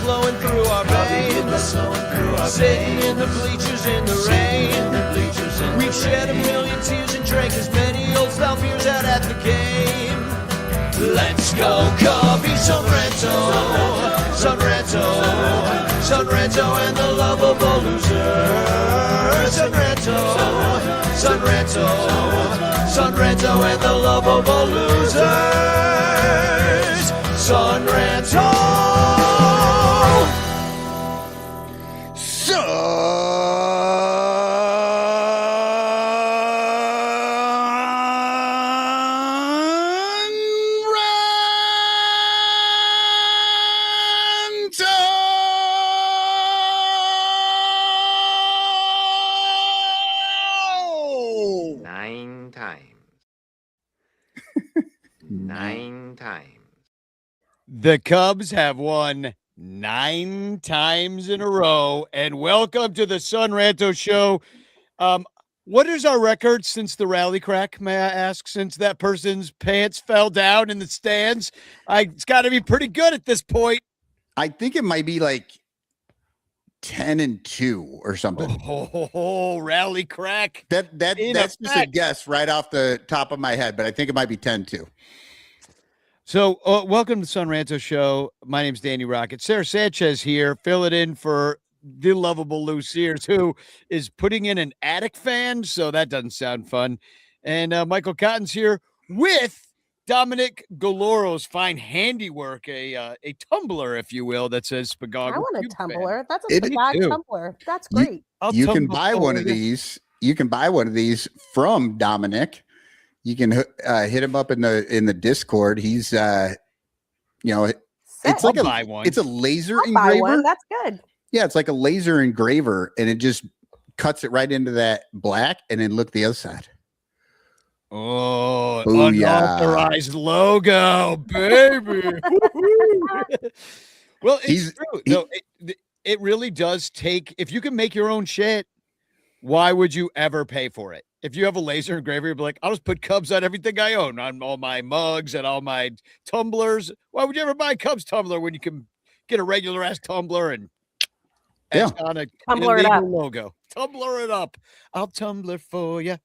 flowing through our veins. Sitting in the bleachers in the rain. We've shed a million tears and drank as many old style beers out at the game. Let's go, Cubby, some Ranto, and the lovable losers. Ranto, and the lovable losers. Ranto. Nine times. The Cubs have won 9 times in a row, and welcome to the Ranto Show. What is our record since the rally crack, may I ask, since that person's pants fell down in the stands? It's got to be pretty good at this point. I think it might be like 10-2 or something. Oh, rally crack. That's just a guess right off the top of my head, but I think it might be 10-2. So welcome to the Ranto Show. My name's Danny Rocket. Sarah Sanchez here, fill it in for the lovable Lou Sears, who is putting in an attic fan, so that doesn't sound fun. And Michael Cotton's here with Dominic Galoro's fine handiwork, a tumbler, if you will, that says Spagog. I want a tumbler. That's a Spagog tumbler. That's great. You can buy one of these. You can buy one of these from Dominic. You can hit him up in the Discord. He's it's like it's a laser engraver. That's good. Yeah, it's like a laser engraver, and it just cuts it right into that black, and then look the other side. Oh, unauthorized logo, baby. Well, it's true. No, it really does take. If you can make your own shit, why would you ever pay for it? If you have a laser engraver, you'd be like, I'll just put Cubs on everything I own, on all my mugs and all my tumblers. Why would you ever buy a Cubs tumbler when you can get a regular ass tumbler and on a tumbler it up logo? Tumbler it up. I'll tumbler for you.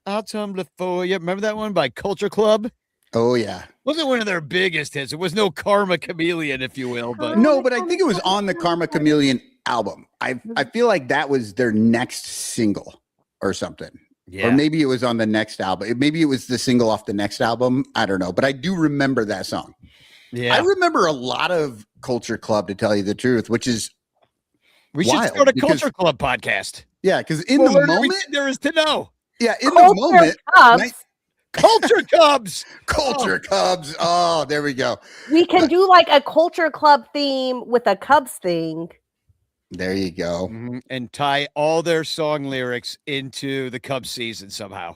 I'll tumbler for you. Remember that one by Culture Club? Oh yeah. Wasn't one of their biggest hits. It was no Karma Chameleon, if you will, but but I think it was on the Karma Chameleon album. I feel like that was their next single or something. Yeah. Or maybe it was on the next album. Maybe it was the single off the next album. I don't know, but I do remember that song. Yeah. I remember a lot of Culture Club, to tell you the truth, which is we should start a Culture Club podcast. Yeah, because in the moment there is to know. Yeah, in the moment. Culture Cubs. Culture Cubs. Oh, there we go. We can do like a Culture Club theme with a Cubs thing. There you go. Mm-hmm. And tie all their song lyrics into the Cubs season somehow.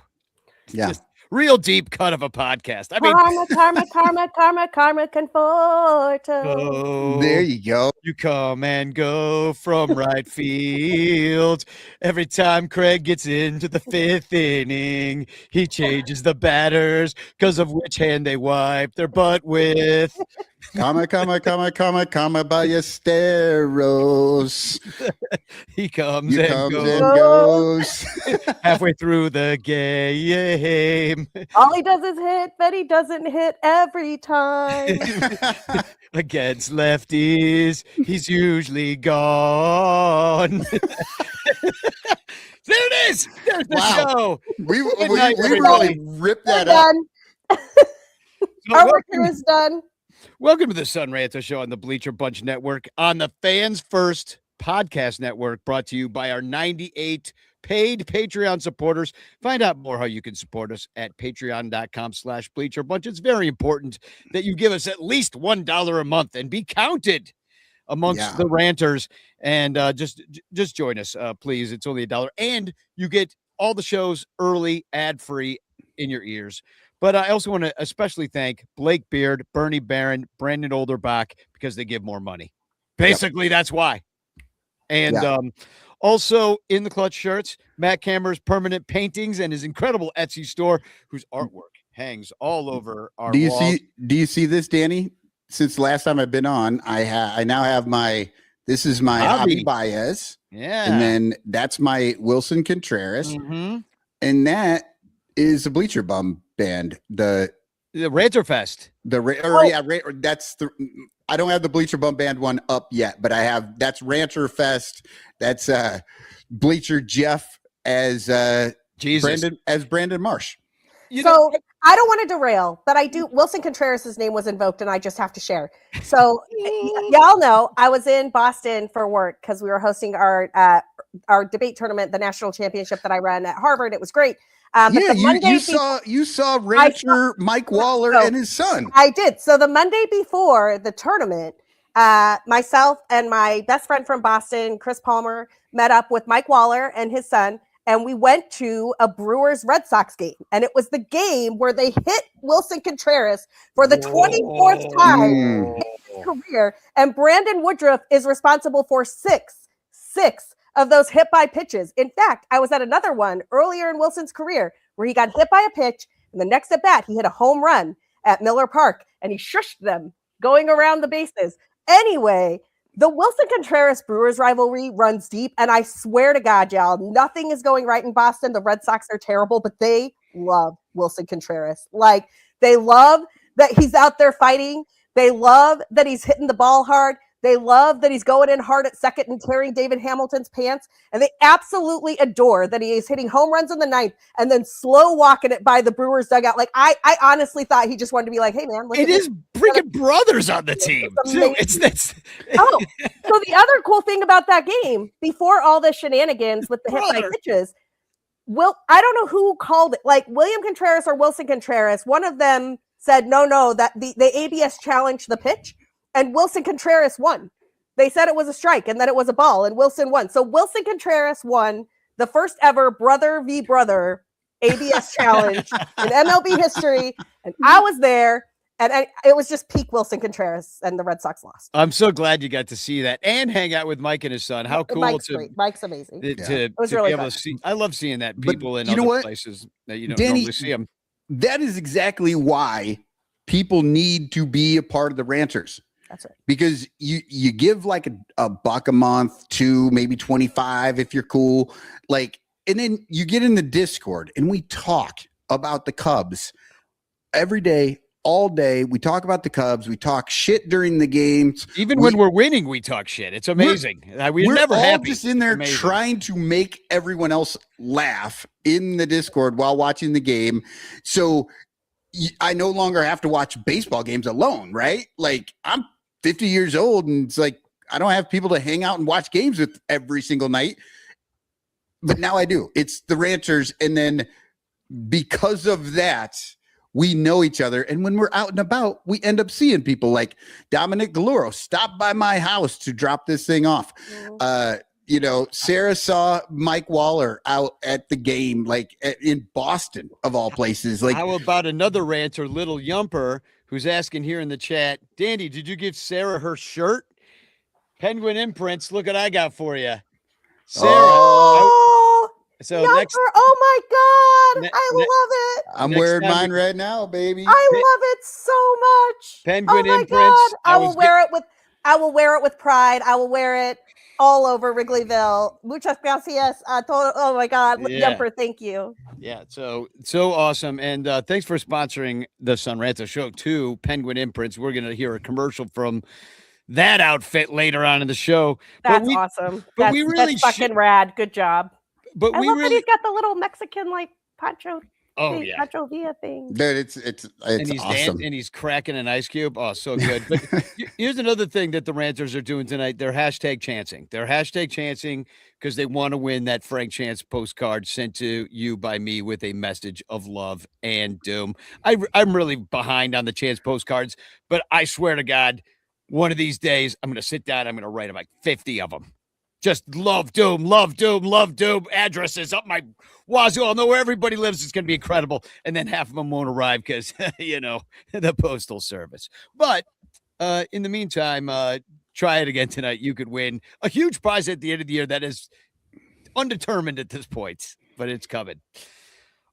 Yeah. Just real deep cut of a podcast. I mean, karma, conforto. Oh, there you go. You come and go from right field. Every time Craig gets into the 5th inning, he changes the batters because of which hand they wipe their butt with. Comma, Ballesteros. He comes and goes. Halfway through the game. All he does is hit, but he doesn't hit every time. Against lefties, he's usually gone. There it is. There's the show. We really ripped that up. Our work here is done. Welcome to the Ranto Show on the Bleacher Bunch Network, on the Fans First Podcast Network, brought to you by our 98 paid Patreon supporters. Find out more how you can support us at patreon.com/bleacherbunch. It's very important that you give us at least $1 a month and be counted amongst the ranters. And just join us, please. It's only $1, and you get all the shows early, ad-free in your ears. But I also want to especially thank Blake Beard, Bernie Barron, Brandon Olderbach, because they give more money. Basically, that's why. And also in the clutch shirts, Matt Cameron's permanent paintings and his incredible Etsy store, whose artwork hangs all over our walls. Do you see this, Danny? since the last time I've been on, I now have this is my Javi Baez. Yeah. And then that's my Wilson Contreras. Mm-hmm. And that is the Bleacher Bum band. The Ranter Fest. That's I don't have the Bleacher Bum band one up yet, but that's Ranter Fest. That's Bleacher Jeff as Brandon Marsh. I don't want to derail, but I do. Wilson Contreras' name was invoked, and I just have to share. So y'all know I was in Boston for work because we were hosting our debate tournament, the national championship that I ran at Harvard. It was great. You saw rancher Mike Waller and his son. I did. So the Monday before the tournament, myself and my best friend from Boston, Chris Palmer, met up with Mike Waller and his son. And we went to a Brewers Red Sox game. And it was the game where they hit Wilson Contreras for the 24th time in his career. And Brandon Woodruff is responsible for six of those hit by pitches. In fact, I was at another one earlier in Wilson's career where he got hit by a pitch. And the next at bat, he hit a home run at Miller Park. And he shushed them going around the bases. Anyway, the Wilson Contreras Brewers rivalry runs deep, and I swear to God, y'all, nothing is going right in Boston. The Red Sox are terrible, but they love Wilson Contreras. Like, they love that he's out there fighting. They love that he's hitting the ball hard. They love that he's going in hard at second and tearing David Hamilton's pants. And they absolutely adore that he is hitting home runs in the ninth and then slow walking it by the Brewers dugout. Like, I honestly thought he just wanted to be like, hey, man. It is freaking brothers on the team. So the other cool thing about that game, before all the shenanigans with the hit by pitches, I don't know who called it, like William Contreras or Wilson Contreras. One of them said, no, that the ABS challenged the pitch. And Wilson Contreras won. They said it was a strike and that it was a ball, and Wilson won. So Wilson Contreras won the first ever brother v. brother ABS challenge in MLB history. And I was there, and it was just peak Wilson Contreras, and the Red Sox lost. I'm so glad you got to see that and hang out with Mike and his son. How cool! Mike's amazing. It was really fun. I love seeing that people in other places that you don't normally see them. That is exactly why people need to be a part of the Ranters. That's right. Because you give like a buck a month to maybe 25 if you're cool. Like, and then you get in the Discord and we talk about the Cubs every day, all day. We talk about the Cubs. We talk shit during the games. Even when we're winning, we talk shit. It's amazing. We're never all happy. Just in there trying to make everyone else laugh in the Discord while watching the game. So I no longer have to watch baseball games alone, right? Like, I'm 50 years old and it's like I don't have people to hang out and watch games with every single night. But now I do. It's the Ranters. And then because of that, we know each other. And when we're out and about, we end up seeing people like Dominic Galuro stop by my house to drop this thing off. Sarah saw Mike Waller out at the game, like in Boston, of all places. Like, how about another ranter, Little Yumper, who's asking here in the chat, Dandy, did you give Sarah her shirt? Penguin Imprints. Look what I got for you, Sarah. Oh, so Yumper, next. Oh my God, I love it. I'm wearing mine right now, baby. I love it so much. Penguin Imprints. God. I will wear it with pride. I will wear it all over Wrigleyville. Muchas gracias. Oh my God, Yumper, thank you. Yeah, so awesome. And thanks for sponsoring the Sun Ranto show too, Penguin Imprints. We're going to hear a commercial from that outfit later on in the show. That's awesome. But that's fucking rad. Good job. But I love that he's got the little Mexican like poncho. Oh yeah, Pancho Villa thing. Dude, it's awesome. And he's cracking an ice cube. Oh, so good. But here's another thing that the Ranters are doing tonight. They're hashtag chancing. They're hashtag chancing because they want to win that Frank Chance postcard sent to you by me with a message of love and doom. I'm really behind on the Chance postcards, but I swear to God, one of these days I'm going to sit down. I'm going to write like 50 of them. Just love, doom, addresses up my wazoo. I'll know where everybody lives. It's going to be incredible. And then half of them won't arrive because, the postal service. But in the meantime, try it again tonight. You could win a huge prize at the end of the year that is undetermined at this point, but it's coming.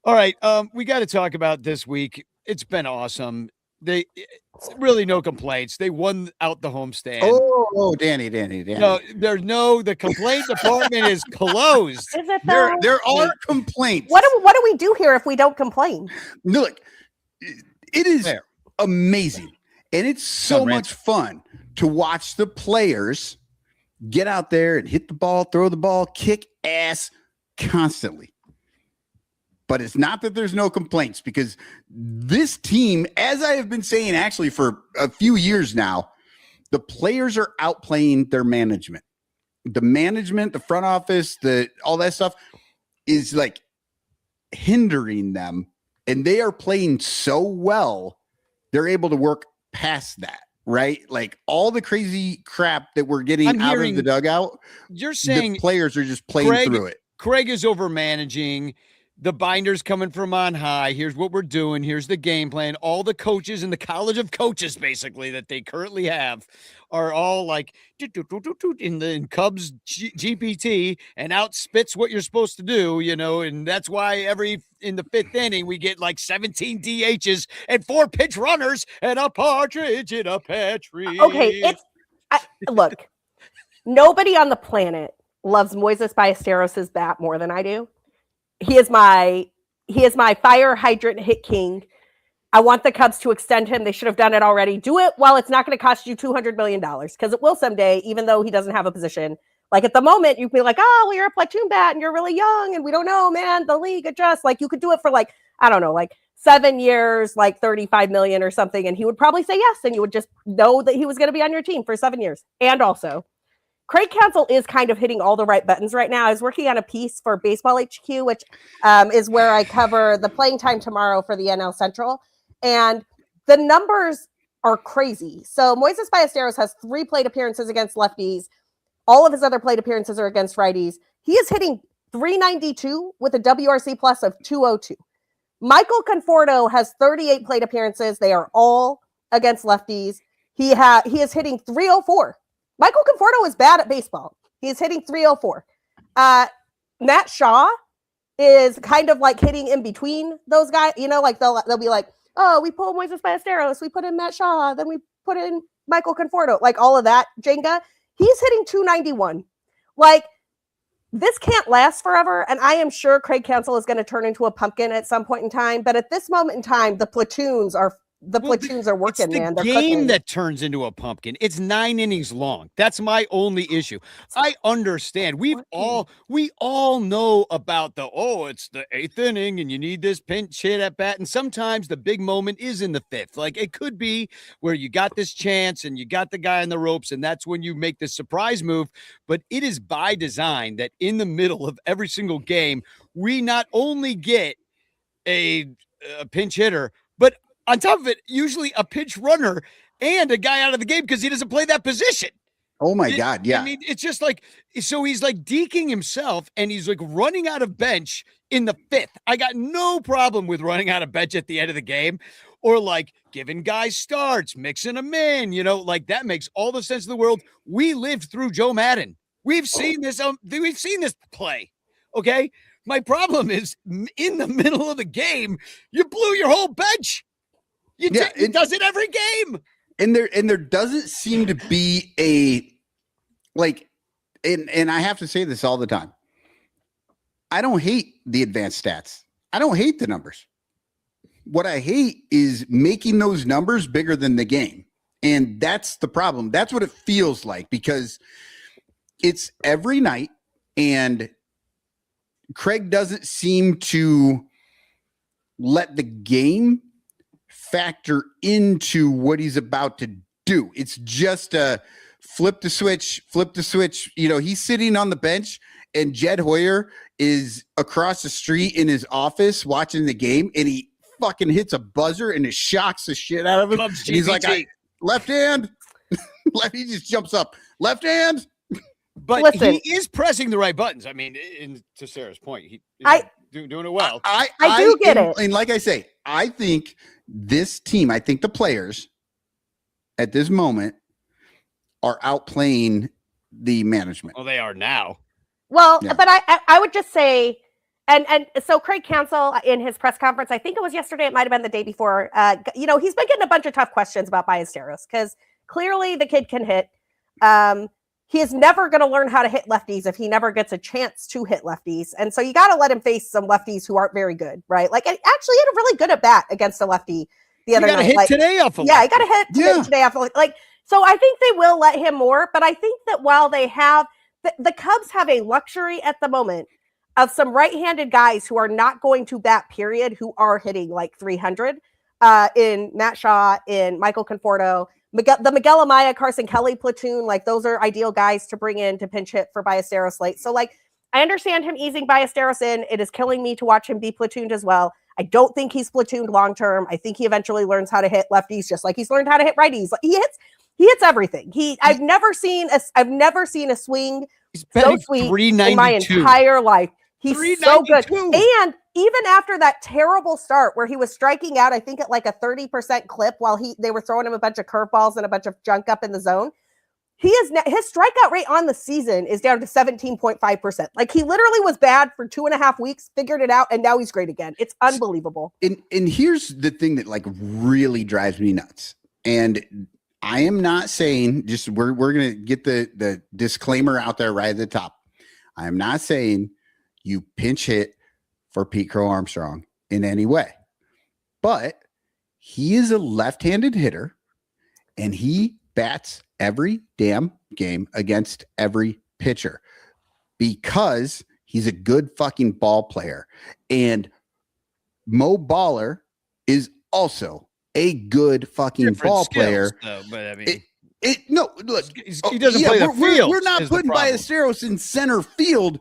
All right. We got to talk about this week. It's been awesome. they really no complaints. They won out the homestand. Oh, Danny. No, the complaint department is closed. Is it though? There are complaints. What do we do here if we don't complain? Look, it is Fair. amazing. And it's so much fun to watch the players get out there and hit the ball, throw the ball, kick ass constantly. But it's not that there's no complaints, because this team, as I have been saying actually for a few years now, the players are outplaying their management. The management, the front office, all that stuff is like hindering them, and they are playing so well, they're able to work past that, right? Like all the crazy crap that we're getting out of the dugout, you're saying the players are just playing through it. Craig is over managing. The binder's coming from on high. Here's what we're doing. Here's the game plan. All the coaches in the college of coaches, basically, that they currently have are all like in the Cubs GPT and out spits what you're supposed to do, and that's why in the fifth inning, we get like 17 DHs and 4 pitch runners and a partridge in a pear tree. Okay, look, nobody on the planet loves Moises Ballesteros' bat more than I do. He is my fire hydrant hit king. I want the Cubs to extend him. They should have done it already. Do it while it's not going to cost you $200 million, because it will someday, even though he doesn't have a position. Like at the moment, you can be like, oh, well, you're a platoon bat and you're really young and we don't know, man, the league adjusts. Like you could do it for like, I don't know, like 7 years, like 35 million or something. And he would probably say yes. And you would just know that he was going to be on your team for 7 years. And also, Craig Counsell is kind of hitting all the right buttons right now. I was working on a piece for Baseball HQ, which is where I cover the playing time tomorrow for the NL Central. And the numbers are crazy. So Moises Ballesteros has 3 plate appearances against lefties. All of his other plate appearances are against righties. He is hitting .392 with a WRC plus of 202. Michael Conforto has 38 plate appearances. They are all against lefties. He is hitting .304. Michael Conforto is bad at baseball. He's hitting .304. Matt Shaw is kind of like hitting in between those guys. Like they'll be like, oh, we pull Moises Ballesteros, we put in Matt Shaw, then we put in Michael Conforto. Like all of that Jenga. He's hitting .291. Like this can't last forever. And I am sure Craig Counsell is going to turn into a pumpkin at some point in time. But at this moment in time, the platoons are working, man. It's the game that turns into a pumpkin. It's 9 innings long. That's my only issue. I understand. We all know about it's the 8th inning and you need this pinch hit at bat. And sometimes the big moment is in the 5th. Like it could be where you got this chance and you got the guy on the ropes and that's when you make the surprise move. But it is by design that in the middle of every single game, we not only get a pinch hitter, but on top of it, usually a pinch runner and a guy out of the game because he doesn't play that position. Oh my God. Yeah. I mean, it's just like, so he's like deking himself and he's like running out of bench in the 5th. I got no problem with running out of bench at the end of the game or like giving guys starts, mixing them in, like that makes all the sense in the world. We lived through Joe Madden. We've seen this. We've seen this play. Okay. My problem is in the middle of the game, you blew your whole bench. It does it every game. And there doesn't seem to be and I have to say this all the time. I don't hate the advanced stats. I don't hate the numbers. What I hate is making those numbers bigger than the game. And that's the problem. That's what it feels like because it's every night and Craig doesn't seem to let the game factor into what he's about to do. It's just a flip the switch. He's sitting on the bench and Jed Hoyer is across the street in his office watching the game and he fucking hits a buzzer and it shocks the shit out of him. And he's like, left hand. He just jumps up. Left hand. But listen, he is pressing the right buttons. I mean, to Sarah's point, he's doing it well. I do get it. And like I say, I think this team, I think the players at this moment are outplaying the management. Well, they are now. Well, yeah. But I would just say And so Craig Counsell in his press conference, I think it was yesterday, it might have been the day before, he's been getting a bunch of tough questions about Ballesteros because clearly the kid can hit. He is never going to learn how to hit lefties if he never gets a chance to hit lefties. And so you got to let him face some lefties who aren't very good, right? Like, actually, he had a really good at bat against a lefty the other night. Hit today off of he got a hit today off of so I think they will let him more, but I think that while they have, the Cubs have a luxury at the moment of some right-handed guys who are not going to bat, period, who are hitting like 300 in Matt Shaw, in Michael Conforto, the Miguel Amaya, Carson Kelly platoon. Like, those are ideal guys to bring in to pinch hit for Ballesteros late. So, like, I understand him easing Ballesteros in. It is killing me to watch him be platooned as well. I don't think he's platooned long-term. I think he eventually learns how to hit lefties just like he's learned how to hit righties. He hits everything. I've never seen a swing so sweet in my entire life. He's so good. And even after that terrible start where he was striking out, I think at like a 30% clip while they were throwing him a bunch of curveballs and a bunch of junk up in the zone, his strikeout rate on the season is down to 17.5%. Like, he literally was bad for 2.5 weeks, figured it out, and now he's great again. It's unbelievable. And here's the thing that like really drives me nuts. And I am not saying, just we're going to get the disclaimer out there right at the top. I am not saying you pinch hit for Pete Crow Armstrong in any way, but he is a left-handed hitter and he bats every damn game against every pitcher because he's a good fucking ball player. And Mo Baller is also a good fucking ball player. Though, but I mean, no, look, he doesn't play the field. We're not putting Ballesteros in center field,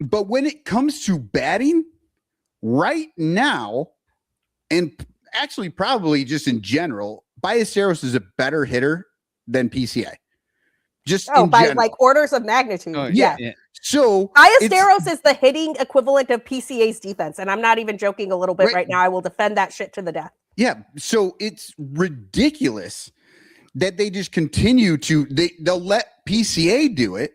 but when it comes to batting right now, and actually probably just in general, Ballesteros is a better hitter than PCA. Just by general. Like orders of magnitude. Oh, yeah. So Ballesteros is the hitting equivalent of PCA's defense, and I'm not even joking a little bit right now. I will defend that shit to the death. Yeah, so it's ridiculous that they just continue to they'll let PCA do it,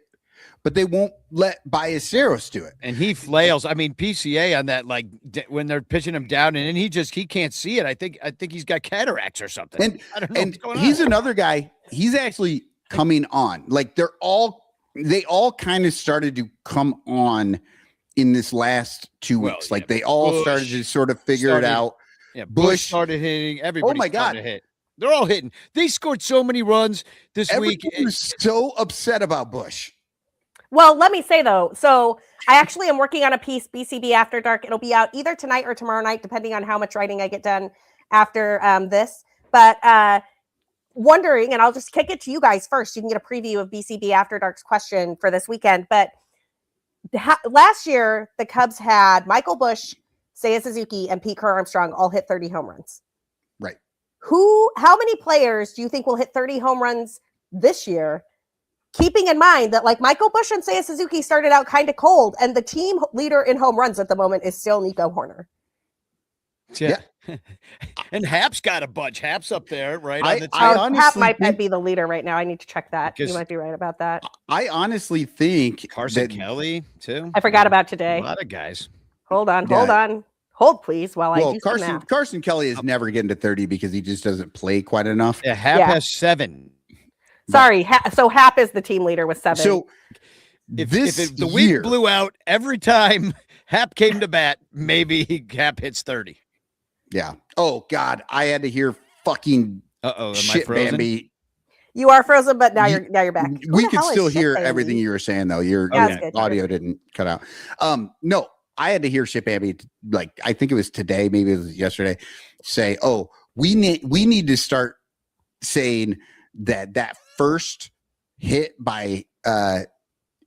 but they won't let Ballesteros do it. And he flails. I mean, PCA on that, like when they're pitching him down, and then he can't see it. I think he's got cataracts or something. And I don't know what's going on. He's another guy. He's actually coming on. Like they all kind of started to come on in this last 2 weeks. Like they all started to sort of figure it out. Yeah, Bush started hitting. Everybody. Oh my God! Hit. They're all hitting. They scored so many runs this week. Everyone was so upset about Bush. Well, let me say though. So I actually am working on a piece, BCB After Dark. It'll be out either tonight or tomorrow night, depending on how much writing I get done after this. But wondering, and I'll just kick it to you guys first. You can get a preview of BCB After Dark's question for this weekend. But last year, the Cubs had Michael Bush, Seiya Suzuki, and Pete Crow Armstrong all hit 30 home runs. Right. How many players do you think will hit 30 home runs this year? Keeping in mind that like Michael Bush and Seiya Suzuki started out kind of cold, and the team leader in home runs at the moment is still Nico Horner. Yeah. And Hap's got a bunch. Hap's up there, right? Hap might be the leader right now. I need to check that. You might be right about that. I honestly think Carson Kelly too. I forgot about today. A lot of guys. Hold on. Hold, please, while I do some math. Carson Kelly is never getting to 30 because he just doesn't play quite enough. Yeah, Hap has 7. Sorry, so Hap is the team leader with 7. So if the wind blew out every time Hap came to bat, maybe Hap hits 30. Yeah. Oh God, I had to hear fucking shit, Bambi. You are frozen, but now you're back. We could still hear everything you were saying though. Your audio didn't cut out. No, I had to hear shit, Bambi. Like I think it was today, maybe it was yesterday. Say, we need to start saying that first hit by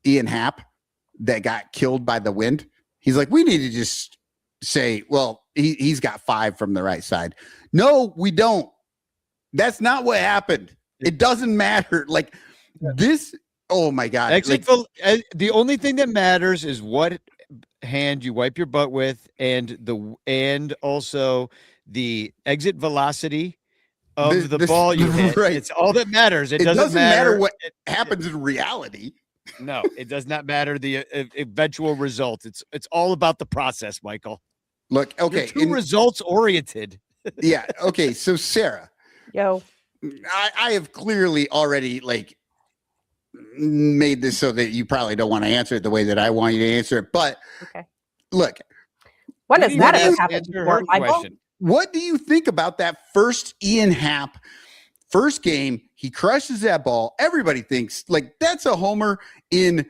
Ian Happ that got killed by the wind. He's like, we need to just say, well, he's got 5 from the right side. No, we don't. That's not what happened. It doesn't matter. Like this. Oh my God. The only thing that matters is what hand you wipe your butt with, and also the exit velocity of the ball you hit. Right. It's all that matters. It doesn't matter what happens in reality. No, it does not matter the eventual result. It's all about the process, Michael. Look, okay, You're too results oriented. Yeah. Okay. So Sarah, Yo, I have clearly already like made this so that you probably don't want to answer it the way that I want you to answer it. But okay. look, When has that ever Answer happened her before, Michael? question. what do you think about that first Ian Happ first game? He crushes that ball. Everybody thinks like that's a homer in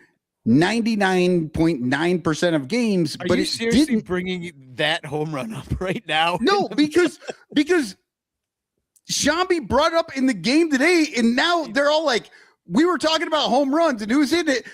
99.9% of games. Are but you it seriously didn't. bringing that home run up right now? No, because Shambi brought up in the game today, and now they're all like, we were talking about home runs and who's in it.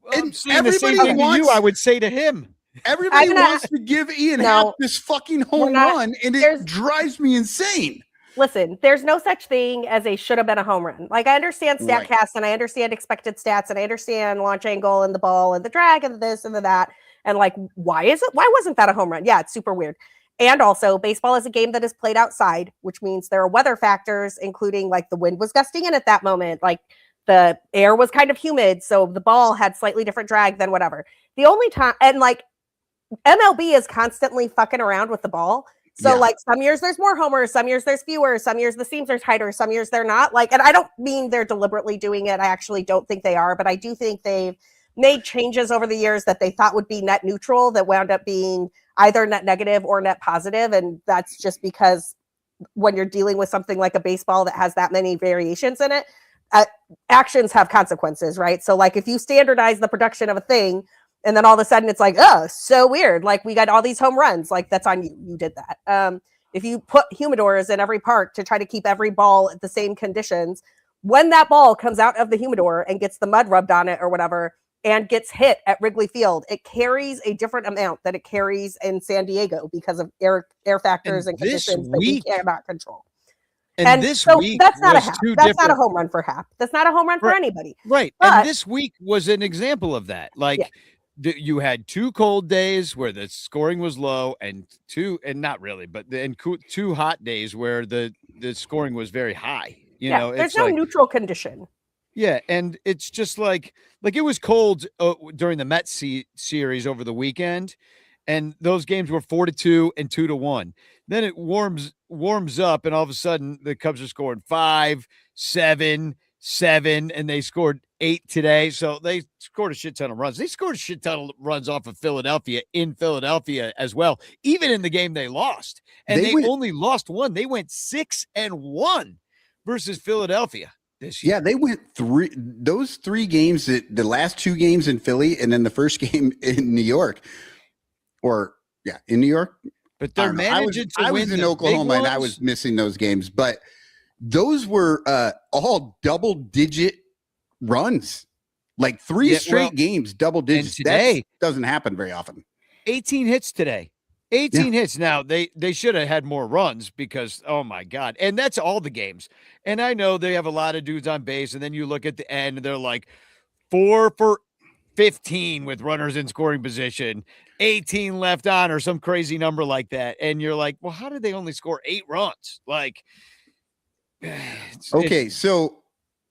Well, And I'm saying the same everybody thing to you. wants- I would say to him. Everybody gonna- wants to give Ian Happ this fucking home run, and it drives me insane. Listen, there's no such thing as a should have been a home run. Like I understand Right. StatCast and I understand expected stats and I understand launch angle and the ball and the drag and this and the that. And like, why wasn't that a home run? Yeah, it's super weird. And also, baseball is a game that is played outside, which means there are weather factors, including like the wind was gusting in at that moment. Like the air was kind of humid. So the ball had slightly different drag than whatever. The only time, and like MLB is constantly fucking around with the ball. So like some years there's more homers, some years there's fewer, some years the seams are tighter, some years they're not. Like, and I don't mean they're deliberately doing it. I actually don't think they are, but I do think they've made changes over the years that they thought would be net neutral that wound up being either net negative or net positive. And that's just because when you're dealing with something like a baseball that has that many variations in it, actions have consequences, right? So like if you standardize the production of a thing, and then all of a sudden it's like, oh, so weird. Like we got all these home runs. Like that's on you. You did that. If you put humidors in every park to try to keep every ball at the same conditions, when that ball comes out of the humidor and gets the mud rubbed on it or whatever, and gets hit at Wrigley Field, it carries a different amount that it carries in San Diego because of air factors and conditions that we cannot control. And this so week that's not was a Happ. two That's different. not a home run for Happ. That's not a home run for anybody. Right. But, and this week was an example of that. Like you had 2 cold days where the scoring was low and not really, but then 2 hot days where the scoring was very high. You know, there's it's no like, neutral condition. Yeah, and it's just like it was cold during the Mets series over the weekend, and those games were 4-2 and 2-1. Then it warms up, and all of a sudden the Cubs are scoring 5, 7, 7, and they scored 8 today. So they scored a shit ton of runs. They scored a shit ton of runs off of Philadelphia in Philadelphia as well, even in the game they lost. And they only lost one. They went 6-1 versus Philadelphia this year. Yeah, they went those 3 games, the last 2 games in Philly, and then the first game in New York, in New York. But they're managing to win. I was in Oklahoma and I was missing those games, but those were all double-digit runs, like 3 straight games, double digits. Today that doesn't happen very often. 18 hits today. 18 hits. Now they should have had more runs because, oh my God. And that's all the games. And I know they have a lot of dudes on base. And then you look at the end and they're like 4 for 15 with runners in scoring position, 18 left on or some crazy number like that. And you're like, well, how did they only score 8 runs? Like, so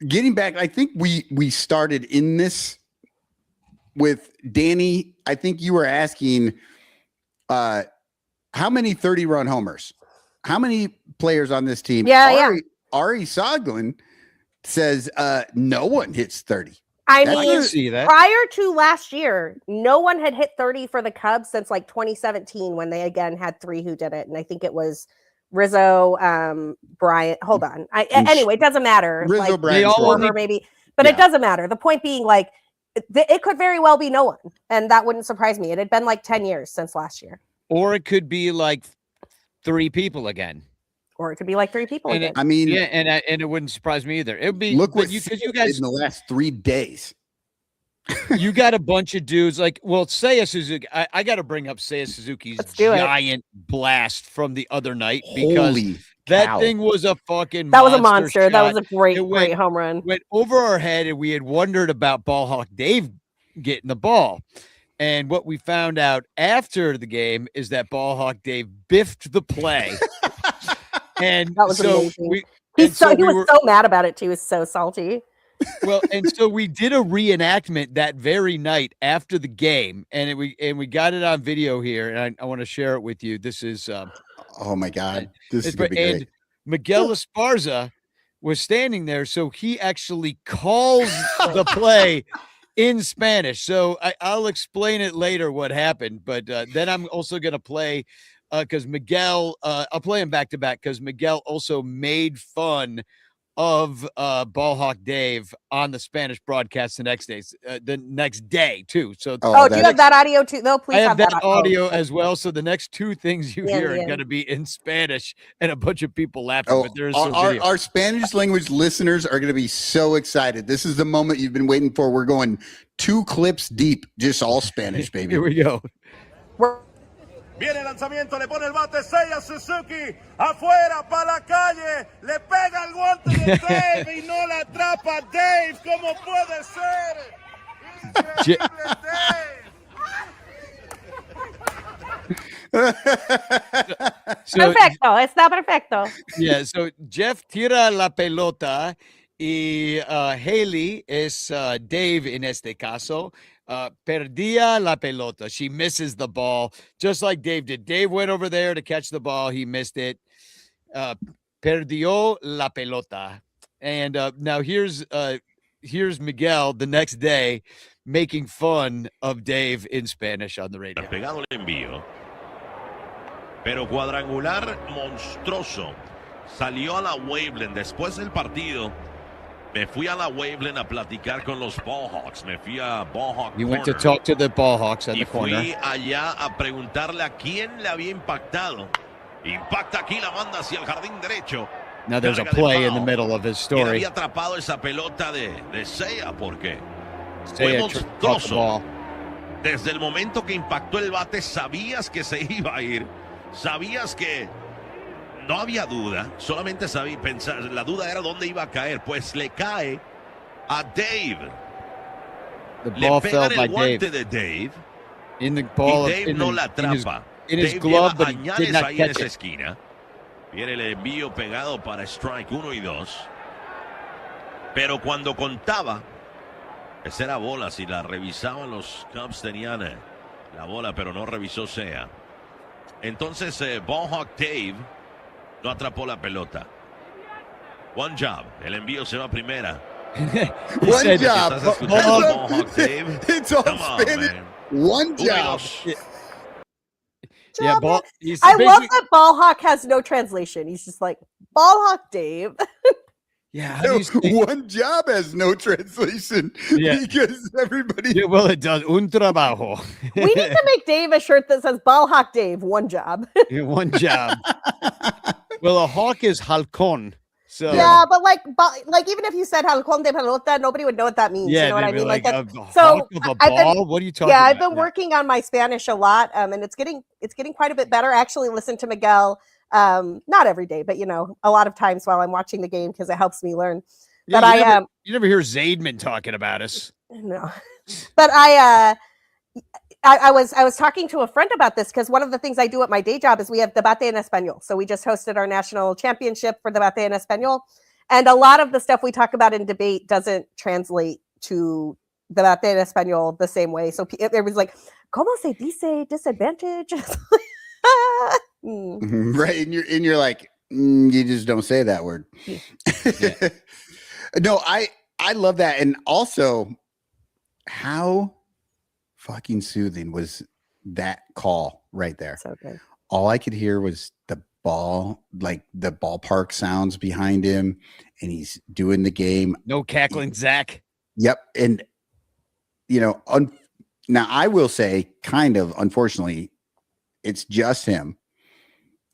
getting back, I think we started in this with Danny. I think you were asking, how many 30-run homers? How many players on this team? Ari Soglin says no one hits 30. I mean, see that. Prior to last year, no one had hit 30 for the Cubs since like 2017 when they again had 3 who did it. And I think it was Rizzo, Bryant. Hold on. Anyway, it doesn't matter. Rizzo, like, Bryant, Warner, maybe, but it doesn't matter. The point being, like, it could very well be no one, and that wouldn't surprise me. It had been like 10 years since last year, or it could be like 3 people again. Or it could be like 3 people again. I mean, and it wouldn't surprise me either. It would be because you guys in the last 3 days. You got a bunch of dudes like, Seiya Suzuki. I got to bring up Seiya Suzuki's giant blast from the other night because that thing was a fucking that was a monster. Shot. That was a great home run. Went over our head, and we had wondered about Ball Hawk Dave getting the ball. And what we found out after the game is that Ball Hawk Dave biffed the play. And that was so amazing. He was so mad about it too. He was so salty. Well, and so we did a reenactment that very night after the game, and we got it on video here, and I want to share it with you. This is Oh my God, this is it's gonna be and great. Miguel Esparza was standing there, so he actually calls the play in Spanish. So I'll explain it later what hawked, but then I'm also going to play because Miguel, I'll play him back to back because Miguel also made fun of Ball Hawk Dave on the Spanish broadcast the next day too. So Oh, do you have that audio too? No, please I have that Oh, audio as well. So the next two things you hear are yeah. going to be in Spanish and a bunch of people laughing. Oh, but there's some video. our Spanish language listeners are going to be so excited. This is the moment you've been waiting for. We're going 2 clips deep, just all Spanish, baby. Here we go. Viene el lanzamiento, le pone el bate 6 a Suzuki, afuera, para la calle, le pega el guante de Dave y no la atrapa Dave, ¿cómo puede ser? Increíble Dave. Perfecto, está perfecto. Yeah, so Jeff tira la pelota y Haley es Dave in este caso. Perdía la pelota. She misses the ball, just like Dave did. Dave went over there to catch the ball. He missed it. Perdió la pelota. And now here's Miguel the next day making fun of Dave in Spanish on the radio. Pegado el envío. Pero cuadrangular monstruoso. Salió a la Waveland después del partido. Me fui a la Waveland a platicar con los Ballhawks. Me fui a Ballhawk You went to Corner. talk to the Ballhawks at Y the corner. fui allá a preguntarle a quién le había impactado. Impacta aquí, la manda hacia el jardín derecho. Now there's a Carga de play in the foul. middle of his ¿Quién story. había atrapado esa pelota de Seiya? ¿Por qué? Say Fue it, caught the monstruoso. ball. Desde el momento que impactó el bate, sabías que se iba a ir. Sabías que no había duda. Solamente sabía pensar. La duda era dónde iba a caer. Pues le cae a Dave. The Le ball pegan fell by el guante Dave. de Dave. In the ball, Y Dave no la atrapa. in his Dave glove, lleva but he añades did not ahí en catch esa it. esquina. Viene el envío pegado para strike 1 y 2. Pero cuando contaba, esa era bola. Si la revisaban los Cubs tenían la bola, pero no revisó Seiya. Entonces Ballhawk Dave no atrapó la pelota. One job. El envío se va a primera. He One said- job. ¿Estás escuchando, Ball- Ballhawk Dave? It's all Come on, Spanish. man. One 1 y job. 2. Yeah, ball. He's I love basically- that Ball Hawk has no translation. He's just like Ball Hawk Dave. Yeah, how do you say- One job has no translation Yeah. because everybody. Yeah, well, it does. Un trabajo. We need to make Dave a shirt that says Ball Hawk Dave, one job. Yeah, one job. Well, a hawk is halcon. So Yeah, but like even if you said halcón de pelota, nobody would know what that means. yeah, you know what I they'd be mean? Like a that. so, So, hawk of a I've been- ball. What are you talking Yeah, about? I've been working on my Spanish a lot, and it's getting quite a bit better. I actually listen to Miguel, not every day, but a lot of times while I'm watching the game because it helps me learn. Yeah, But you never hear Zaidman talking about us. no, but I was talking to a friend about this because one of the things I do at my day job is we have Debate en Español. So we just hosted our national championship for Debate en Español. And a lot of the stuff we talk about in debate doesn't translate to Debate en Español the same way. So it was like, ¿Cómo se dice disadvantage? Right. And you're like, you just don't say that word. Yeah. No, I love that. And also, how fucking soothing was that call right there? So good. All I could hear was the ball, like the ballpark sounds behind him, and he's doing the game. No cackling Zach. Yep. And, now I will say, kind of, unfortunately, it's just him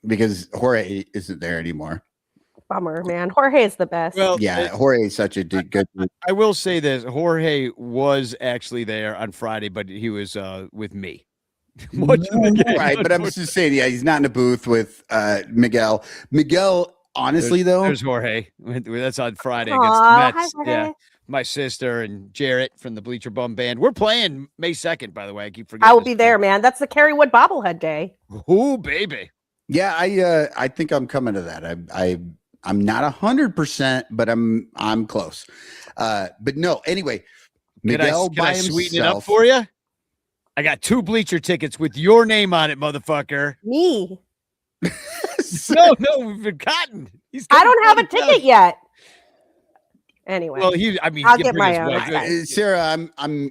because Jorge isn't there anymore. Bummer, man. Jorge is the best. Well, Yeah, Jorge is such a good. I will say this: Jorge was actually there on Friday, but he was with me. Watching the game, Right, but I'm just saying, yeah, he's not in a booth with Miguel. Miguel, honestly, there's though, Jorge. That's on Friday against Aw, the Mets. hi, Yeah, Jorge. my sister and Jarrett from the Bleacher Bum Band. We're playing May 2nd, by the way. I keep forgetting. I will be there, man. That's the Kerrywood bobblehead day. Oh, baby. yeah, I think I'm coming to that. not 100%, but I'm close. But no, anyway, Miguel Can by I sweeten it up himself. for you? I got 2 bleacher tickets with your name on it, motherfucker. Me. No, Cotton. I don't have a ticket yet. Anyway. Well, I mean, I'll you get bring my his own. wife. Okay. Sarah, I'm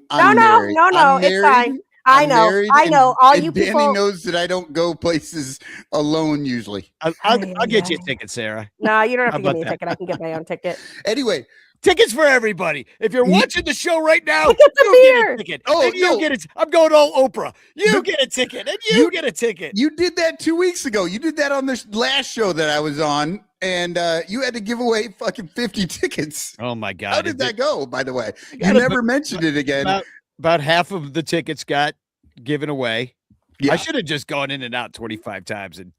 No, married. I'm it's married. fine. I I'm know. married, I know. All and you Danny people. knows that I don't go places alone usually. I'll get you a ticket, Sarah. No, you don't have How to give me a about that? ticket. I can get my own ticket. Anyway, Tickets for everybody. If you're watching the show right now, Tickets and you get beer. a ticket. Oh, and you no. get it. I'm going all Oprah. You get a ticket, and you get a ticket. you did that 2 weeks ago. You did that on this last show that I was on, and you had to give away fucking 50 tickets. Oh my God! How did that go? By the way, you got never mentioned it again. About half of the tickets got given away. Yeah. I should have just gone in and out 25 times and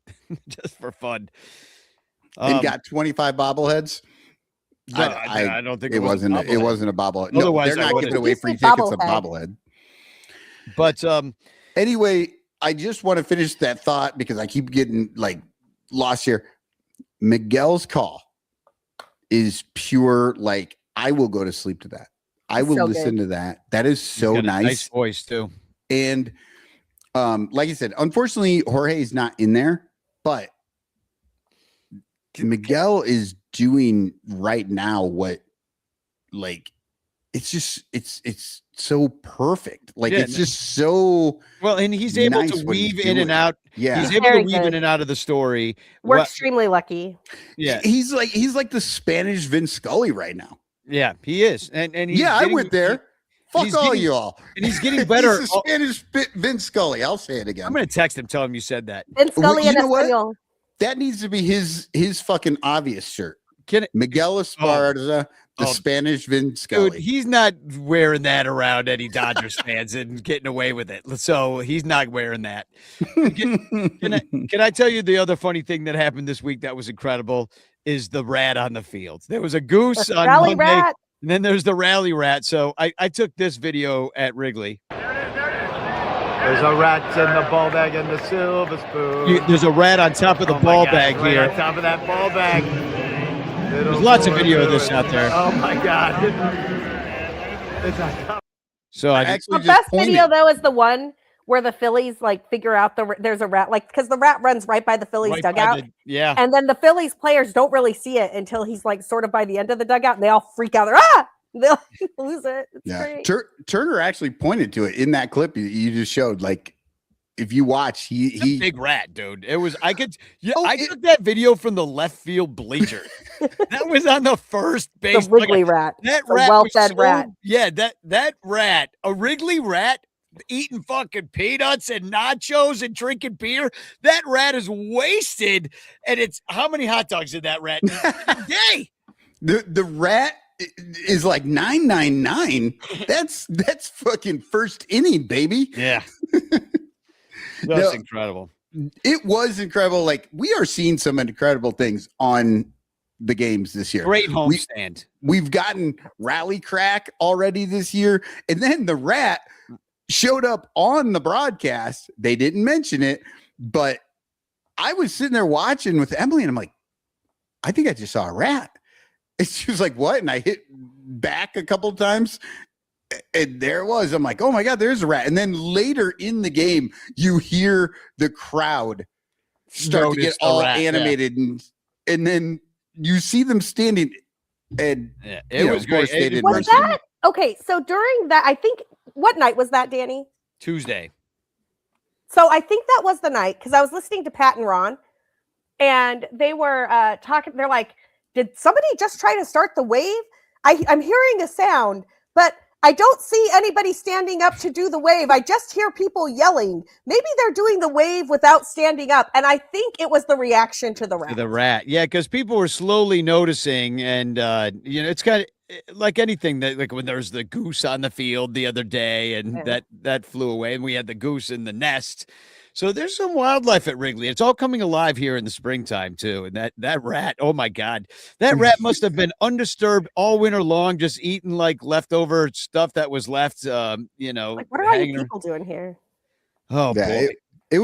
just for fun. And got 25 bobbleheads. I don't think it wasn't. It wasn't a bobblehead. No, Otherwise, they're I not would've- giving away You free said tickets on bobblehead. bobblehead. But Anyway, I just want to finish that thought because I keep getting like lost here. Miguel's call is pure. Like I will go to sleep to that. I will So listen good. to that. That is so got a nice. voice too. And like I said, unfortunately, Jorge is not in there, but Miguel is doing right now what, like, it's so perfect. Like, Yeah, it's just so Well, and he's able nice to what he's weave in and doing. out. yeah. He's able to Very weave in good. and out of the story. We're Well, extremely lucky. yeah, He's like the Spanish Vince Scully right now. yeah, he is. And he's Yeah, I getting- went there. Fuck he's all getting- you all. and he's getting better. He's the Spanish Vince Scully. I'll say it again. I'm going to text him, tell him you said that. And Well, Scully you and know what? Espanol. That needs to be his fucking obvious shirt. Can it, Miguel Esparza, the Oh. Spanish Vince Scully. dude, he's not wearing that around any Dodgers fans and getting away with it. So he's not wearing that. Can I tell you the other funny thing that happened this week that was incredible is the rat on the field. There was a goose on Rally Monday, rat. and then there's the rally rat. So I took this video at Wrigley. There's a rat in the ball bag and the silver spoon. There's a rat on top of the Oh my ball God, bag right here. on top of that ball bag. There's lots of video of this out there. Oh my God. It's on top. So I actually The just best pointed. video though is the one where the Phillies like figure out there's a rat, like because the rat runs right by the Phillies right by dugout, yeah. and then the Phillies players don't really see it until he's like sort of by the end of the dugout, and they all freak out. They're they'll lose it. It's Yeah, great. Turner actually pointed to it in that clip you just showed. Like, if you watch, It's a he big rat, dude. It was I Oh, took that video from the left field bleacher. That was on the first The base. Wrigley rat. That The rat, well-fed rat. Yeah, that rat, a Wrigley rat, eating fucking peanuts and nachos and drinking beer. That rat is wasted, and it's how many hot dogs did that rat eat a day? the rat is like 999. That's fucking first inning, baby. Yeah, that's No. incredible. It was incredible. Like, we are seeing some incredible things on the games this year. Great We- homestand. We've gotten rally crack already this year, and then the rat showed up on the broadcast. They didn't mention it, but I was sitting there watching with Emily, and I'm like, I think I just saw a rat. And she was like, what? And I hit back a couple of times, and there it was. I'm like, oh my God, there's a rat. And then later in the game, you hear the crowd start to get Notice the all rat, yeah. animated, and then you see them standing. And Yeah, you it know, was of course great. they It didn't Was mention that okay? So during that, I think what night was that, Danny? Tuesday. So I think that was the night because I was listening to Pat and Ron, and they were talking. They're like, "Did somebody just try to start the wave?" I'm hearing a sound, but I don't see anybody standing up to do the wave. I just hear people yelling. Maybe they're doing the wave without standing up, and I think it was the reaction to the rat. The rat, yeah, because people were slowly noticing, and it's kind of like anything that, like when there was the goose on the field the other day, and Yeah. that flew away, and we had the goose in the nest. So there's some wildlife at Wrigley. It's all coming alive here in the springtime too. And that rat, oh my God, that rat must have been undisturbed all winter long, just eating like leftover stuff that was left. Like, what are all you hanging around. people doing here? Oh Yeah, boy. it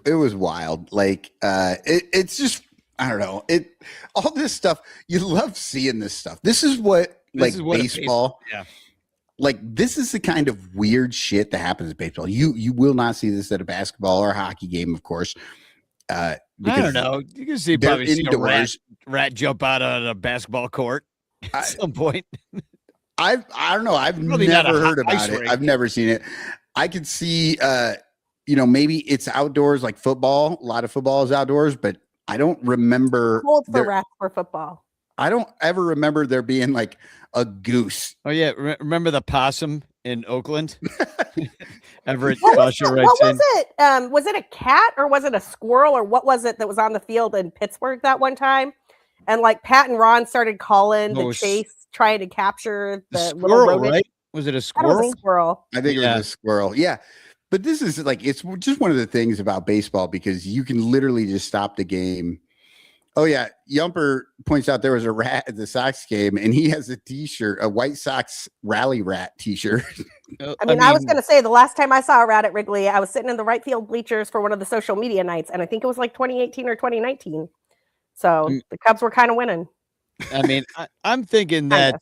was wild. Like, it's just I don't know. All this stuff, you love seeing this stuff. This is what baseball. Yeah. Like this is the kind of weird shit that happens in baseball. You will not see this at a basketball or a hockey game, of course. I don't know. You can see probably see a rat jump out on a basketball court at some point. I don't know. I've never heard about it. I've never seen it. I could see maybe it's outdoors like football. A lot of football is outdoors, but I don't remember cold for rats for football. I don't ever remember there being like a goose. Oh yeah, remember the possum in Oakland? Everett What was it? Was it a cat or was it a squirrel or what was it that was on the field in Pittsburgh that one time? And like Pat and Ron started calling the chase, trying to capture the squirrel, little rodent. right? Was it a squirrel? It was a squirrel. I think it was a squirrel. Yeah. But this is like, it's just one of the things about baseball because you can literally just stop the game. Oh, yeah. Yumper points out there was a rat at the Sox game, and he has a T-shirt, a White Sox rally rat T-shirt. I mean, I was going to say the last time I saw a rat at Wrigley, I was sitting in the right field bleachers for one of the social media nights, and I think it was like 2018 or 2019. So the Cubs were kind of winning. I mean, I'm thinking that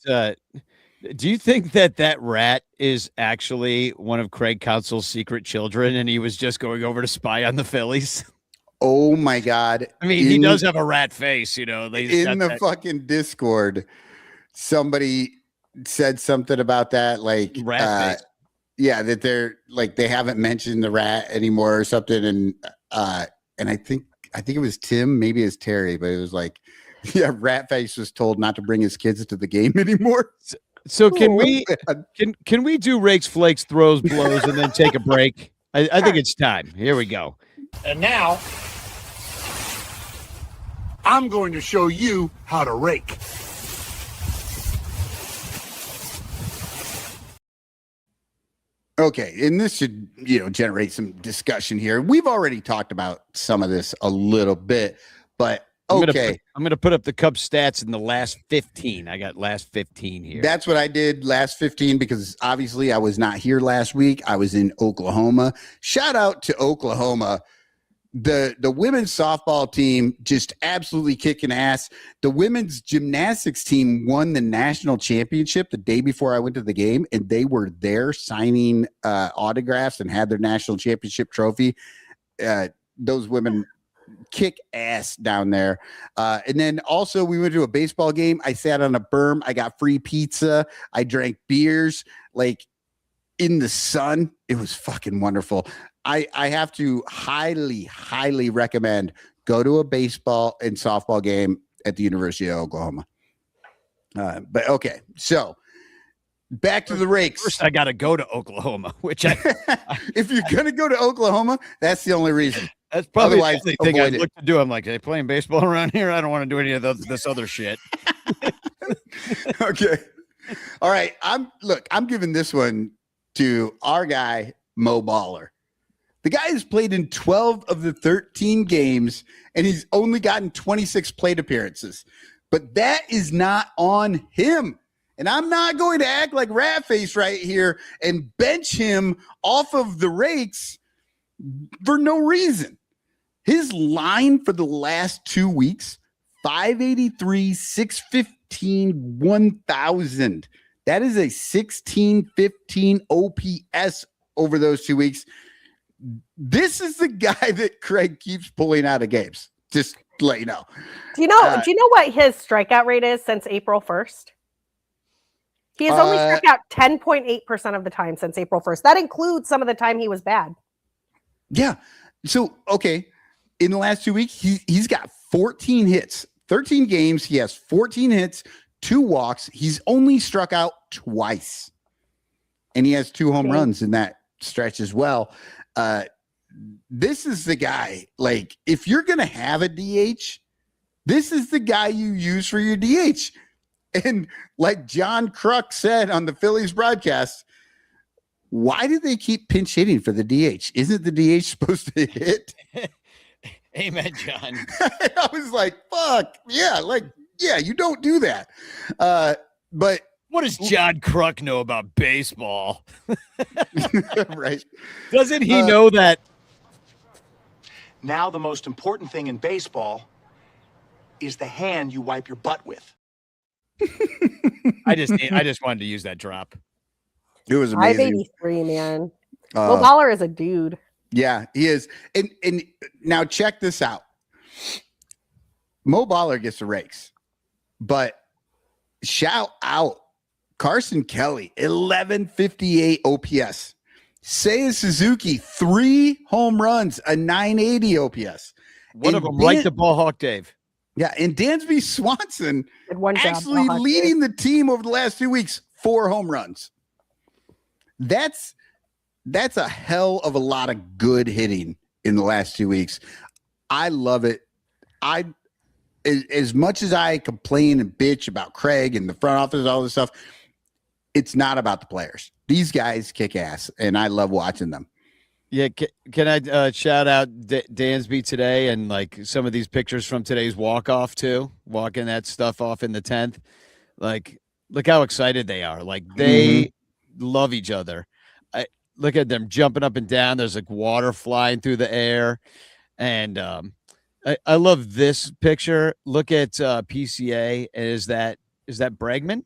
do you think that rat is actually one of Craig Counsell's secret children, and he was just going over to spy on the Phillies? Oh my God. I mean, he does have a rat face, in the fucking Discord, somebody said something about that, like rat face. Yeah, that they're like they haven't mentioned the rat anymore or something. And I think it was Tim, maybe it's Terry, but it was like, yeah, rat face was told not to bring his kids to the game anymore. So can we do rakes, flakes, throws, blows, and then take a break? I think it's time. Here we go. And now, I'm going to show you how to rake. Okay, and this should, generate some discussion here. We've already talked about some of this a little bit, but okay. I'm going to put up the Cubs stats in the last 15. I got last 15 here. That's what I did last 15 because obviously I was not here last week. I was in Oklahoma. Shout out to Oklahoma. The women's softball team just absolutely kicking ass. The women's gymnastics team won the national championship the day before I went to the game, and they were there signing autographs and had their national championship trophy. Those women kick ass down there. And then also we went to a baseball game. I sat on a berm. I got free pizza. I drank beers like in the sun. It was fucking wonderful. I have to highly, highly recommend go to a baseball and softball game at the University of Oklahoma. But okay, so back to the rakes. First, I got to go to Oklahoma, which if you're going to go to Oklahoma, that's the only reason. That's probably the only thing I'd look to do. I'm like, are they playing baseball around here? I don't want to do any of this other shit. Okay. All right. I'm giving this one to our guy, Mo Baller. The guy has played in 12 of the 13 games, and he's only gotten 26 plate appearances. But that is not on him. And I'm not going to act like Ratface right here and bench him off of the rakes for no reason. His line for the last 2 weeks, 583, 615, 1000. That is a 1615 OPS over those 2 weeks. This is the guy that Craig keeps pulling out of games. Just to let you know. Do you know what his strikeout rate is since April 1st? He has only struck out 10.8% of the time since April 1st. That includes some of the time he was bad. Yeah. So, okay. In the last 2 weeks, he's got 14 hits. 13 games. He has 14 hits, 2 walks. He's only struck out twice. And he has 2 home runs in that stretch as well. This is the guy, like, if you're going to have a DH, this is the guy you use for your DH. And like John Kruk said on the Phillies broadcast, why do they keep pinch hitting for the DH? Isn't the DH supposed to hit? Amen, John. I was like, fuck. Yeah, you don't do that. But what does John Kruk know about baseball? Right. Doesn't he know that? Now the most important thing in baseball is the hand you wipe your butt with. I just wanted to use that drop. It was amazing. 583, man. Will Waller is a dude. Yeah, he is. And now check this out. Mo Baller gets the rakes, but shout out Carson Kelly, 1158 OPS. Seiya Suzuki, 3 home runs, a 980 OPS. One of them right to Ball Hawk Dave. Yeah, and Dansby Swanson actually job, leading the team over the last 2 weeks, 4 home runs. That's a hell of a lot of good hitting in the last 2 weeks. I love it. As much as I complain and bitch about Craig and the front office, all this stuff, it's not about the players. These guys kick ass, and I love watching them. Yeah, can I shout out Dansby today and like some of these pictures from today's walk-off too, walking that stuff off in the 10th. Like, look how excited they are. Like, they love each other. Look at them jumping up and down. There's like water flying through the air. And I love this picture. Look at PCA. Is that Bregman?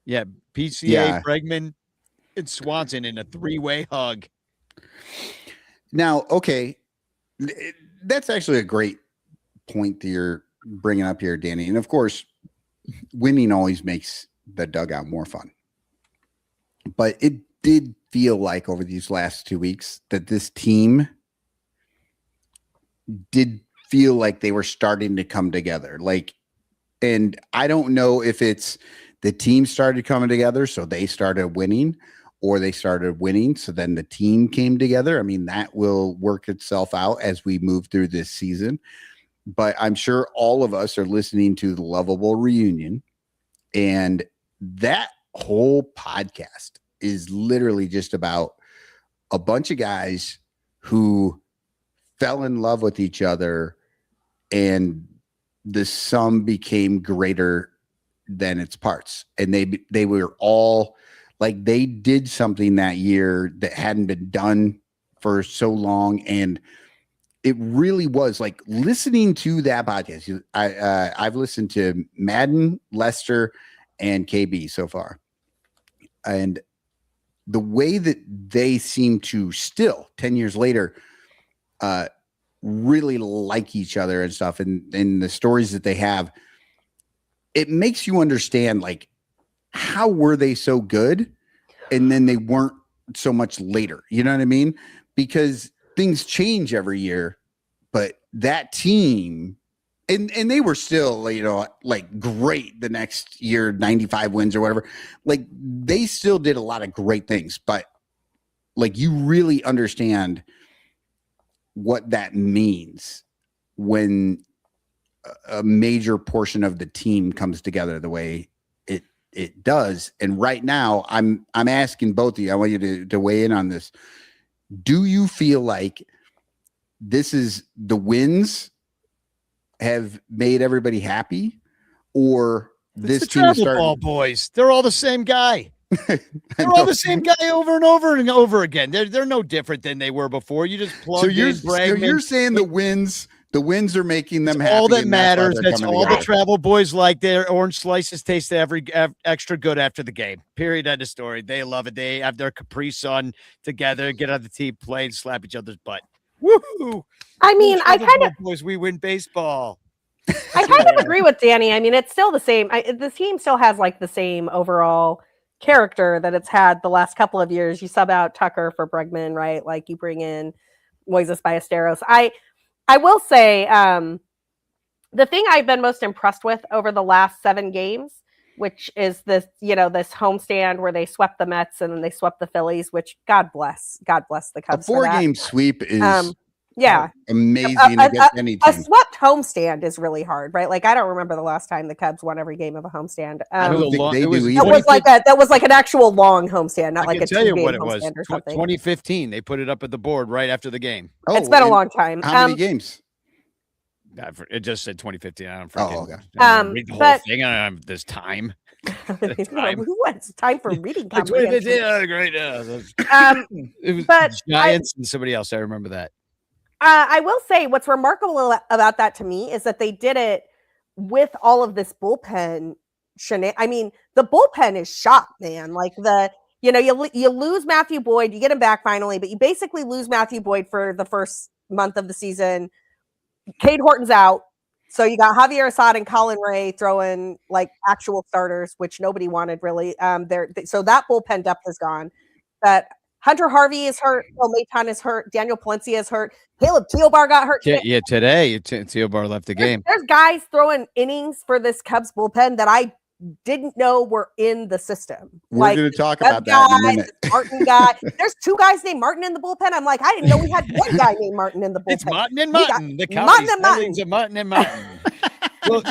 Yeah, PCA, Bregman, and Swanson in a 3-way hug. Now, okay, that's actually a great point that you're bringing up here, Danny. And of course, winning always makes the dugout more fun. But it did feel like over these last 2 weeks that this team did feel like they were starting to come together. Like, and I don't know if it's the team started coming together, so they started winning, or they started winning, so then the team came together. I mean, that will work itself out as we move through this season. But I'm sure all of us are listening to the Lovable Reunion, and that whole podcast is literally just about a bunch of guys who fell in love with each other, and the sum became greater than its parts. And they were all like, they did something that year that hadn't been done for so long. And it really was like listening to that podcast. I've listened to Madden, Lester, and KB so far. And the way that they seem to still 10 years later, really like each other and stuff. And the stories that they have, it makes you understand, like, how were they so good? And then they weren't so much later. You know what I mean? Because things change every year, but that team, and they were still, you know, like great the next year, 95 wins or whatever. Like, they still did a lot of great things, but like, you really understand what that means when a major portion of the team comes together the way it does. And right now, I'm asking both of you, I want you to weigh in on this. Do you feel like this is the wins have made everybody happy, or this the team is starting? Ball boys, they're all the same guy. They're all the same guy over and over and over again. They're no different than they were before. You just plug in Bregman. So you're saying the wins are making them happy. All that matters. That's all the travel boys like. Their orange slices taste extra good after the game. Period. End of story. They love it. They have their Capri Sun together, get on the team, play, and slap each other's butt. Woohoo! I mean, I kind of boys. We win baseball. I kind of agree with Danny. I mean, it's still the same. The team still has like the same overall character that it's had the last couple of years. You sub out Tucker for Bregman, right? Like, you bring in Moises Ballesteros. I will say the thing I've been most impressed with over the last 7 games, which is this homestand where they swept the Mets and then they swept the Phillies, which God bless the Cubs. A 4-game sweep is amazing against any team. A swept homestand is really hard, right? Like, I don't remember the last time the Cubs won every game of a homestand. I don't think they do either. That was like an actual long homestand, not like a 2-game homestand or something. 2015, they put it up at the board right after the game. Oh, it's been a long time. How many games? It just said 2015. I don't forget. Oh, okay. Read the whole thing. I don't have this time. Who has time for reading comprehension? Great. It was Giants and somebody else. I remember that. I will say what's remarkable about that to me is that they did it with all of this bullpen I mean, the bullpen is shot, man. Like you lose Matthew Boyd, you get him back finally, but you basically lose Matthew Boyd for the first month of the season. Cade Horton's out. So you got Javier Assad and Colin Ray throwing like actual starters, which nobody wanted really. So that bullpen depth is gone. That Hunter Harvey is hurt. Phil Maton is hurt. Daniel Palencia is hurt. Caleb Teobar got hurt. Yeah, today Teobar left the game. There's guys throwing innings for this Cubs bullpen that I didn't know were in the system. We're going to talk about that in a minute. Martin guy. There's two guys named Martin in the bullpen. I'm like, I didn't know we had one guy named Martin in the bullpen. It's Martin and Martin. The Martin and Martin. Of Martin and Martin. Well,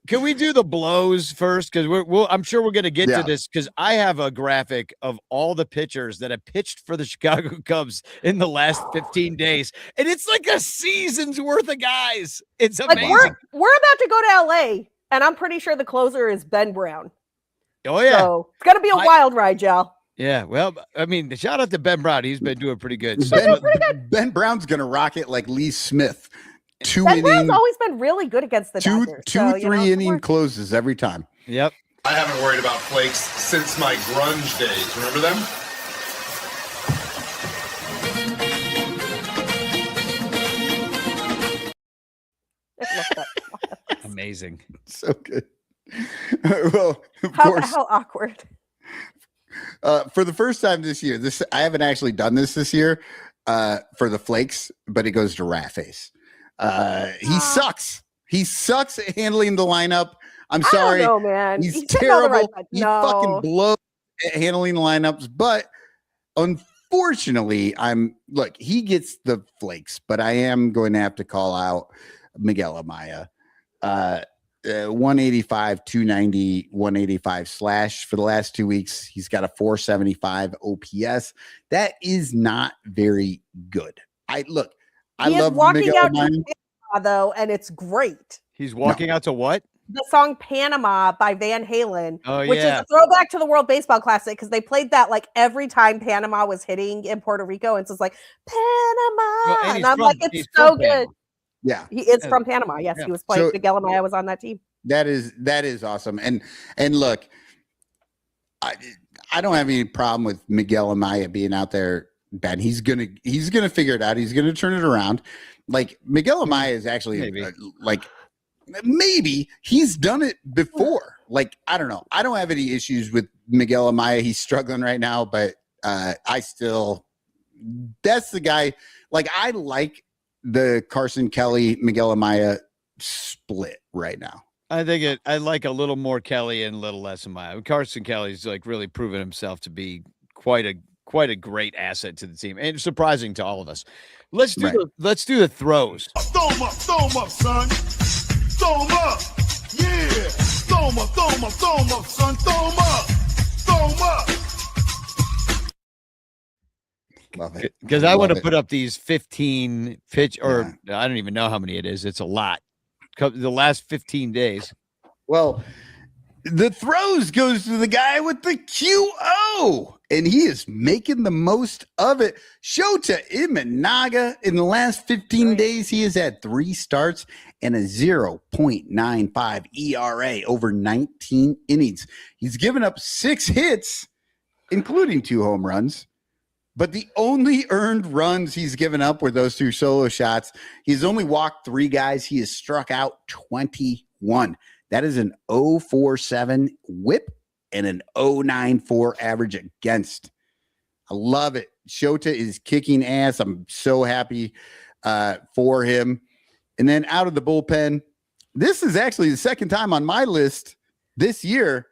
can we do the blows first? Because I'm sure we're going to get to this because I have a graphic of all the pitchers that have pitched for the Chicago Cubs in the last 15 days. And it's like a season's worth of guys. It's amazing. Like we're about to go to LA, and I'm pretty sure the closer is Ben Brown. Oh, yeah. So it's going to be a wild ride, Joe. Yeah, well, I mean, shout out to Ben Brown. He's been doing pretty good. So, Ben Brown's going to rock it like Lee Smith. Ben Brown's always been really good against the Dodgers. Three inning closes every time. Yep. I haven't worried about flakes since my grunge days. Remember them? Amazing. So good. Well, of course. How awkward. For the first time this year, I haven't actually done this year for the flakes, but it goes to Rat Face. He sucks. He sucks at handling the lineup. I'm sorry. I don't know, man. He's terrible. He fucking blows at handling the lineups. But unfortunately, he gets the flakes, but I am going to have to call out Miguel Amaya. 185, 290, 185 slash for the last 2 weeks. He's got a 475 OPS. That is not very good. I love walking Miguel out Amaya. to Panama, though, and it's great. He's walking out to what? The song Panama by Van Halen, which is yeah. a throwback to the World Baseball Classic because they played that like every time Panama was hitting in Puerto Rico. And so it's like Panama. Well, and I'm like, it's so good. Panama. Yeah. He is from Panama. Yes, he was playing. Miguel Amaya was on that team. That is awesome. And look, I don't have any problem with Miguel Amaya being out there, Ben. He's gonna figure it out. He's gonna turn it around. Like Miguel Amaya is actually maybe he's done it before. Like, I don't know. I don't have any issues with Miguel Amaya. He's struggling right now, but that's the guy. Like, I like the Carson Kelly, Miguel Amaya split right now. I like a little more Kelly and a little less Amaya. Carson Kelly's like really proven himself to be quite a great asset to the team and surprising to all of us. Let's do the throws. Throw him up, son. Throw him up. Yeah. Throw him up, son. Throw him up. Love it. Because I want to put up these 15 pitch, or I don't even know how many it is. It's a lot. The last 15 days. Well, the throws goes to the guy with the QO, and he is making the most of it. Shota Imanaga, in the last 15 days, he has had 3 starts and a 0.95 ERA over 19 innings. He's given up 6 hits, including 2 home runs. But the only earned runs he's given up were those 2 solo shots. He's only walked 3 guys. He has struck out 21. That is an 0.47 whip and an 0.94 average against. I love it. Shota is kicking ass. I'm so happy for him. And then out of the bullpen, this is actually the second time on my list this year,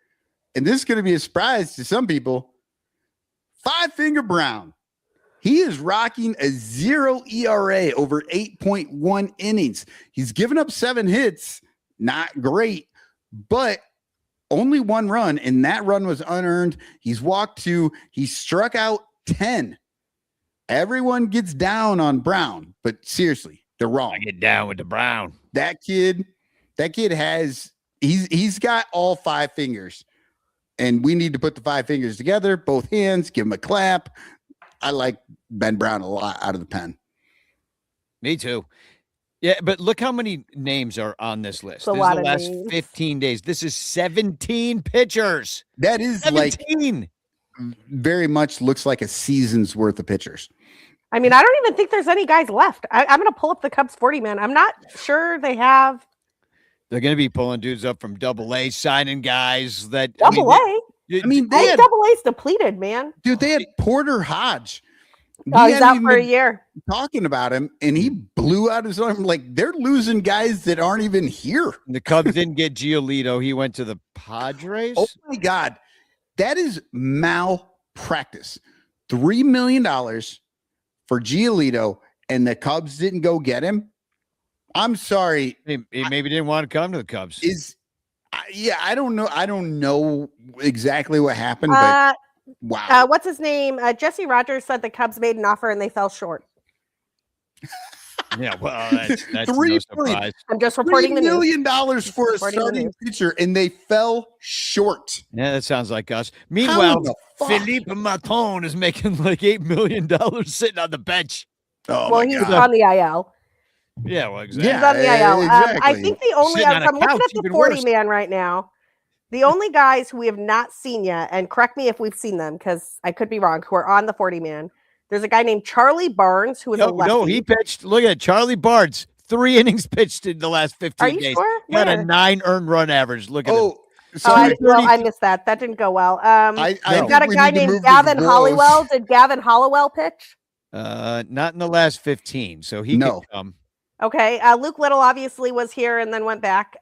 and this is going to be a surprise to some people. Five Finger Brown. He is rocking a 0 ERA over 8.1 innings. He's given up 7 hits. Not great, but only 1 run, and that run was unearned. He's walked 2. He struck out 10. Everyone gets down on Brown, but seriously, they're wrong. I get down with the Brown. That kid has he's got all 5 fingers. And we need to put the 5 fingers together, both hands, give him a clap. I like Ben Brown a lot out of the pen. Me too. Yeah, but look how many names are on this list. It's a This lot is the of last names. 15 days. This is 17 pitchers. That is 17. Very much looks like a season's worth of pitchers. I mean, I don't even think there's any guys left. I'm going to pull up the Cubs 40 man. I'm not sure they have. They're going to be pulling dudes up from AA, signing guys that Double A. They had Double A's depleted, man. Dude, they had Porter Hodge. Oh, he's out for a year. Talking about him, and he blew out his arm. Like, they're losing guys that aren't even here. The Cubs didn't get Giolito. He went to the Padres. Oh my God, that is malpractice. $3 million for Giolito, and the Cubs didn't go get him. I'm sorry. He maybe didn't want to come to the Cubs. I don't know. I don't know exactly what happened, but wow. What's his name? Jesse Rogers said the Cubs made an offer and they fell short. Yeah, well, that's $3 no surprise. I'm just reporting $3 million for a starting pitcher, and they fell short. Yeah, that sounds like us. Meanwhile, Felipe Maton is making like $8 million sitting on the bench. Oh, well, he's on the IL. Yeah, well, exactly. He's on the IL. Exactly. I think the only, Sitting on a I'm looking couch, at the even 40 worse. man right now. The only guys who we have not seen yet, and correct me if we've seen them because I could be wrong, who are on the 40 man. There's a guy named Charlie Barnes who is a lefty. No, he pitched. Look at it, Charlie Barnes. 3 innings pitched in the last 15 Are you days. sure? Got a Where? 9 earned run average. Look at him. I missed that. That didn't go well. I We've got a think we guy need to named move Gavin this Hollowell. Did Gavin Hollowell pitch? Not in the last 15, so he No. could come. Okay. Luke Little obviously was here and then went back.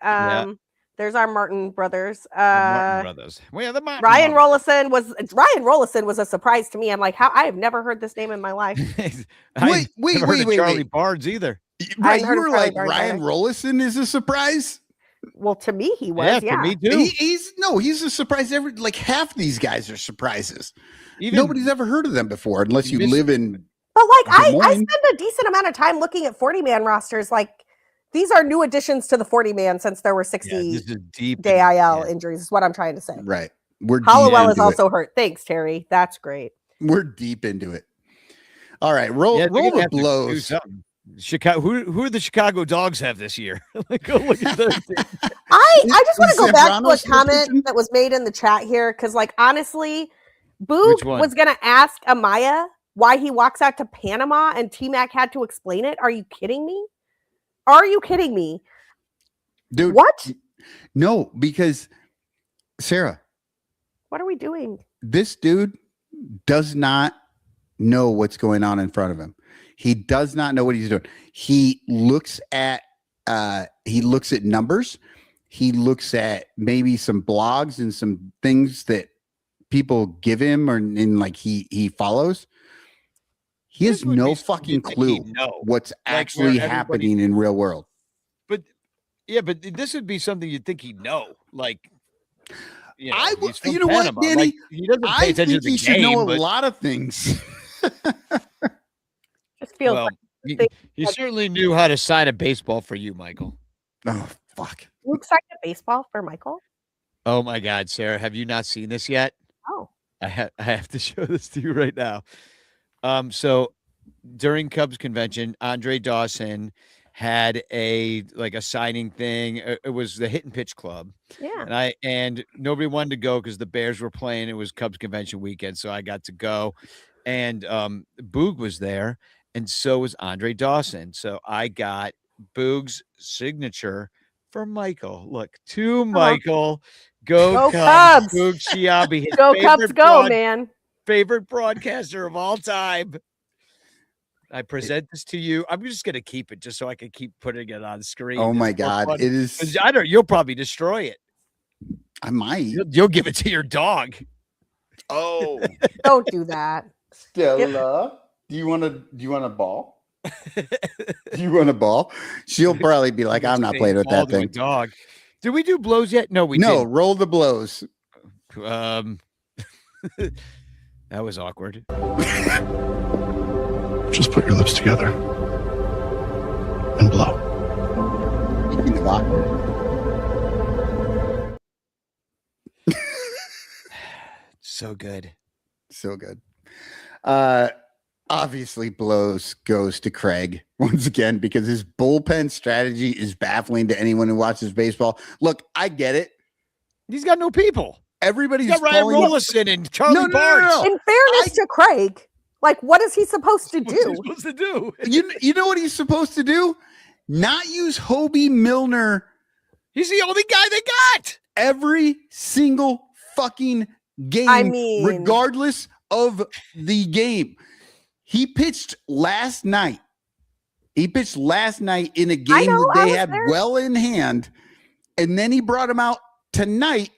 There's our Martin brothers. Martin brothers. We are the Martin Ryan brothers. Rollison was a surprise to me. I'm like, how I have never heard this name in my life. Wait, Charlie Barnes either. Right, heard you of were Charlie like Barnes Ryan either. Rollison is a surprise. Well, to me, he was. Yeah, to me too. He's a surprise. Like half these guys are surprises. Even Nobody's ever heard of them before unless you live in. But like, I Moines. spend a decent amount of time looking at 40 man rosters. Like, these are new additions to the 40 man since there were 60 this is deep day IL injuries. Is what I'm trying to say. Right. We're Hollowell deep is into also hurt. Thanks, Terry. That's great. We're deep into it. All right, roll they're gonna the have to do blows. something. Chicago. Who do the Chicago Dogs have this year? Go look at those. I just want to go back to Zambrano a still comment pitching? that was made in the chat here because, like, honestly, Boog Which one? was going to ask Amaya why he walks out to Panama, and T-Mac had to explain it. Are you kidding me? Are you kidding me? Dude, What? No, because Sarah, What are we doing? this dude does not know what's going on in front of him. He does not know what he's doing. He looks at numbers. He looks at maybe some blogs and some things that people give him or in like he follows. He has no fucking clue what's actually happening in real world. But yeah, but this would be something you'd think he'd know. Like, you know, he's from you know Panama. what, Danny? Like, he doesn't pay I attention think to the he should game, know a but- lot of things. Just feels Well, like he certainly knew how to sign a baseball for you, Michael. Oh, fuck. Luke signed a baseball for Michael. Oh my God, Sarah, have you not seen this yet? Oh, I have to show this to you right now. So during Cubs convention, Andre Dawson had a signing thing. It was the Hit and Pitch Club. yeah. And nobody wanted to go because the Bears were playing. It was Cubs convention weekend, so I got to go. And Boog was there, and so was Andre Dawson. So I got Boog's signature for Michael. Look, to Michael. Go Cubs. Boog Chiabi, his Go Cubs, favorite go, man. favorite broadcaster of all time. I present this to you. I'm just gonna keep it just so I can keep putting it on screen. Oh my It's more God. fun. It is. You'll probably destroy it. I might. You'll give it to your dog. Oh, Don't do that. Stella. Do you want a ball? Do you want a ball? She'll probably be like, I'm not playing with that thing. Dog. Did we do blows yet? No, we No, didn't. roll the blows. That was awkward. Just put your lips together and blow. So good. So good. Obviously, blows goes to Craig once again because his bullpen strategy is baffling to anyone who watches baseball. Look, I get it. He's got no people. Everybody's He's got Ryan falling. Rollison and Charlie No, Barnes. In fairness to Craig, like, what is he supposed to What's he do? supposed to do? You know what he's supposed to do? Not use Hobie Milner. He's the only guy they got. Every single fucking game, I mean, regardless of the game. He pitched last night. In a game that they had well in hand, and then he brought him out tonight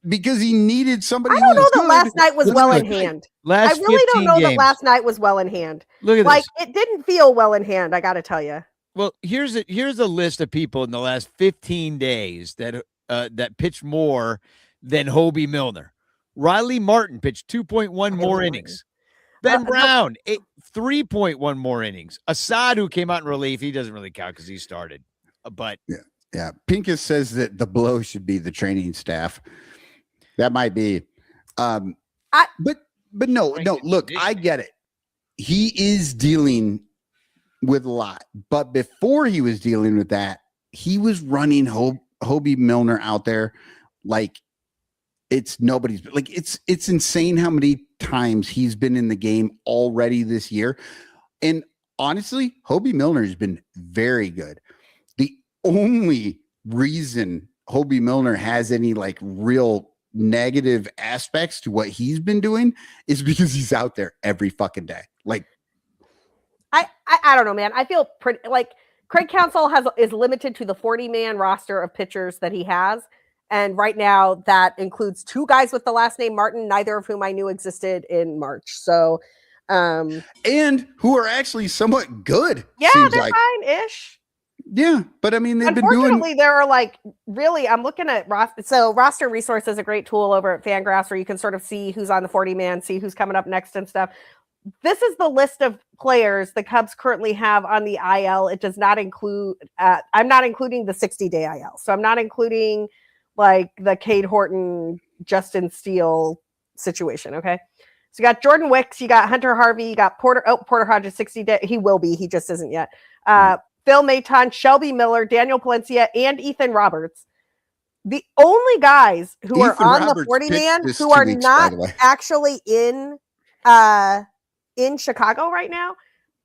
because he needed somebody. I don't know that last night was well in hand. I really don't know that last night was well in hand. Look at like this. It didn't feel well in hand. I got to tell you. Well, here's a list of people in the last 15 days that pitched more than Hobie Milner. Riley Martin pitched 2.1 more innings. Ben Brown, 3.1 more innings. Assad, who came out in relief, he doesn't really count because he started. But yeah. Pincus says that the blow should be the training staff. That might be. But no. Look, I get it. He is dealing with a lot, but before he was dealing with that, he was running Hobie Milner out there like it's nobody's. Like it's insane how many times he's been in the game already this year. And honestly, Hobie Milner has been very good. The only reason Hobie Milner has any like real negative aspects to what he's been doing is because he's out there every fucking day. Like, I don't know, man. I feel pretty like Craig Counsell is limited to the 40-man roster of pitchers that he has. And right now that includes 2 guys with the last name Martin, neither of whom I knew existed in March. So, and who are actually somewhat good. Yeah, they're fine-ish. Yeah, but I mean, they've been doing. Unfortunately, there are like really. I'm looking at Roster Resource is a great tool over at Fangraphs where you can sort of see who's on the 40-man, see who's coming up next and stuff. This is the list of players the Cubs currently have on the IL. It does not include. I'm not including the 60-day IL, so I'm not including like the Cade Horton, Justin Steele situation. Okay, so you got Jordan Wicks, you got Hunter Harvey, you got Porter Hodges 60-day. He will be. He just isn't yet. Phil Maton, Shelby Miller, Daniel Palencia, and Ethan Roberts. The only guys who are on the 40-man who are not actually in Chicago right now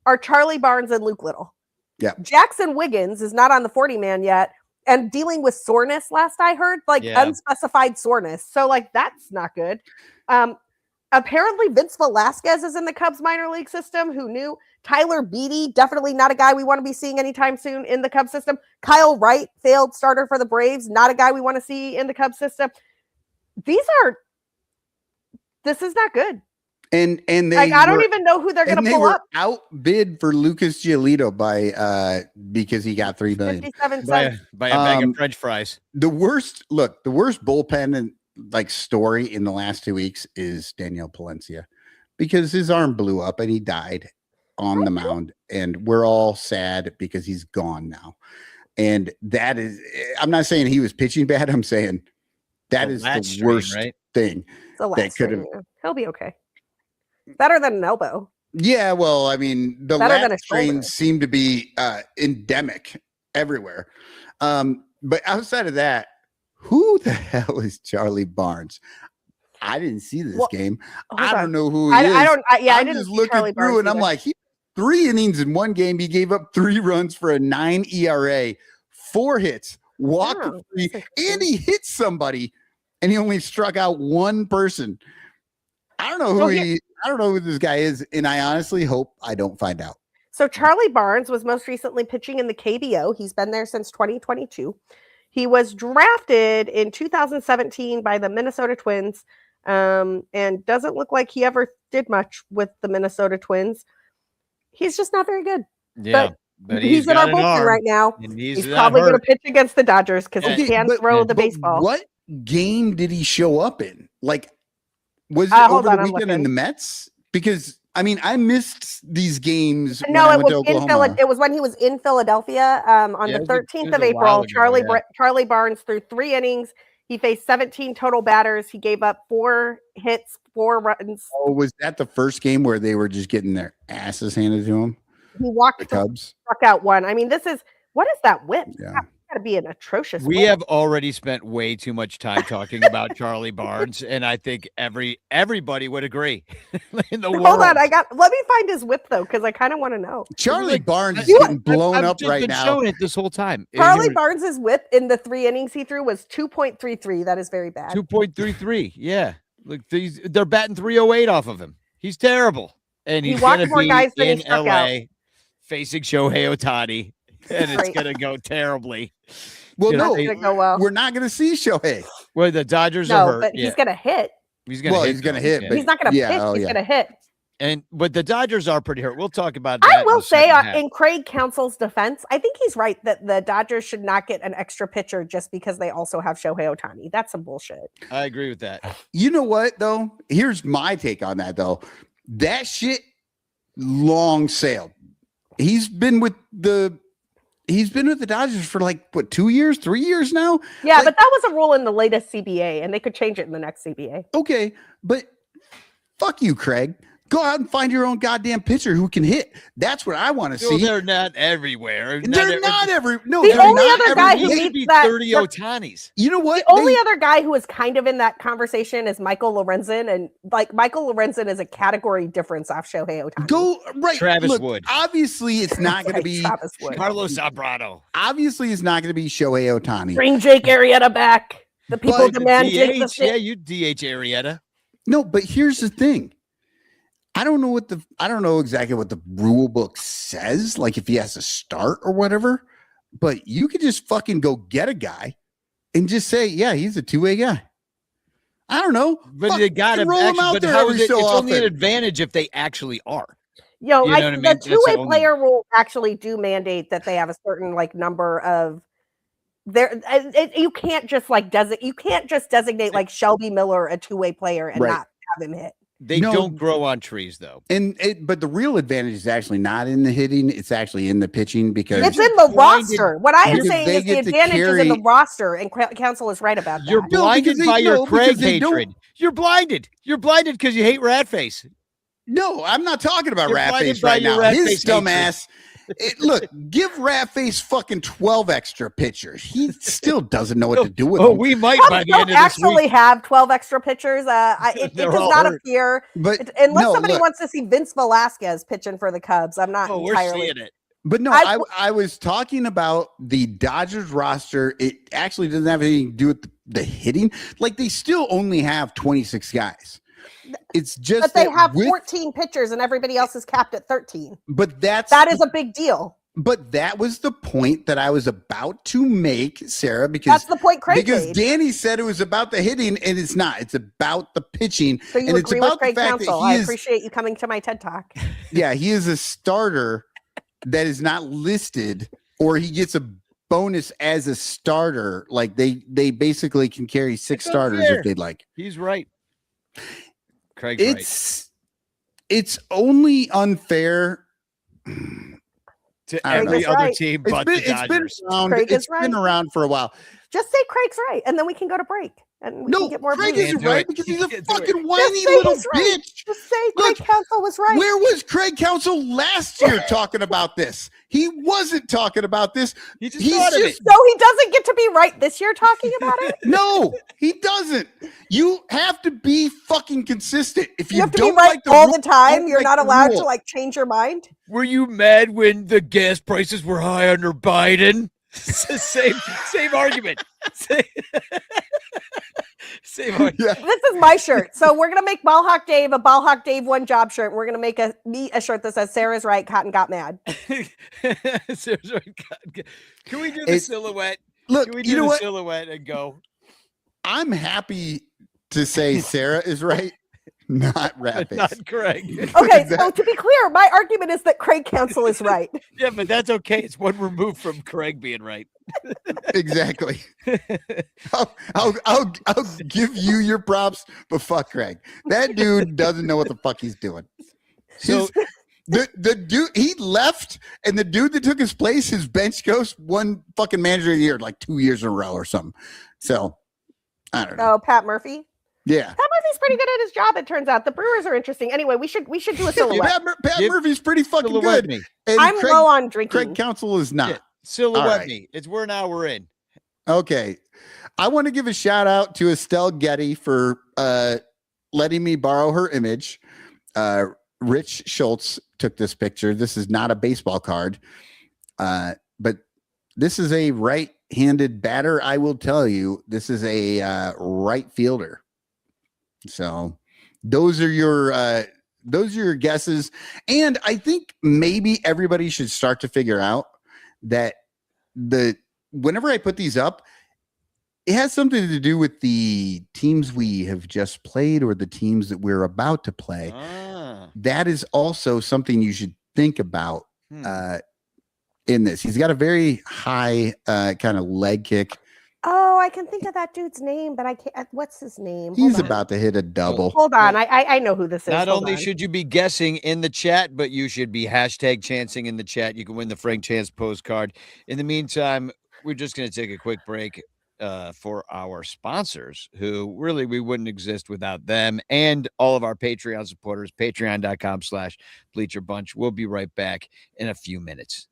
are Charlie Barnes and Luke Little. Yeah. Jackson Wiggins is not on the 40-man yet and dealing with soreness last I heard, unspecified soreness. So like that's not good. Apparently Vince Velasquez is in the Cubs minor league system. Who knew? Tyler Beatty, definitely not a guy we want to be seeing anytime soon in the Cubs system. Kyle Wright, failed starter for the Braves, not a guy we want to see in the Cubs system. This is not good. And they I don't even know who they're going to pull up. Outbid for Lucas Giolito by because he got $3 million 57 cents by a bag of French fries. The worst bullpen and like story in the last 2 weeks is Daniel Palencia because his arm blew up and he died on the mound, and we're all sad because he's gone now. And that is, I'm not saying he was pitching bad. I'm saying that is the worst thing that could have. He'll be okay. Better than an elbow. Yeah, well, I mean, the lat strains seem to be endemic everywhere. But outside of that, who the hell is Charlie Barnes? I didn't see this game. I don't know who he is. I didn't just looking through, and I'm like, 3 innings in one game. He gave up 3 runs for a 9 ERA, 4 hits, walked 3, and he hit somebody, and he only struck out 1 person. I don't know who I don't know who this guy is, and I honestly hope I don't find out. So Charlie Barnes was most recently pitching in the KBO. He's been there since 2022. He was drafted in 2017 by the Minnesota Twins, and doesn't look like he ever did much with the Minnesota Twins. He's just not very good. Yeah, but he's in our bullpen right now. He's probably going to pitch against the Dodgers because he can throw the baseball. What game did he show up in? Like, was it over the weekend in the Mets? Because I mean, I missed these games. No, it was in Philadelphia. It was when he was in Philadelphia on the 13th of April. Charlie Barnes threw 3 innings. He faced 17 total batters. He gave up 4 hits, 4 runs. Oh, was that the first game where they were just getting their asses handed to them? He walked the Cubs. Struck out 1. I mean, what is that whip? Yeah. Got to be an atrocious. We whip. have already spent way too much time talking about Charlie Barnes, and I think everybody would agree in the world. Hold on, let me find his whip though, because I kind of want to know. Charlie Barnes is getting blown up right now. Showing it this whole time. Charlie Barnes's whip in the 3 innings he threw was 2.33. That is very bad. 2.33. Yeah, look, they're batting 308 off of him. He's terrible, and he's going to be in LA facing Shohei Ohtani. And it's going to go terribly. Well, no, go well. We're not going to see Shohei. Well, the Dodgers are hurt. But he's going to hit. He's going to hit. But he's not going to pitch. He's going to hit. But the Dodgers are pretty hurt. We'll talk about that. I will say, in Craig Counsell's defense, I think he's right that the Dodgers should not get an extra pitcher just because they also have Shohei Ohtani. That's some bullshit. I agree with that. You know what, though? Here's my take on that, though. That shit long sailed. He's been with the Dodgers for 2 years, 3 years now. Yeah, but that was a rule in the latest CBA, and they could change it in the next CBA. Okay, but fuck you, Craig. Go out and find your own goddamn pitcher who can hit. That's what I want to see. They're not everywhere. They're not every. No, the only other guy who meets that 30 Otanis. You know what? The only other guy who is kind of in that conversation is Michael Lorenzen, and Michael Lorenzen is a category difference off Shohei Ohtani. Go right, Travis Wood. Obviously, it's not going to be Carlos Zambrano. Obviously, it's not going to be Shohei Ohtani. Bring Jake Arrieta back. The people demand Jake. Yeah, you DH Arrieta. No, but here's the thing. I don't know exactly what the rule book says, like if he has to start or whatever, but you could just fucking go get a guy and just say, yeah, he's a two-way guy. I don't know. But you got to roll him out there every so it's often. only an advantage if they actually are. The two-way player rules actually do mandate that they have a certain number of you can't just designate like Shelby Miller a two-way player and not have him hit. They don't grow on trees, though. But the real advantage is actually not in the hitting; it's actually in the pitching because it's in the roster. What I am saying is the advantage is in the roster, and Counsell is right about that. You're blinded by your Craig hatred. You're blinded. You're blinded because you hate Ratface. No, I'm not talking about Ratface right now. His dumbass. Look, give Ratface fucking 12 extra pitchers. He still doesn't know what to do with them. We might by the end of this actually week. have 12 extra pitchers. It does not appear, unless somebody wants to see Vince Velasquez pitching for the Cubs. I'm not entirely. We're seeing it. But no, I was talking about the Dodgers roster. It actually doesn't have anything to do with the hitting. Like, they still only have 26 guys. It's just but they have 14 pitchers and everybody else is capped at 13. But that is a big deal. But that was the point that I was about to make, Sarah, because that's the point Craig made. Danny said it was about the hitting, and it's not. It's about the pitching. So you and agree it's about with Craig the fact Counsell. I appreciate you coming to my TED Talk. Yeah, he is a starter that is not listed, or he gets a bonus as a starter. Like they basically can carry 6 starters if they'd like. He's right. Craig's it's only unfair to every other team but the Dodgers. It's been around for a while. Just say Craig's right, and then we can go to break. And we can get more Craig is right because he's a fucking whiny little bitch. Just say Craig Counsell was right. Where was Craig Counsell last year talking about this? He wasn't talking about this. He just thought of it. So he doesn't get to be right this year talking about it? No, he doesn't. You have to be fucking consistent. If you have to don't be right like the all rule, the time, you're like not the allowed rule. to change your mind. Were you mad when the gas prices were high under Biden? same argument. Same argument. Yeah. This is my shirt. So we're gonna make Ballhawk Dave a Ballhawk Dave one job shirt. We're gonna make me a shirt that says Sarah's right, Cotton got mad. Sarah's right. Can we do the silhouette? Look, Can we do you know the what? silhouette and go? I'm happy to say Sarah is right, not Ratface. Not Craig. Okay, so to be clear, my argument is that Craig Counsell is right. Yeah, but that's okay. It's one removed from Craig being right. Exactly. I'll give you your props, but fuck Craig. That dude doesn't know what the fuck he's doing. So the dude, he left, and the dude that took his place, his bench coach, won fucking manager of the year like 2 years in a row or something. So I don't know. Oh, Pat Murphy. Yeah. Pat Murphy's pretty good at his job, it turns out. The Brewers are interesting. Anyway, we should do a silhouette. Pat Murphy's pretty fucking Silhouette good. me. And I'm low on drinking. Craig Counsell is not. Yeah, silhouette right. me. We're an hour in. Okay. I want to give a shout out to Estelle Getty for letting me borrow her image. Rich Schultz took this picture. This is not a baseball card, but this is a right-handed batter. I will tell you, this is a right fielder. So those are your guesses. And I think maybe everybody should start to figure out that whenever I put these up, it has something to do with the teams we have just played or the teams that we're about to play. That is also something you should think about in this. He's got a very high kind of leg kick. Oh, I can think of that dude's name, but I can't. What's his name? He's about to hit a double. Hold on. I know who this is. Not Hold only on. should you be guessing in the chat, but you should be hashtag chancing in the chat. You can win the Frank Chance postcard. In the meantime, we're just going to take a quick break for our sponsors, who really we wouldn't exist without them, and all of our Patreon supporters, patreon.com/Bleacher Bunch. We'll be right back in a few minutes.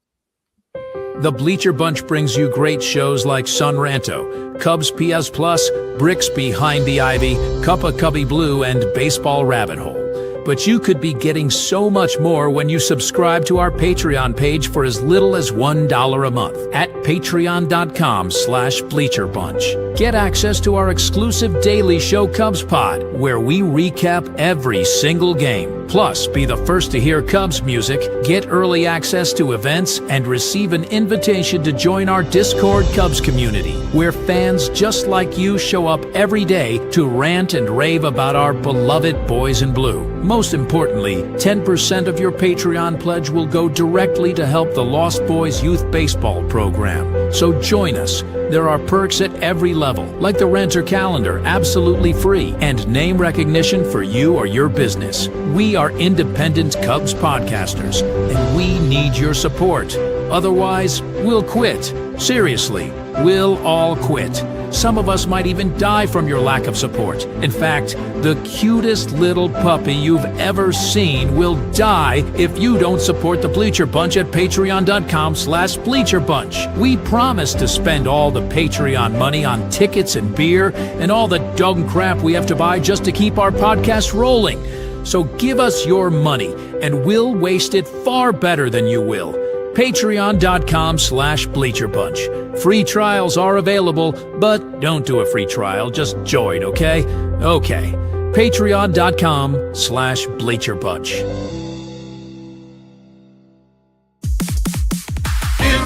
The Bleacher Bunch brings you great shows like Sun Ranto, Cubs PS Plus, Bricks Behind the Ivy, Cuppa Cubby Blue, and Baseball Rabbit Hole. But you could be getting so much more when you subscribe to our Patreon page for as little as $1 a month at patreon.com/Bleacher Bunch. Get access to our exclusive daily show Cubs Pod, where we recap every single game. Plus, be the first to hear Cubs music, get early access to events, and receive an invitation to join our Discord Cubs community, where fans just like you show up every day to rant and rave about our beloved boys in blue. Most importantly, 10% of your Patreon pledge will go directly to help the Lost Boys Youth Baseball program. So join us. There are perks at every level, like the Renter Calendar, absolutely free, and name recognition for you or your business. We are independent Cubs podcasters, and we need your support. Otherwise, we'll quit. Seriously, we'll all quit. Some of us might even die from your lack of support. In fact, the cutest little puppy you've ever seen will die if you don't support the Bleacher Bunch at patreon.com/Bleacher Bunch. We promise to spend all the Patreon money on tickets and beer and all the dung crap we have to buy just to keep our podcast rolling. So give us your money and we'll waste it far better than you will. Patreon.com/Bleacher Bunch. Free trials are available, but don't do a free trial. Just join, okay? Okay. Patreon.com/Bleacher Bunch. In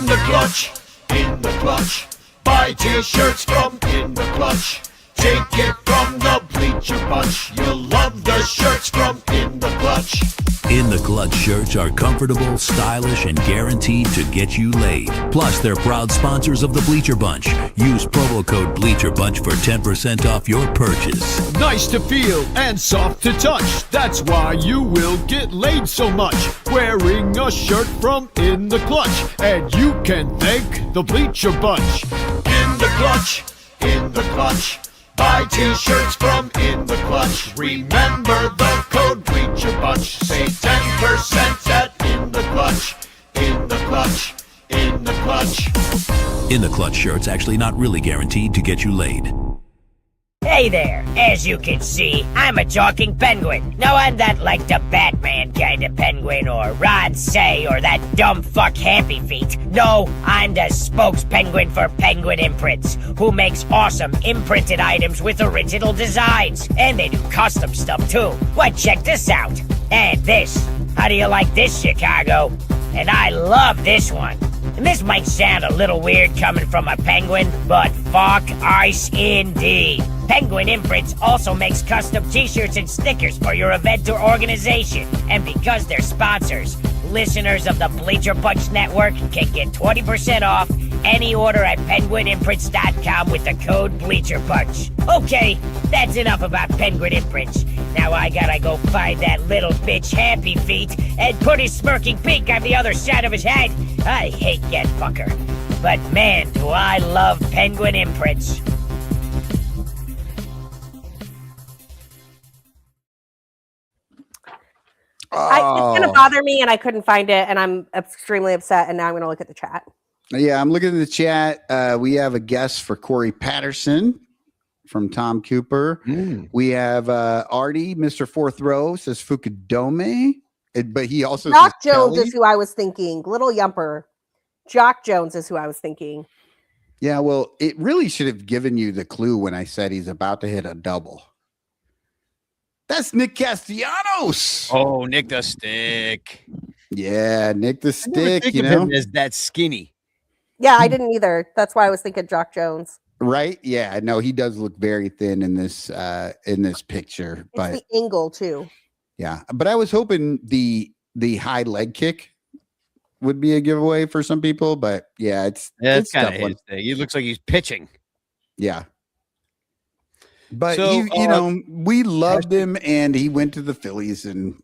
the clutch, in the clutch. Buy t-shirts from In the Clutch. Take it from the Bleacher Bunch. You'll love the shirts from In the Clutch. In the Clutch shirts are comfortable, stylish, and guaranteed to get you laid. Plus, they're proud sponsors of the Bleacher Bunch. Use promo code Bleacher Bunch for 10% off your purchase. Nice to feel and soft to touch. That's why you will get laid so much. Wearing a shirt from In the Clutch. And you can thank the Bleacher Bunch. In the Clutch, in the Clutch. Buy t-shirts from In the Clutch. Remember the code Bleacher Bunch. Save 10% at In the Clutch. In the Clutch. In the Clutch. In the Clutch shirts actually not really guaranteed to get you laid. Hey there, as you can see, I'm a talking penguin. No, I'm not like the Batman kind of penguin or Rod Say or that dumb fuck Happy Feet. No, I'm the spokes penguin for Penguin Imprints, who makes awesome imprinted items with original designs. And they do custom stuff too. Why, check this out. And this. How do you like this, Chicago? And I love this one. And this might sound a little weird coming from a penguin, but fuck ice indeed. Penguin Imprints also makes custom t-shirts and stickers for your event or organization. And because they're sponsors, listeners of the Bleacher Bunch Network can get 20% off any order at penguinimprints.com with the code Bleacher Bunch. Okay, that's enough about Penguin Imprints. Now I gotta go find that little bitch Happy Feet and put his smirking pink on the other side of his head. I hate that fucker. But man, do I love Penguin Imprints. It's going to bother me, and I couldn't find it, and I'm extremely upset, and now I'm going to look at the chat. Yeah, I'm looking at the chat. We have a guest for Corey Patterson from Tom Cooper. We have Artie, Mr. Fourth Row, says Fukudome. But he also Jock says Jones Kelly. is who I was thinking. Little Yumper. Jock Jones is who I was thinking. Yeah, well, it really should have given you the clue when I said he's about to hit a double. That's Nick Castellanos. Oh, Nick the Stick. Yeah, Nick the I never Stick, think you of know. him as that skinny. Yeah, I didn't either. That's why I was thinking Jock Jones. Right? Yeah, no, he does look very thin in this picture. But It's the angle too. yeah, but I was hoping the high leg kick would be a giveaway for some people, but yeah, it's kind of tough one. his thing. He looks like he's pitching. Yeah. But So, you know, we loved him, and he went to the Phillies, and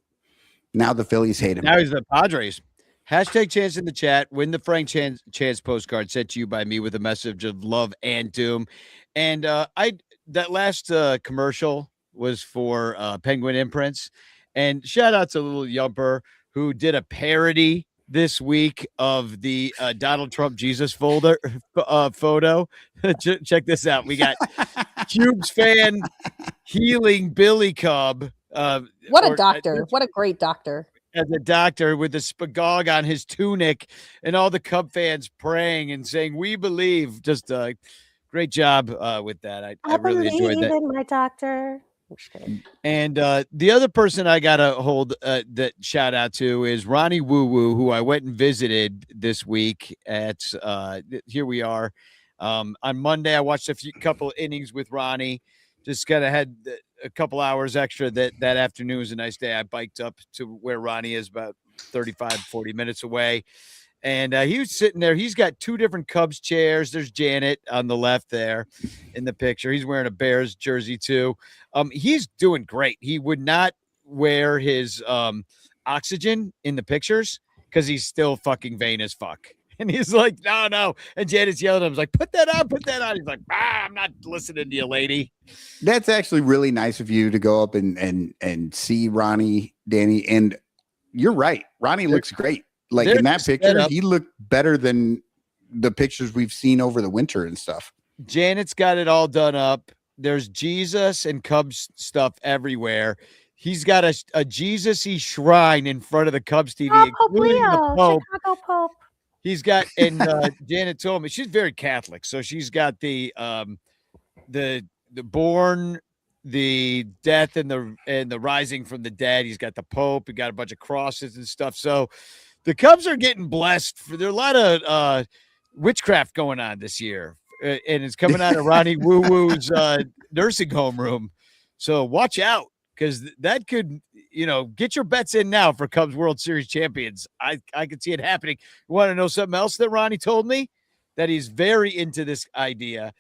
now the Phillies hate him. Now he's the Padres. Hashtag chance in the chat. Win the Frank Chance postcard sent to you by me with a message of love and doom. And that last commercial was for Penguin Imprints. And shout out to Little Yumper, who did a parody this week of the Donald Trump Jesus photo. Check this out. We got Cubes fan healing Billy Cub. What a doctor. What a great doctor. As a doctor with the spagog on his tunic and all the Cub fans praying and saying, "We believe." Just great job with that. I really enjoyed that. In my doctor. And the other person I got to hold that shout out to is Ronnie Woo Woo, who I went and visited this week at here we are. On Monday, I watched couple innings with Ronnie. Just kind of had a couple hours extra that afternoon. Was a nice day. I biked up to where Ronnie is, about 40 minutes away. And he was sitting there. He's got two different Cubs chairs. There's Janet on the left there in the picture. He's wearing a Bears jersey too. He's doing great. He would not wear his oxygen in the pictures because he's still fucking vain as fuck. And he's like, no. And Janet's yelling at him, like, put that on. He's like, I'm not listening to you, lady. That's actually really nice of you to go up and see Ronnie, Danny. And you're right. Ronnie looks great. Like in that picture, he looked better than the pictures we've seen over the winter and stuff. Janet's got it all done up. There's Jesus and Cubs stuff everywhere. He's got a Jesus-y shrine in front of the Cubs TV, including the Pope. Chicago Pope. He's got, and Janet told me she's very Catholic, so she's got the born, the death, and the rising from the dead. He's got the Pope. He got a bunch of crosses and stuff. So the Cubs are getting blessed. There are a lot of witchcraft going on this year, and it's coming out of Ronnie Woo Woo's nursing home room. So watch out, because that could, get your bets in now for Cubs World Series champions. I could see it happening. You want to know something else that Ronnie told me? That he's very into this idea.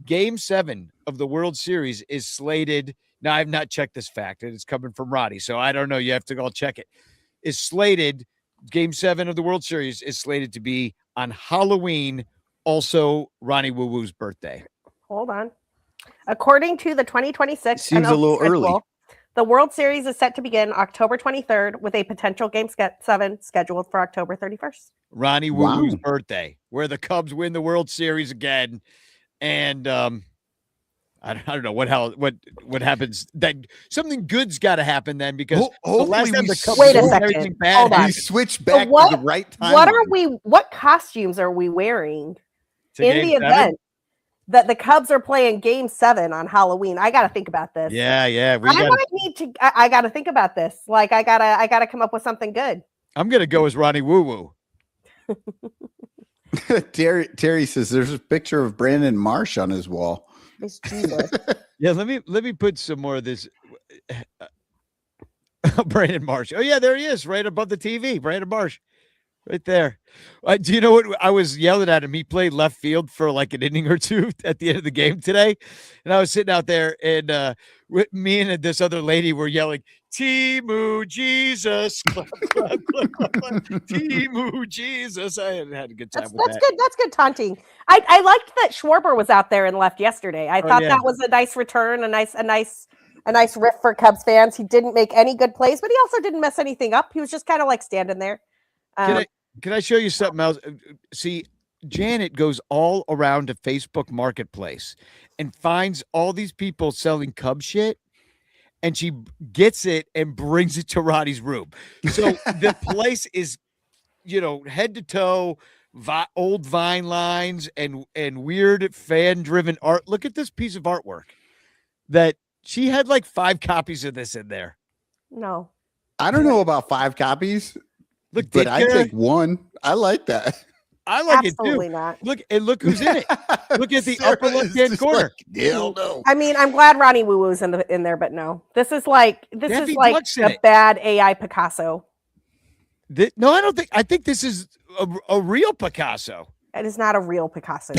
Game 7 of the World Series is slated. Now, I have not checked this fact, and it's coming from Ronnie, so I don't know. You have to go check it. Is slated. Game 7 of the World Series is slated to be on Halloween, also Ronnie Woo Woo's birthday. Hold on. According to the 2026 seems a little early. The World Series is set to begin October 23rd with a potential Game 7 scheduled for October 31st. Ronnie Woo Woo's birthday, where the Cubs win the World Series again. And I don't know what happens. That something good's got to happen then, because the last time the Cubs wait a won second. everything bad, we switched back to the right time. What costumes are we wearing in the Game 7? event that the Cubs are playing Game 7 on Halloween? I got to think about this. Yeah. I got to think about this. Like I gotta come up with something good. I'm gonna go as Ronnie Woo Woo. Terry says there's a picture of Brandon Marsh on his wall. It's Jesus. Yeah, let me put some more of this. Brandon Marsh. Oh yeah, there he is, right above the TV. Brandon Marsh, right there. Do you know what? I was yelling at him. He played left field for like an inning or two at the end of the game today, and I was sitting out there, and with me and this other lady were yelling, "Timu Jesus, clap, clap, clap, clap, clap. Timu Jesus." I had a good time with that. That's good. That's good taunting. I liked that Schwarber was out there and left yesterday. I thought that was a nice return, a nice a nice riff for Cubs fans. He didn't make any good plays, but he also didn't mess anything up. He was just kind of like standing there. Can I show you something else? See, Janet goes all around to Facebook Marketplace and finds all these people selling Cub shit, and she gets it and brings it to Roddy's room. So the place is, head to toe, old Vine lines and weird fan-driven art. Look at this piece of artwork that she had like 5 copies of this in there. No. I don't know about 5 copies. Look, but I take 1. I like that. I like Absolutely it too. Not. Look who's in it. Look at the upper left-hand corner. Like, hell no. I mean, I'm glad Ronnie Woo Woo's in there, but no. This is like a bad AI Picasso. No, I don't think. I think this is a real Picasso. It is not a real Picasso.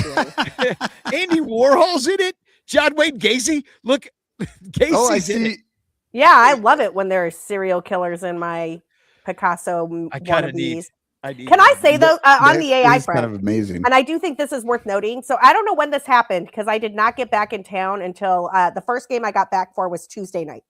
Andy Warhol's in it. John Wayne Gacy. Look, Gacy's I see. in it. Yeah, I love it when there are serial killers in my Picasso wannabes. Can I say though on the AI front, kind of amazing, and I do think this is worth noting. So I don't know when this happened because I did not get back in town until the first game I got back for was Tuesday night.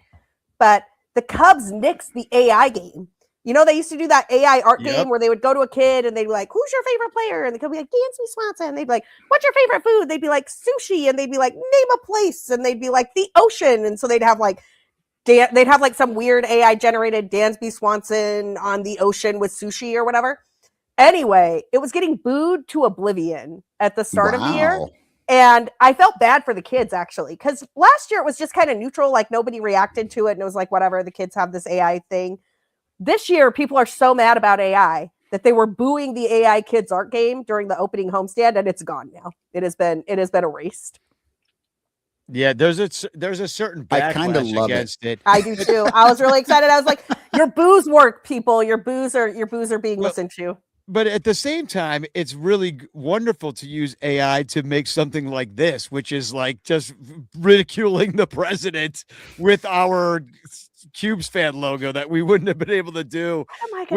But the Cubs nixed the AI game. They used to do that AI art game where they would go to a kid and they'd be like, "Who's your favorite player?" And the kid would be like, "Dansby Swanson." And they'd be like, "What's your favorite food?" They'd be like, "Sushi." And they'd be like, "Name a place." And they'd be like, "The ocean." And so they'd have like some weird AI generated Dansby Swanson on the ocean with sushi or whatever. Anyway, it was getting booed to oblivion at the start of the year. And I felt bad for the kids actually, because last year it was just kind of neutral. Like nobody reacted to it. And it was like, whatever, the kids have this AI thing. This year, people are so mad about AI that they were booing the AI kids art game during the opening homestand, and it's gone now. It has been erased. Yeah, there's a certain backlash I kind of love against it. I do too. I was really excited. I was like, "Your boos work, people. Your boos are being listened to." But at the same time, it's really wonderful to use AI to make something like this, which is like just ridiculing the president with our Cubes fan logo that we wouldn't have been able to do at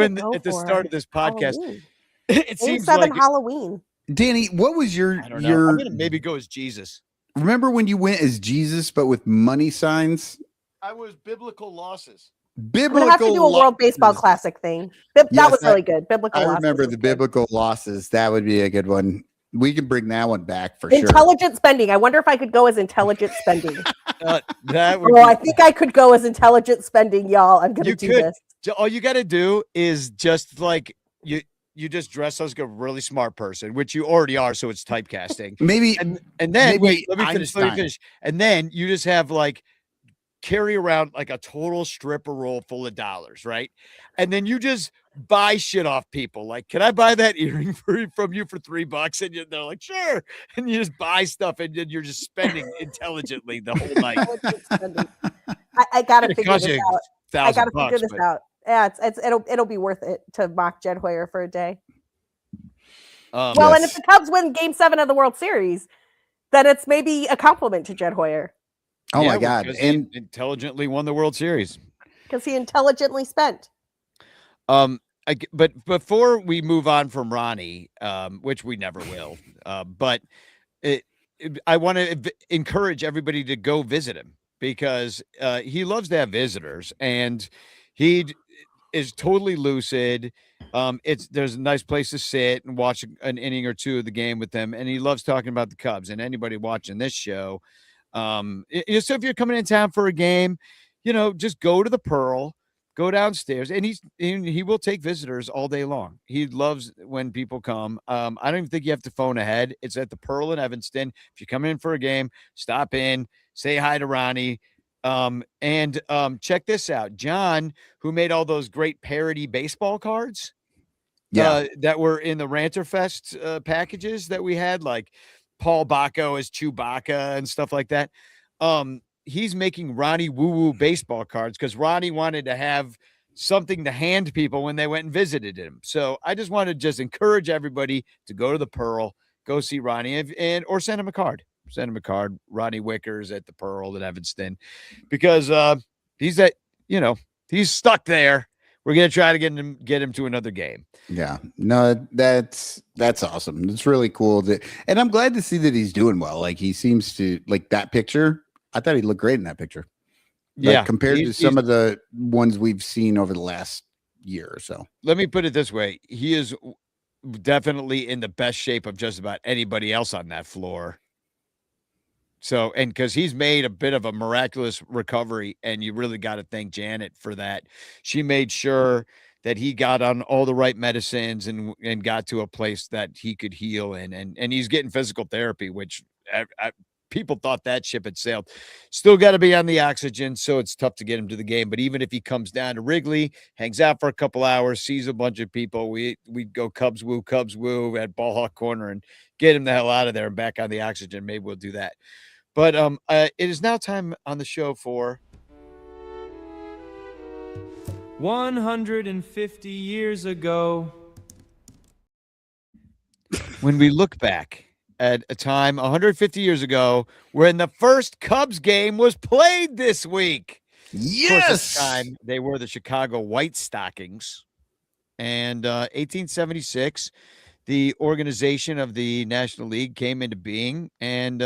the start of this podcast. It seems like Halloween. Danny, what was your I'm gonna maybe go as Jesus. Remember when you went as Jesus but with money signs? I was biblical losses. We're gonna have to do a World Baseball Classic thing. That was really good. Biblical losses. I remember the biblical losses. That would be a good one. We can bring that one back for sure. Intelligent spending. I wonder if I could go as intelligent spending. I think I could go as intelligent spending, y'all. I'm gonna do this. All you got to do is just like you just dress as a really smart person, which you already are. So it's typecasting. Maybe and then maybe let me finish. And then you just have like carry around like a total stripper roll full of dollars, right? And then you just buy shit off people. Like, can I buy that earring from you for $3? And they're like, sure. And you just buy stuff and then you're just spending intelligently the whole night. I gotta figure this out. I gotta figure this out. Yeah, it'll be worth it to mock Jed Hoyer for a day. And if the Cubs win Game 7 of the World Series, then it's maybe a compliment to Jed Hoyer. Oh my God! And intelligently won the World Series because he intelligently spent. But before we move on from Ronnie, which we never will, but I want to encourage everybody to go visit him because he loves to have visitors and he is totally lucid. There's a nice place to sit and watch an inning or two of the game with them, and he loves talking about the Cubs. And anybody watching this show. So if you're coming in town for a game, just go to the Pearl, go downstairs, and he will take visitors all day long. He loves when people come. I don't even think you have to phone ahead. It's at the Pearl in Evanston. If you come in for a game, stop in, say hi to Ronnie. And check this out. John, who made all those great parody baseball cards that were in the Ranter Fest packages that we had, like Paul Bacco as Chewbacca and stuff like that. He's making Ronnie Woo Woo baseball cards because Ronnie wanted to have something to hand people when they went and visited him. So I just want to encourage everybody to go to the Pearl, go see Ronnie or send him a card. Send him a card. Ronnie Wickers at the Pearl in Evanston because he's stuck there. We're going to try to get him to another game. Yeah, no, that's awesome. It's really cool. And I'm glad to see that he's doing well. Like he seems to like that picture. I thought he looked great in that picture. Like, compared to some of the ones we've seen over the last year or so. Let me put it this way. He is definitely in the best shape of just about anybody else on that floor. So, and because he's made a bit of a miraculous recovery, and you really got to thank Janet for that. She made sure that he got on all the right medicines and got to a place that he could heal in. And he's getting physical therapy, which people thought that ship had sailed. Still got to be on the oxygen, so it's tough to get him to the game. But even if he comes down to Wrigley, hangs out for a couple hours, sees a bunch of people, we'd go Cubs woo at Ball Hawk Corner and get him the hell out of there and back on the oxygen. Maybe we'll do that. But it is now time on the show for 150 years ago. When we look back at a time 150 years ago when the first Cubs game was played this week. Yes. Of course, this time they were the Chicago White Stockings. And 1876, the organization of the National League came into being. And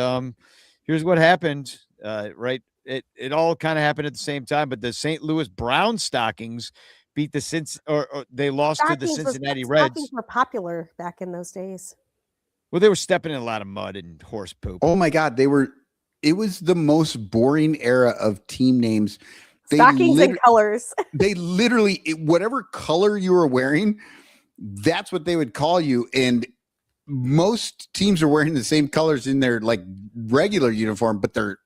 here's what happened, right? It all kind of happened at the same time, but the St. Louis Brown Stockings beat the or they lost to the Cincinnati Reds. Stockings were popular back in those days. Well, they were stepping in a lot of mud and horse poop. Oh my God, it was the most boring era of team names. Stockings and colors. They literally, whatever color you were wearing, that's what they would call you. And most teams are wearing the same colors in their like regular uniform, but their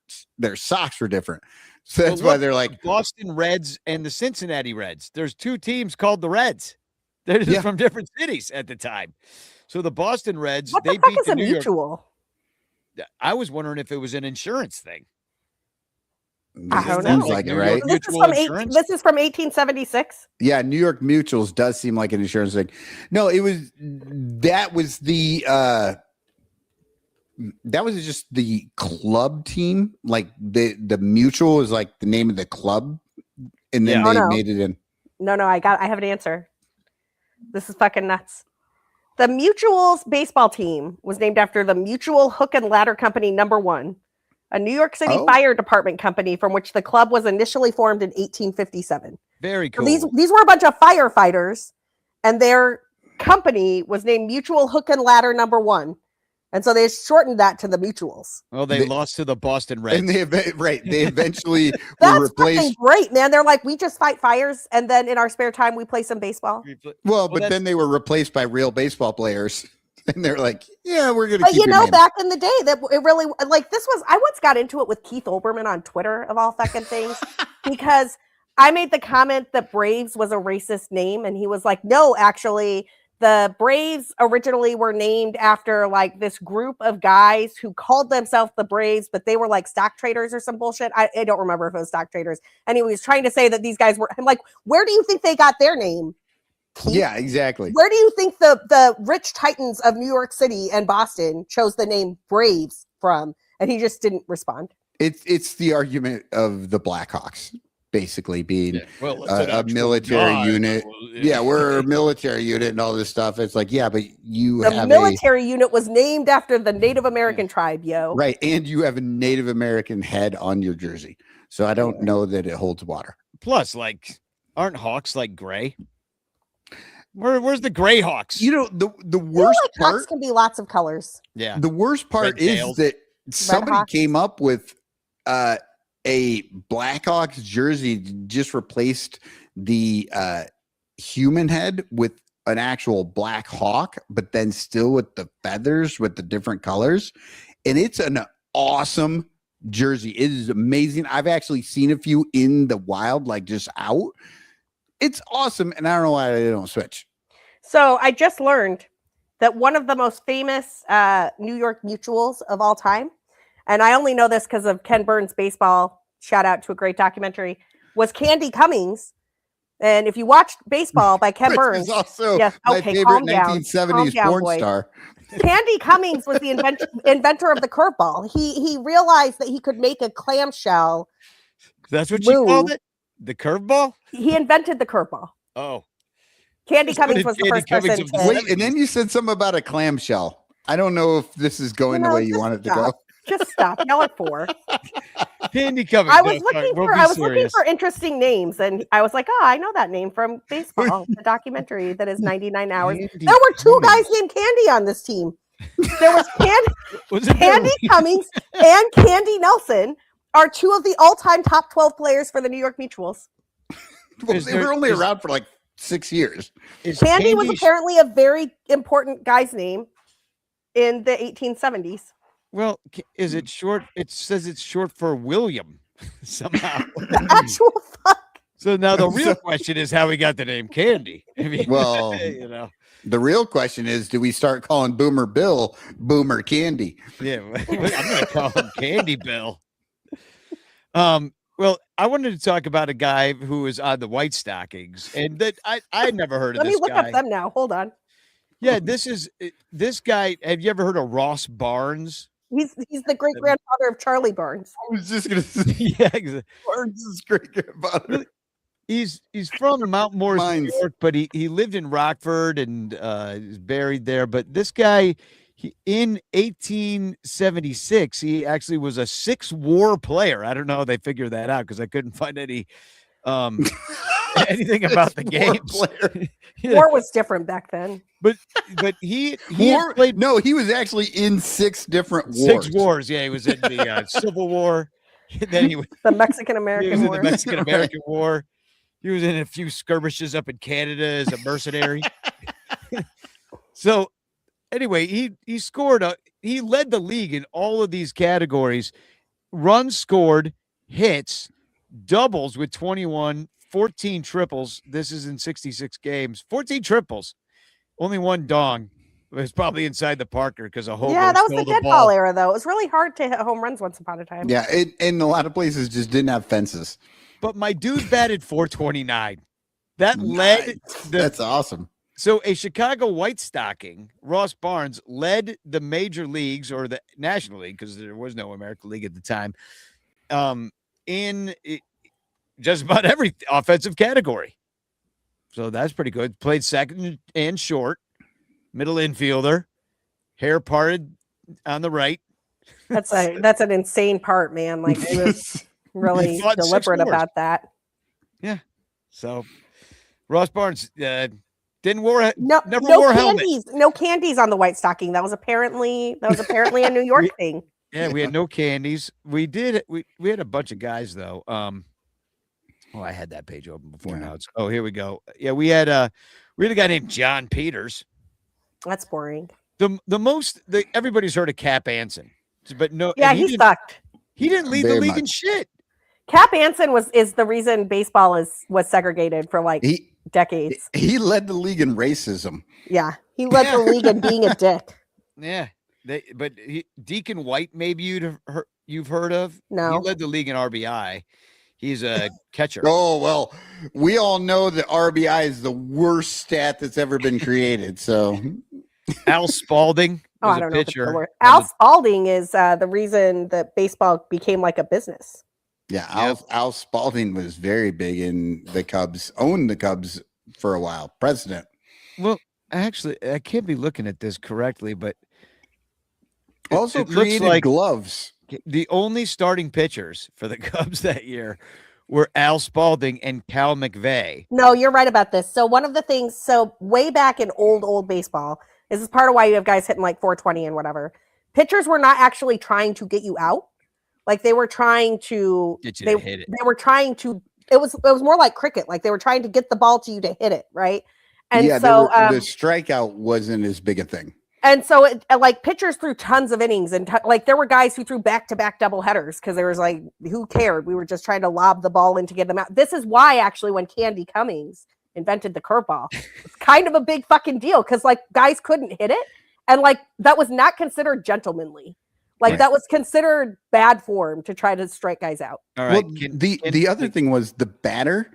socks were different. So that's why they're like the Boston Reds and the Cincinnati Reds. There's two teams called the Reds. They're just from different cities at the time. So the Boston Reds, what they the fuck beat is the a New mutual? York. I was wondering if it was an insurance thing. I don't know. Like it, right? This is from 1876. Yeah, New York Mutuals does seem like an insurance thing. No, that was just the club team. Like the Mutual is like the name of the club, and then they made it in. No, I have an answer. This is fucking nuts. The Mutuals baseball team was named after the Mutual Hook and Ladder Company No. 1, a New York City fire department company from which the club was initially formed in 1857. Very cool. So these were a bunch of firefighters, and their company was named Mutual Hook and Ladder No. 1. And so they shortened that to the Mutuals. Well, they lost to the Boston Reds. And they eventually That's were replaced. Fucking great, man. They're like, we just fight fires, and then in our spare time, we play some baseball. Well, but then they were replaced by real baseball players. And they're like, yeah, we're going to keep But your name. back in the day, that it really, like, I once got into it with Keith Olbermann on Twitter, of all fucking things, because I made the comment that Braves was a racist name, and he was like, no, actually, the Braves originally were named after like this group of guys who called themselves the Braves, but they were like stock traders or some bullshit. I don't remember if it was stock traders. And he was trying to say that these guys were, I'm like, where do you think they got their name? Keith? Yeah, exactly. Where do you think the rich titans of New York City and Boston chose the name Braves from? And he just didn't respond. It's the argument of the Blackhawks. Basically being a military unit. Yeah, we're a military unit and all this stuff. It's like, yeah, but the military unit was named after the Native American tribe, yo. Right, and you have a Native American head on your jersey. So I don't know that it holds water. Plus, like, aren't Hawks like gray? Where's the gray Hawks? You know, the worst part Hawks can be lots of colors. Yeah. The worst part is that somebody came up with a Blackhawks jersey, just replaced the human head with an actual black hawk, but then still with the feathers with the different colors. And it's an awesome jersey. It is amazing. I've actually seen a few in the wild, like just out. It's awesome. And I don't know why they don't switch. So I just learned that one of the most famous New York mutuals of all time, and I only know this because of Ken Burns' baseball, shout out to a great documentary, was Candy Cummings. And if you watched Baseball by Ken Burns, also my favorite 1970s porn star. Candy Cummings was the inventor of the curveball. He realized that he could make a clamshell. That's what you called it? The curveball? He invented the curveball. Oh. Candy Cummings was the first person to... Wait, and then you said something about a clamshell. I don't know if this is going the way you want it to go. Just stop. Y'all are 4. Candy Cummings. I was We'll looking for interesting names, and I was like, oh, I know that name from baseball, the documentary that is 99 hours. Candy There were 2 Cummings. guys named Candy on this team. There was Wasn't Candy there- Cummings and Candy Nelson are 2 of the all-time top 12 players for the New York Mutuals. Well, they were only around for like 6 years. Candy was apparently a very important guy's name in the 1870s. Well, is it short? It says it's short for William somehow. The actual fuck. So now the real question is how we got the name Candy. I mean, Well, you know, the real question is, do we start calling Boomer Bill Boomer Candy? yeah, I'm going to call him Candy Bill. Well, I wanted to talk about a guy who is on the White Stockings, and that I had never heard of Let this me look guy. up them now. Hold on. Yeah, this guy. Have you ever heard of Ross Barnes? He's the great grandfather of Charlie Barnes. I was just gonna say, Yeah, exactly. Barnes' great grandfather. He's from Mount Morris, New Mines. York, but he lived in Rockford and is buried there. But this guy, in 1876, he actually was a 6-war player. I don't know how they figured that out because I couldn't find any anything about the games. War was different back then. But he War? played No, he was actually in 6 different wars. 6 wars. Yeah, he was in the Civil War. Then he was The Mexican American in War. the Mexican American War. He was in a few skirmishes up in Canada as a mercenary. So anyway, he scored he led the league in all of these categories: runs scored, hits, doubles with 21, 14 triples. This is in 66 games. 14 triples. Only one dong. It was probably inside the Parker because a hobo Yeah, that was stole the dead ball era, though. It was really hard to hit home runs once upon a time. Yeah, and a lot of places just didn't have fences. But my dude batted 429. That led That's awesome. So a Chicago White Stocking, Ross Barnes, led the major leagues or the National League because there was no American League at the time, in just about every offensive category. So that's pretty good. Played second and short, middle infielder, hair parted on the right. That's an insane part, man. Like he was really fought in 6 deliberate wars. about that. Yeah. So Ross Barnes never wore a helmet. No candies on the White Stocking. That was apparently a New York thing. Yeah, we had no candies. We had a bunch of guys though. I had that page open before now. Here we go. Yeah, we had a guy named John Peters. That's boring. Everybody's heard of Cap Anson, but no. Yeah, he sucked. He didn't lead the league in shit. Cap Anson is the reason baseball was segregated for like decades. He led the league in racism. Yeah, he led the league in being a dick. Yeah, Deacon White, maybe you've heard of. No, he led the league in RBI. He's a catcher. Oh, well, we all know that RBI is the worst stat that's ever been created. So Al Spalding was I don't a pitcher. know. Al Spalding is the reason that baseball became like a business. Yeah, Al Spalding was very big in the Cubs, owned the Cubs for a while, president. Well, actually, I can't be looking at this correctly, but also it looks created like gloves. The only starting pitchers for the Cubs that year were Al Spalding and Cal McVeigh. No, you're right about this. So one of the things, way back in old baseball, this is part of why you have guys hitting like 420 and whatever. Pitchers were not actually trying to get you out. Like they were trying to get you to hit it. They were trying to. It was more like cricket. Like they were trying to get the ball to you to hit it, right? And yeah, so the strikeout wasn't as big a thing. And so, like pitchers threw tons of innings, and like there were guys who threw back-to-back double headers because there was like, who cared? We were just trying to lob the ball in to get them out. This is why, actually, when Candy Cummings invented the curveball, it's kind of a big fucking deal because like guys couldn't hit it, and like that was not considered gentlemanly. Like that was considered bad form to try to strike guys out. All right. Well, the other thing was the batter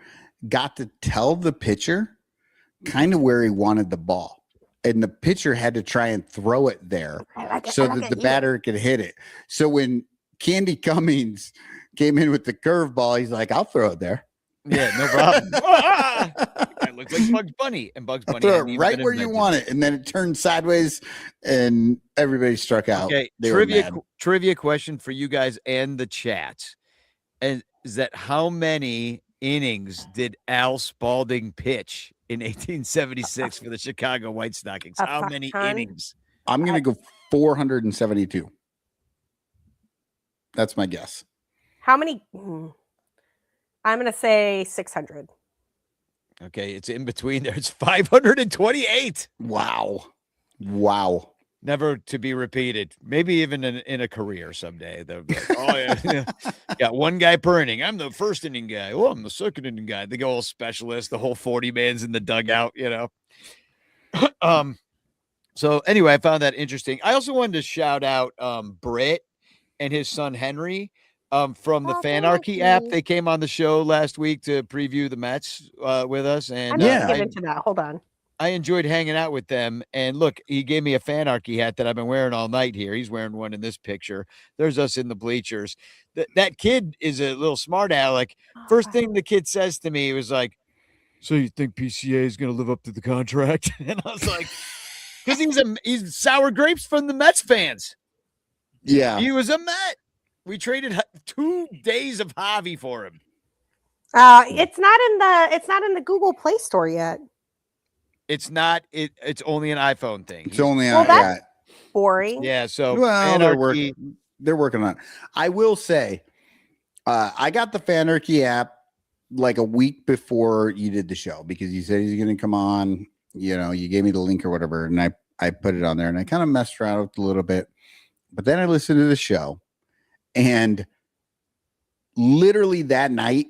got to tell the pitcher kind of where he wanted the ball. And the pitcher had to try and throw it there so that the batter could hit it. So when Candy Cummings came in with the curveball, he's like, I'll throw it there. Yeah, no problem. it's like Bugs Bunny, and Bugs Bunny Throw hadn't it even right been where you invented. want it, and then it turned sideways, and everybody struck out. Okay, They were mad. trivia question for you guys and the chat, and is that how many innings did Al Spalding pitch in 1876 for the Chicago White Stockings? How many innings? I'm going to go 472. That's my guess. How many? I'm going to say 600. Okay, it's in between there. It's 528. Wow. Never to be repeated. Maybe even in a career someday. They'll be like, oh, yeah. Got one guy per inning. I'm the first inning guy. Oh, I'm the second inning guy. They go all specialist. The whole 40 man's in the dugout, So anyway, I found that interesting. I also wanted to shout out Britt and his son Henry from the Fanarchy app. They came on the show last week to preview the Mets with us. And I'm going to get into that. Hold on. I enjoyed hanging out with them. And look, he gave me a Fanarchy hat that I've been wearing all night here. He's wearing one in this picture. There's us in the bleachers. That kid is a little smart aleck. First thing the kid says to me was like, so you think PCA is going to live up to the contract? And I was like, because he's sour grapes from the Mets fans. Yeah. He was a Met. We traded 2 days of Javi for him. It's not in the Google Play Store yet. It's not. It's only an iPhone thing. It's only on. That's boring. Yeah. So they're working on it. I will say, I got the Fanarchy app like a week before you did the show because you said he's going to come on. You gave me the link or whatever, and I put it on there, and I kind of messed around with it a little bit, but then I listened to the show, and literally that night,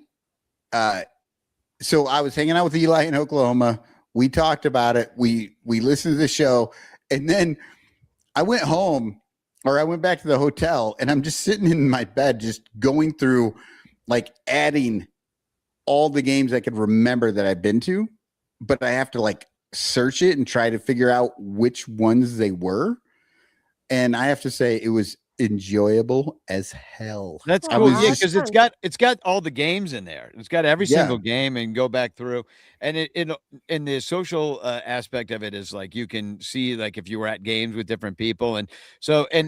so I was hanging out with Eli in Oklahoma. We talked about it. We listened to the show, and then I went home, or I went back to the hotel, and I'm just sitting in my bed, just going through, like adding all the games I could remember that I've been to, but I have to like search it and try to figure out which ones they were. And I have to say it was enjoyable as hell. That's cool. Yeah, because it's got all the games in there. It's got every single game and go back through. And in the social aspect of it is like you can see like if you were at games with different people, and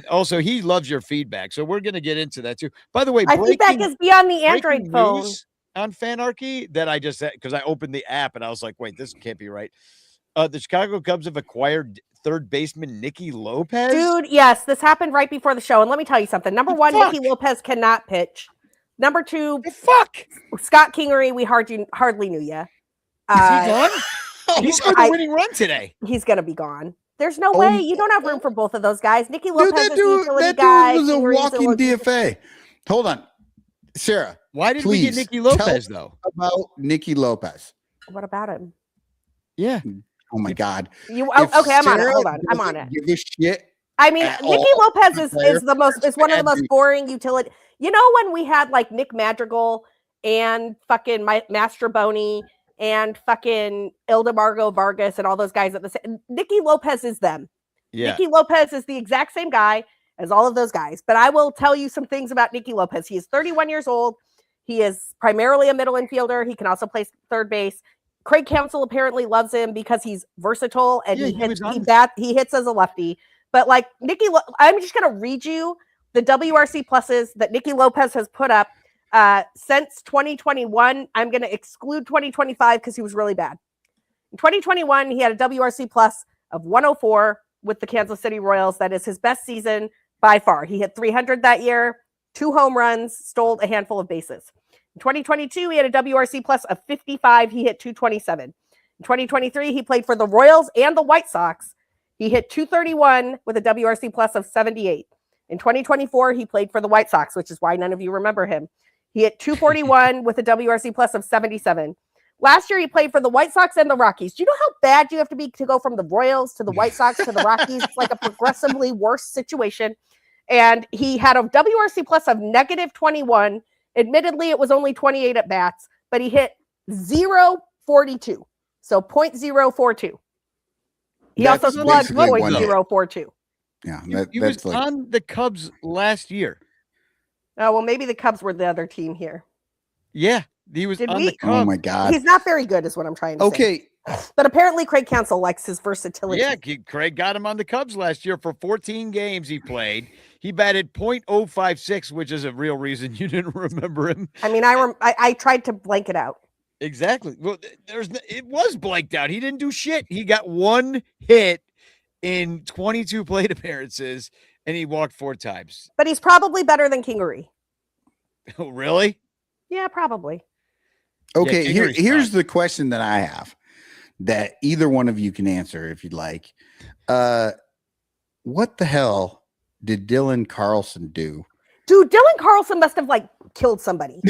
also he loves your feedback. So we're gonna get into that too. By the way, my feedback is beyond the Android phone on Fanarchy that I just said because I opened the app and I was like, wait, this can't be right. The Chicago Cubs have acquired third baseman Nicky Lopez. Dude, yes, this happened right before the show. And let me tell you something. Number one, Nicky Lopez cannot pitch. Number two, Scott Kingery, we hardly knew you. Is he gone? He scored the winning run today. He's going to be gone. There's no way. You don't have room for both of those guys. Nicky Lopez is the utility guy. Dude was a walking DFA. Hold on. Sarah. Why did we get Nicky Lopez, though? About Nicky Lopez. What about him? Yeah. Oh my God! Okay, I'm on it. Hold on, I'm on it. Give a shit. I mean, Nicky Lopez is one of the most boring utility. You know when we had like Nick Madrigal and fucking Mastroboni and fucking Ildemargo Vargas and all those guys at the same. Nicky Lopez is them. Yeah. Nicky Lopez is the exact same guy as all of those guys. But I will tell you some things about Nicky Lopez. He is 31 years old. He is primarily a middle infielder. He can also play third base. Craig Counsell apparently loves him because he's versatile and he hits as a lefty. But like I'm just going to read you the WRC pluses that Nicky Lopez has put up since 2021. I'm going to exclude 2025 because he was really bad. In 2021, he had a WRC plus of 104 with the Kansas City Royals. That is his best season by far. He hit 300 that year, 2 home runs, stole a handful of bases. In 2022, he had a WRC plus of 55. He hit 227. In 2023, he played for the Royals and the White Sox. He hit 231 with a WRC plus of 78. In 2024, he played for the White Sox, which is why none of you remember him. He hit 241 with a WRC plus of 77. Last year, he played for the White Sox and the Rockies. Do you know how bad you have to be to go from the Royals to the White Sox to the Rockies? It's like a progressively worse situation. And he had a WRC plus of negative 21. Admittedly, it was only 28 at bats, but he hit 0.42. So 0.042. He also slugged 0.042. Yeah. He was on the Cubs last year. Oh, well, maybe the Cubs were the other team here. Yeah. He was on the Cubs. Oh my God. He's not very good is what I'm trying to say. Okay. But apparently Craig Counsell likes his versatility. Yeah, Craig got him on the Cubs last year for 14 games he played. He batted .056, which is a real reason you didn't remember him. I mean, I tried to blank it out. Exactly. Well, it was blanked out. He didn't do shit. He got one hit in 22 plate appearances, and he walked 4 times. But he's probably better than Kingery. Oh, really? Yeah, probably. Okay, Yeah, here's the question that I have that either one of you can answer if you'd like. What the hell did Dylan Carlson do? Dude, Dylan Carlson must have killed somebody.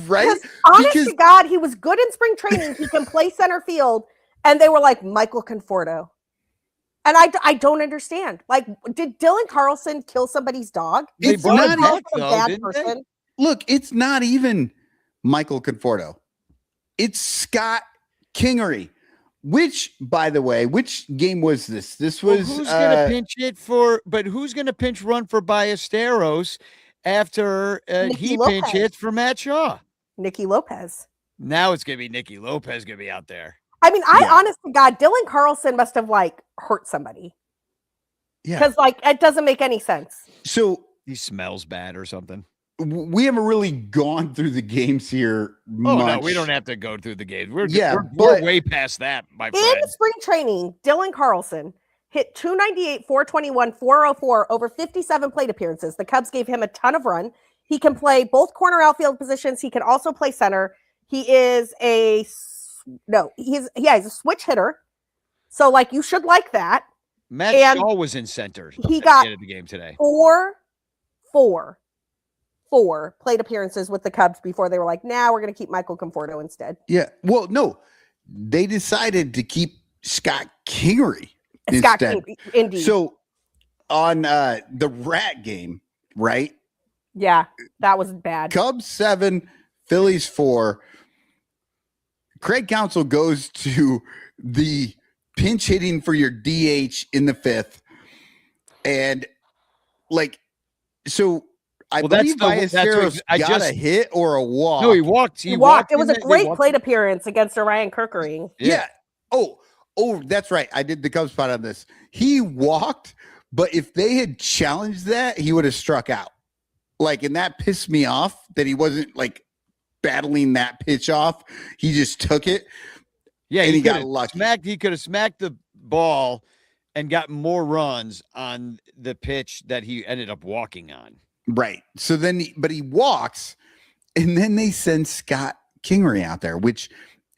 Right? Honest to God, he was good in spring training. He can play center field. And they were like, Michael Conforto. And I don't understand. Did Dylan Carlson kill somebody's dog? It's not a bad person. Look, it's not even Michael Conforto. It's Scott Kingery. Which, by the way, which game was this? This was who's gonna pinch it for? But who's gonna pinch run for Ballesteros after he pinch hits for Matt Shaw? Nicky Lopez. Now it's gonna be Nicky Lopez gonna be out there. I mean, honest to God, Dylan Carlson must have hurt somebody. Yeah, because it doesn't make any sense. So he smells bad or something. We haven't really gone through the games here Oh, much. no, we don't have to go through the games. We're but way past that, my friend. In spring training, Dylan Carlson hit 298, 421, 404 over 57 plate appearances. The Cubs gave him a ton of run. He can play both corner outfield positions. He can also play center. He is he's a switch hitter. So you should like that. Matt Shaw was in center. He got the end of the game today. Four plate appearances with the Cubs before they were like, nah, we're going to keep Michael Conforto instead. Yeah. Well, no, they decided to keep Scott Kingery instead. Indeed. So on the Rat game, right? Yeah, that was bad. Cubs 7, Phillies 4. Craig Counsell goes to the pinch hitting for your DH in the 5th. And so I believe Ballesteros got a hit or a walk. No, he walked. He walked. It was a great plate appearance against Orion Kerkering. Yeah. Oh, that's right. I did the Cubs spot on this. He walked, but if they had challenged that, he would have struck out. And that pissed me off that he wasn't battling that pitch off. He just took it. Yeah, and he got lucky. He could have smacked the ball and got more runs on the pitch that he ended up walking on. Right. So then, but he walks, and then they send Scott Kingery out there, which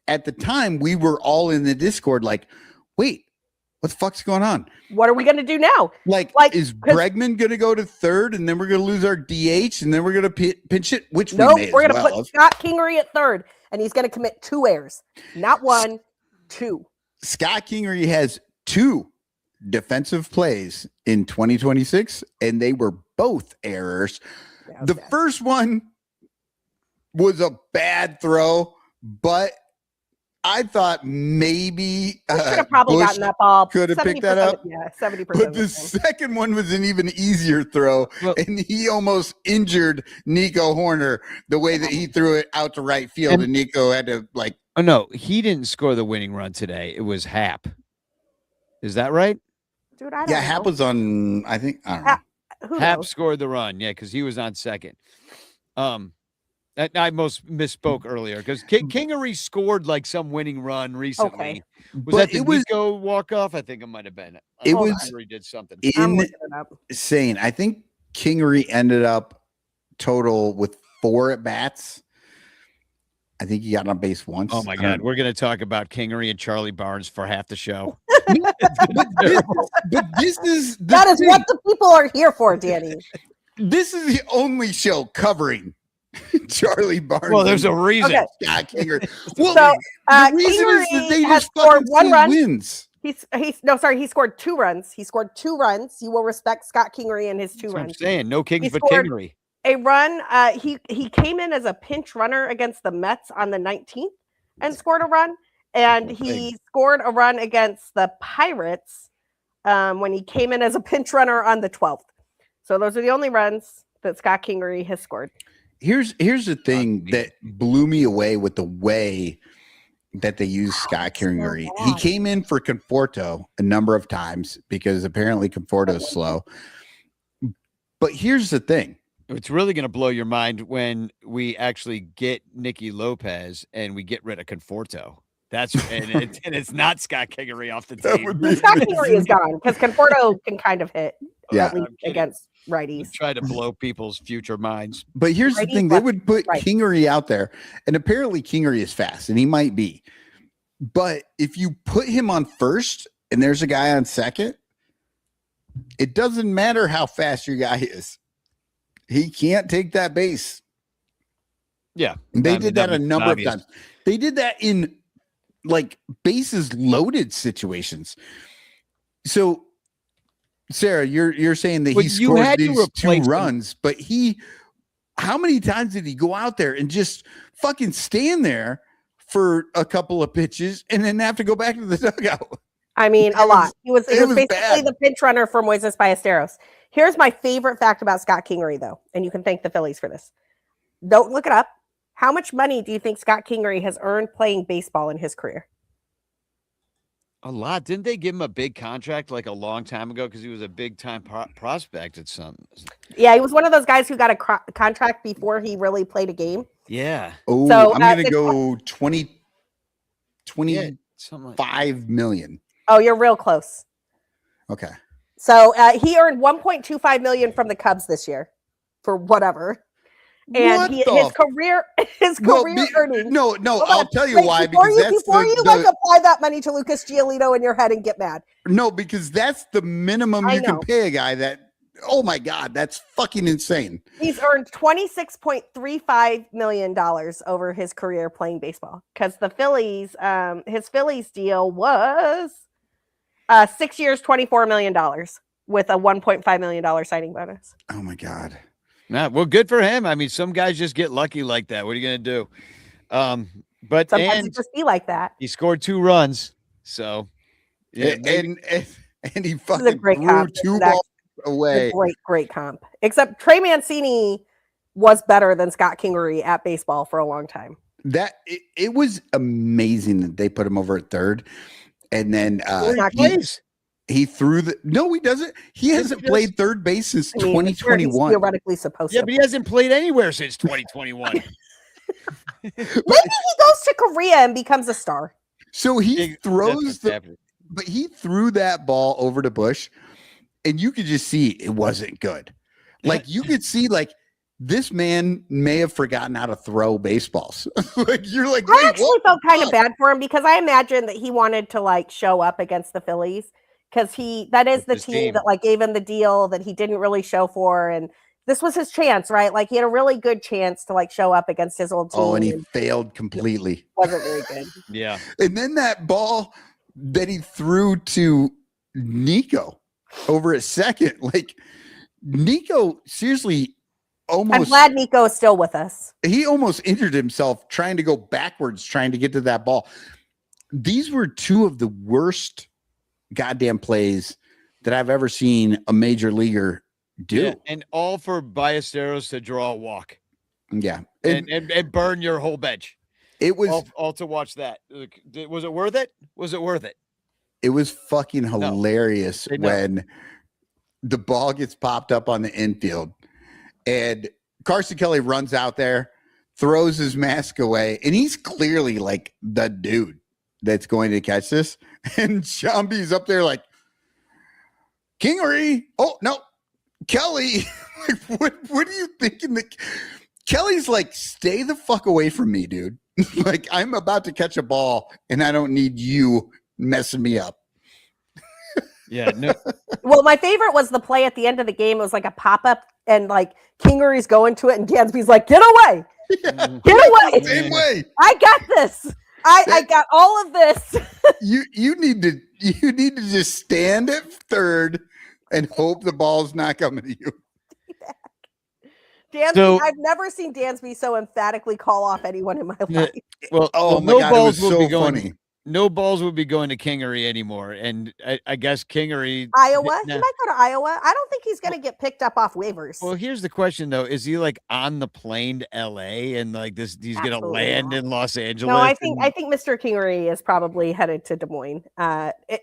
at the time we were all in the Discord wait, what the fuck's going on? What are we going to do now? Is Bregman going to go to third, and then we're going to lose our DH, and then we're going to pinch it, which we're going to put Scott Kingery at third, and he's going to commit 2 errors. Not 1, 2. Scott Kingery has 2 defensive plays in 2026, and they were both errors. The first one was a bad throw, but I thought maybe could have probably gotten that ball. Could have picked that up. Yeah, 70%. But the second one was an even easier throw, and he almost injured Nico Horner the way that he threw it out to right field, and Nico had to Oh no, he didn't score the winning run today. It was Hap. Is that right? Dude, I don't know. Hap was on. I don't know. Hap scored the run, because he was on second. I most misspoke earlier because Kingery scored some winning run recently. Okay. Was that the Nico walk off? I think it might have been. It was Kingery did something insane. I think Kingery ended up total with 4 at bats. I think he got on base once. Oh my God, we're going to talk about Kingery and Charlie Barnes for half the show. but this is that is what the people are here for, Danny. This is the only show covering Charlie Barnes. Well, there's a reason. Okay. Scott Kingery. Well, the reason is that they has just scored 1 run. Wins. He scored 2 runs. He scored 2 runs. You will respect Scott Kingery and his 2 runs. I'm saying no kings but Kingery. A run. He came in as a pinch runner against the Mets on the 19th and scored a run. And he scored a run against the Pirates when he came in as a pinch runner on the 12th. So those are the only runs that Scott Kingery has scored. Here's the thing that blew me away with the way that they use Scott Kingery. He came in for Conforto a number of times because apparently Conforto's slow. But here's the thing. It's really going to blow your mind when we actually get Nicky Lopez and we get rid of Conforto. And it's not Scott Kingery off the team. Scott Kingery is gone because Conforto can kind of hit against righties. Try to blow people's future minds. But here's the thing. They would put Kingery out there, and apparently Kingery is fast, and he might be. But if you put him on first and there's a guy on second, it doesn't matter how fast your guy is. He can't take that base. Yeah. They did that a number of times. They did that in like bases loaded situations. So Sarah, you're saying that he scored these 2 runs, but how many times did he go out there and just fucking stand there for a couple of pitches and then have to go back to the dugout? I mean, a lot. He was basically bad. The pinch runner for Moises Ballesteros. Here's my favorite fact about Scott Kingery, though, and you can thank the Phillies for this. Don't look it up. How much money do you think Scott Kingery has earned playing baseball in his career? A lot. Didn't they give him a big contract like a long time ago because he was a big time prospect at something? Yeah, he was one of those guys who got a contract before he really played a game. Yeah. Oh, so, I'm going to go 25 million. Oh, you're real close. Okay. So he earned $1.25 million from the Cubs this year for whatever. And his career earnings. No, I'll tell you why. Before you apply that money to Lucas Giolito in your head and get mad. No, because that's the minimum you can pay a guy that. Oh my God, that's fucking insane. He's earned $26.35 million over his career playing baseball because the Phillies, his Phillies deal was 6 years, $24 million with a $1.5 million signing bonus. Oh my God. Nah, well, good for him. I mean, some guys just get lucky like that. What are you going to do? But sometimes it just be like that. He scored 2 runs. So, yeah, and he fucking threw 2 balls away. Great comp. Except Trey Mancini was better than Scott Kingery at baseball for a long time. It was amazing that they put him over at third. And then he threw he doesn't. He hasn't played third base since 2021. He's theoretically supposed to. Yeah, but he hasn't played anywhere since 2021. Maybe he goes to Korea and becomes a star. So he throws but he threw that ball over to Bush, and you could just see it wasn't good. Like you could see, like this man may have forgotten how to throw baseballs. Like you're like, I actually felt kind of bad for him because I imagine that he wanted to like show up against the Phillies. Because that is the team that like gave him the deal that he didn't really show for, and this was his chance, right? Like he had a really good chance to like show up against his old team. Oh, and he failed completely. Wasn't very good. Yeah. And then that ball that he threw to Nico over at second, like Nico seriously almost. I'm glad Nico is still with us. He almost injured himself trying to go backwards, trying to get to that ball. These were 2 of the worst goddamn plays that I've ever seen a major leaguer do. Yeah, and all for Ballesteros to draw a walk. Yeah. And burn your whole bench. It was all to watch that. Was it worth it? Was it worth it? It was fucking hilarious when the ball gets popped up on the infield and Carson Kelly runs out there, throws his mask away, and he's clearly like the dude that's going to catch this. And Shambi's up there like, Kingery. Oh, no. Kelly. Like, what are you thinking? Kelly's like, stay the fuck away from me, dude. Like, I'm about to catch a ball, and I don't need you messing me up. Yeah. No. Well, my favorite was the play at the end of the game. It was like a pop-up, and like Kingery's going to it, and Dansby's like, get away. Yeah. Get away. Same way. I got this. I got all of this. You need to just stand at third and hope the ball's not coming to you. Dansby, I've never seen Dansby so emphatically call off anyone in my life. Well, my God, it was so funny. no balls would be going to Kingery anymore. And I guess Kingery. Iowa. He might go to Iowa. I don't think he's going to get picked up off waivers. Well, here's the question though: is he like on the plane to LA and like this? He's going to land in Los Angeles. No, I think Mr. Kingery is probably headed to Des Moines.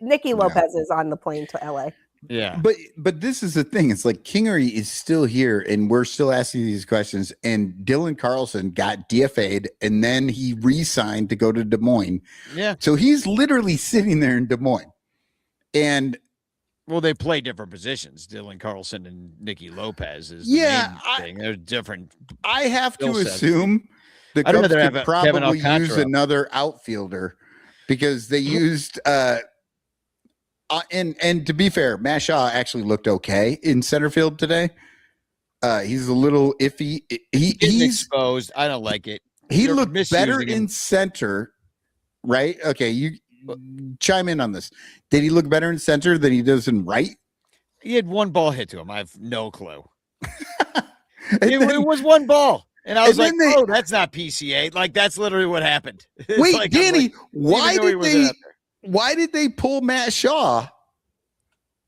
Nicky Lopez is on the plane to LA. Yeah, but this is the thing. It's like Kingery is still here, and we're still asking these questions. And Dylan Carlson got DFA'd, and then he re-signed to go to Des Moines. Yeah, so he's literally sitting there in Des Moines, and well, they play different positions. Dylan Carlson and Nicky Lopez is thing. They're different. I have to assume the I'd Cubs rather could have Kevin probably use Alcantara. another outfielder because they used. And to be fair, Matt Shaw actually looked okay in center field today. He's a little iffy. He's exposed. I don't like it. He They're looked better misusing him. in center, right? Okay, you chime in on this. Did he look better in center than he does in right? He had one ball hit to him. I have no clue. It was one ball. And I was like, oh, that's not PCA. Like, that's literally what happened. Wait, like, Danny, why did they pull Matt Shaw?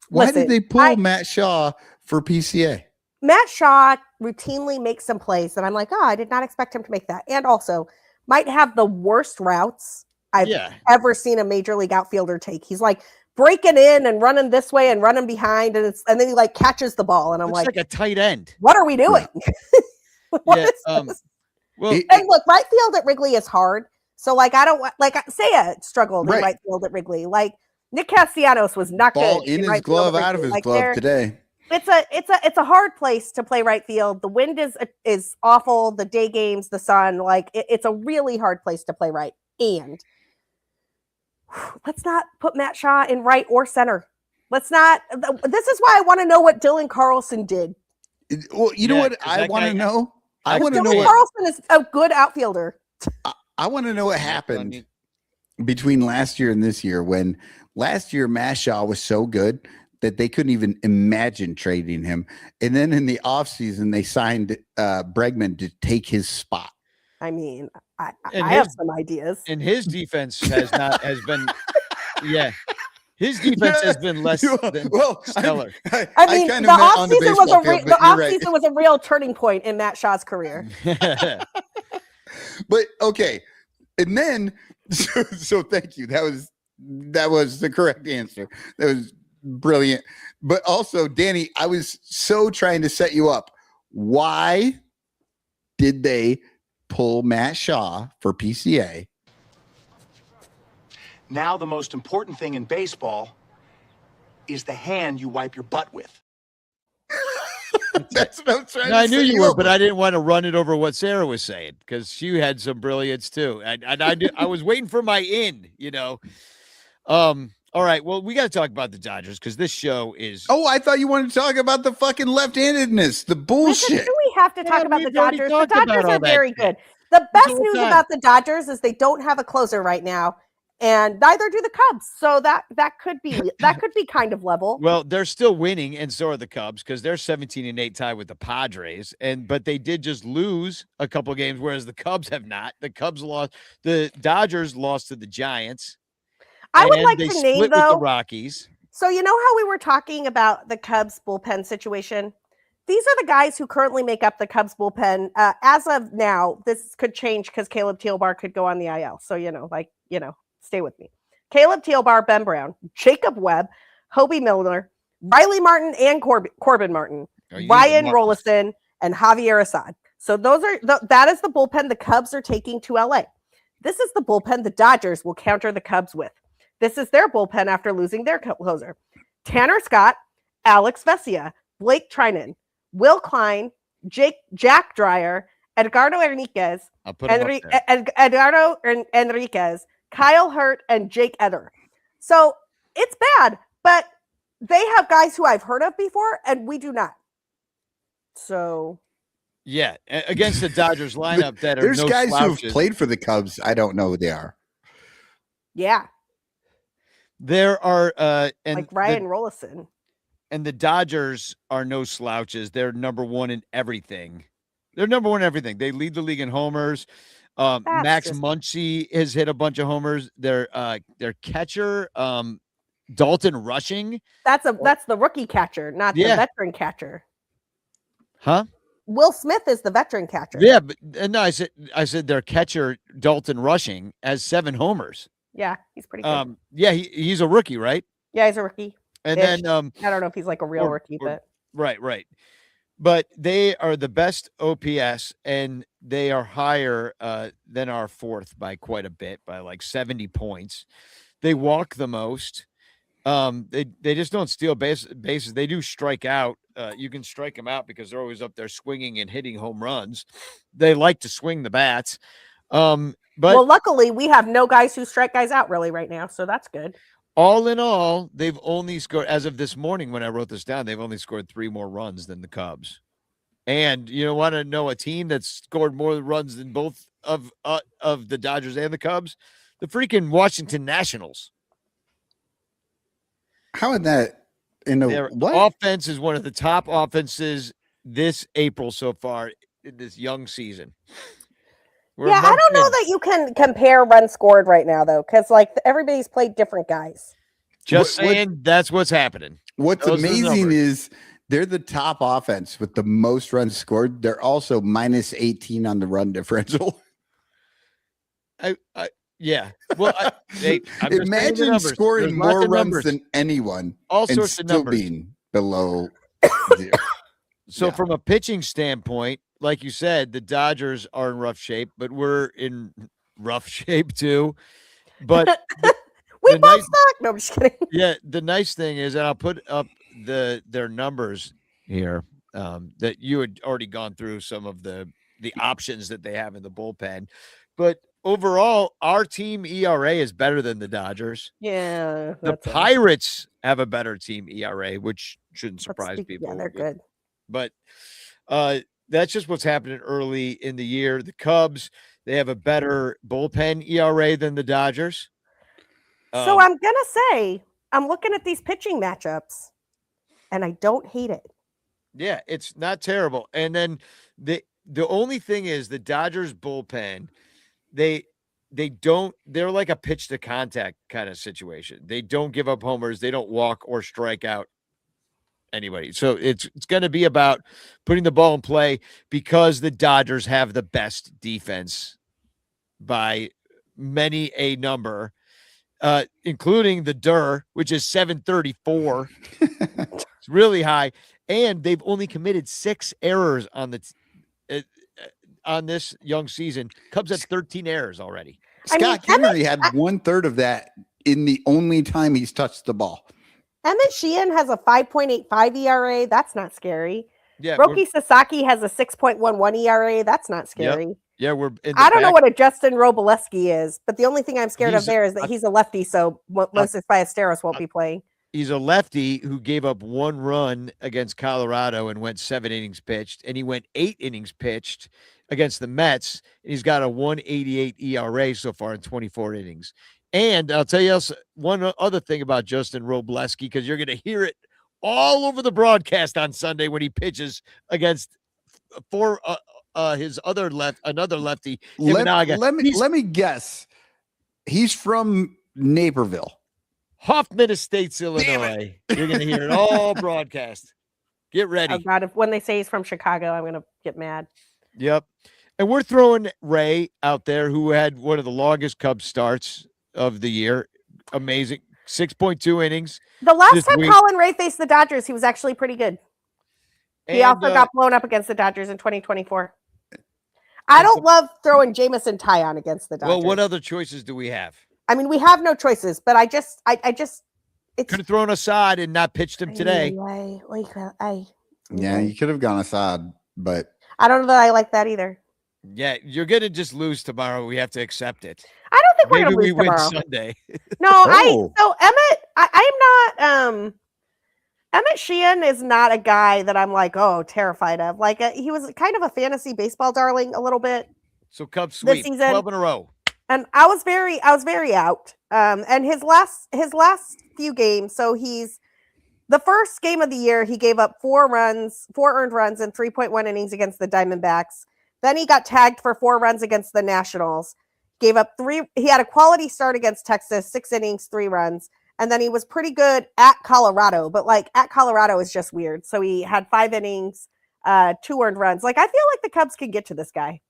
Why did they pull Matt Shaw for PCA? Matt Shaw routinely makes some plays that I'm like, I did not expect him to make that. And also might have the worst routes I've ever seen a major league outfielder take. He's like breaking in and running this way and running behind, and then he like catches the ball. And I'm like a tight end. What are we doing? What is this? Well, and look, right field at Wrigley is hard. So like I don't like Seiya struggled in right field at Wrigley. Like Nick Castellanos was not Ball good in his right glove, out of his glove today. It's a hard place to play right field. The wind is awful. The day games, the sun, like it's a really hard place to play right. And let's not put Matt Shaw in right or center. Let's not. This is why I want to know what Dylan Carlson did. Well, you know what I want to know. I want to know. Dylan Carlson is a good outfielder. I want to know what happened between last year and this year. When last year Matt Shaw was so good that they couldn't even imagine trading him. And then in the offseason, they signed Bregman to take his spot. I mean, I have some ideas. And his defense has been, his defense has been less than stellar. I mean, the offseason was a real turning point in Matt Shaw's career. But okay. And then, so thank you. That was the correct answer. That was brilliant. But also, Danny, I was so trying to set you up. Why did they pull Matt Shaw for PCA? Now the most important thing in baseball is the hand you wipe your butt with. That's what I'm trying to I knew say you were, but I didn't want to run it over what Sarah was saying because she had some brilliance too. And I was waiting for my in, All right. Well, we got to talk about the Dodgers because this show is. Oh, I thought you wanted to talk about the fucking left-handedness, the bullshit. Do we have to talk about the Dodgers? The Dodgers are very good. The best news about the Dodgers is they don't have a closer right now, and neither do the Cubs. So that could be kind of level. Well, they're still winning, and so are the Cubs because they're 17-8 tied with the Padres, but they did just lose a couple of games, whereas the Cubs have not. The Cubs lost. The Dodgers lost to the Giants. I would like to name with the Rockies. So you know how we were talking about the Cubs bullpen situation? These are the guys who currently make up the Cubs bullpen. As of now, this could change because Caleb Thielbar could go on the IL. So, stay with me. Caleb Thielbar, Ben Brown, Jacob Webb, Hobie Miller, Riley Martin, and Corbin Martin, Ryan Rollison, and Javier Assad. So that is the bullpen the Cubs are taking to LA. This is the bullpen the Dodgers will counter the Cubs with. This is their bullpen after losing their closer. Tanner Scott, Alex Vesia, Blake Trinan, Will Klein, Jack Dreyer, Edgardo Enriquez, Kyle Hurt, and Jake Eder. So it's bad, but they have guys who I've heard of before, and we do not. So yeah, against the Dodgers lineup that are there's no guys slouches. who have played for the Cubs. I don't know who they are. Yeah. There are like Ryan Rollison. And the Dodgers are no slouches. They're number one in everything. They lead the league in homers. Max just- Muncy has hit a bunch of homers. Their catcher, Dalton Rushing. That's the rookie catcher, not the veteran catcher. Huh? Will Smith is the veteran catcher. Yeah, but no, I said their catcher, Dalton Rushing, has 7 homers. Yeah, he's pretty good. Yeah, he's a rookie, right? Yeah, he's a rookie. And then I don't know if he's like a real rookie, but right. But they are the best OPS, and they are higher than our 4th by quite a bit, by like 70 points. They walk the most. They just don't steal bases. They do strike out. You can strike them out because they're always up there swinging and hitting home runs. They like to swing the bats. But luckily we have no guys who strike guys out really right now, so that's good. All in all, they've only scored, as of this morning when I wrote this down, they've only scored 3 more runs than the Cubs. And you want to know a team that's scored more runs than both of the Dodgers and the Cubs? The freaking Washington Nationals. How is that Their offense is one of the top offenses this April so far in this young season. I don't know that you can compare runs scored right now, though, because like everybody's played different guys. Just saying, that's what's happening. What's amazing is they're the top offense with the most runs scored. They're also minus 18 on the run differential. Yeah. Well, imagine scoring more runs than anyone. All and sorts of still numbers. being below 0. So from a pitching standpoint, like you said, the Dodgers are in rough shape, but we're in rough shape too. But we both suck. No, I'm just kidding. Yeah, the nice thing is, and I'll put up their numbers here, that you had already gone through some of the options that they have in the bullpen. But overall, our team ERA is better than the Dodgers. Yeah. The Pirates have a better team ERA, which shouldn't surprise people. Yeah, they're good. But that's just what's happening early in the year. The Cubs, they have a better bullpen ERA than the Dodgers. So I'm going to say, I'm looking at these pitching matchups, and I don't hate it. Yeah, it's not terrible. And then the only thing is the Dodgers bullpen, they're like a pitch to contact kind of situation. They don't give up homers. They don't walk or strike out anybody. So it's going to be about putting the ball in play because the Dodgers have the best defense by many a number, including the DER, which is 734. It's really high. And they've only committed 6 errors on this young season. Cubs have 13 errors already. Scott Henry had 1/3 of that in the only time he's touched the ball. Emmett Sheehan has a 5.85 ERA. That's not scary. Yeah, Roki Sasaki has a 6.11 ERA. That's not scary. Yep. Yeah, I don't know what a Justin Robleski is, but the only thing I'm scared of there is that he's a lefty, so Moses Ballesteros won't be playing. He's a lefty who gave up 1 run against Colorado and went 7 innings pitched, and he went 8 innings pitched against the Mets, and he's got a 1.88 ERA so far in 24 innings. And I'll tell you one other thing about Justin Robleski, because you're going to hear it all over the broadcast on Sunday when he pitches against another lefty. Let me guess. He's from Naperville. Hoffman Estates, Illinois. You're going to hear it all broadcast. Get ready. Oh God, when they say he's from Chicago, I'm going to get mad. Yep. And we're throwing Ray out there, who had one of the longest Cubs starts of the year. Amazing. 6.2 innings. The last time Colin Ray faced the Dodgers, he was actually pretty good. He also got blown up against the Dodgers in 2024. I don't love throwing Jamison Tyon against the Dodgers. Well, what other choices do we have? I mean, we have no choices, but I just could have thrown Assad and not pitched him today. Yeah, you could have gone Assad, but I don't know that I like that either. Yeah, you're gonna just lose tomorrow. We have to accept it. I don't think we're gonna lose tomorrow. Win Sunday. No, so Emmett, I'm not. Emmett Sheehan is not a guy that I'm like, terrified of. Like he was kind of a fantasy baseball darling a little bit. So Cubs sweep 12 in a row. And I was very out. And his last few games, so he's the first game of the year, he gave up 4 earned runs in 3.1 innings against the Diamondbacks. Then he got tagged for 4 runs against the Nationals. Gave up 3. He had a quality start against Texas, 6 innings, 3 runs. And then he was pretty good at Colorado, but like at Colorado is just weird. So he had 5 innings, 2 earned runs. Like, I feel like the Cubs can get to this guy.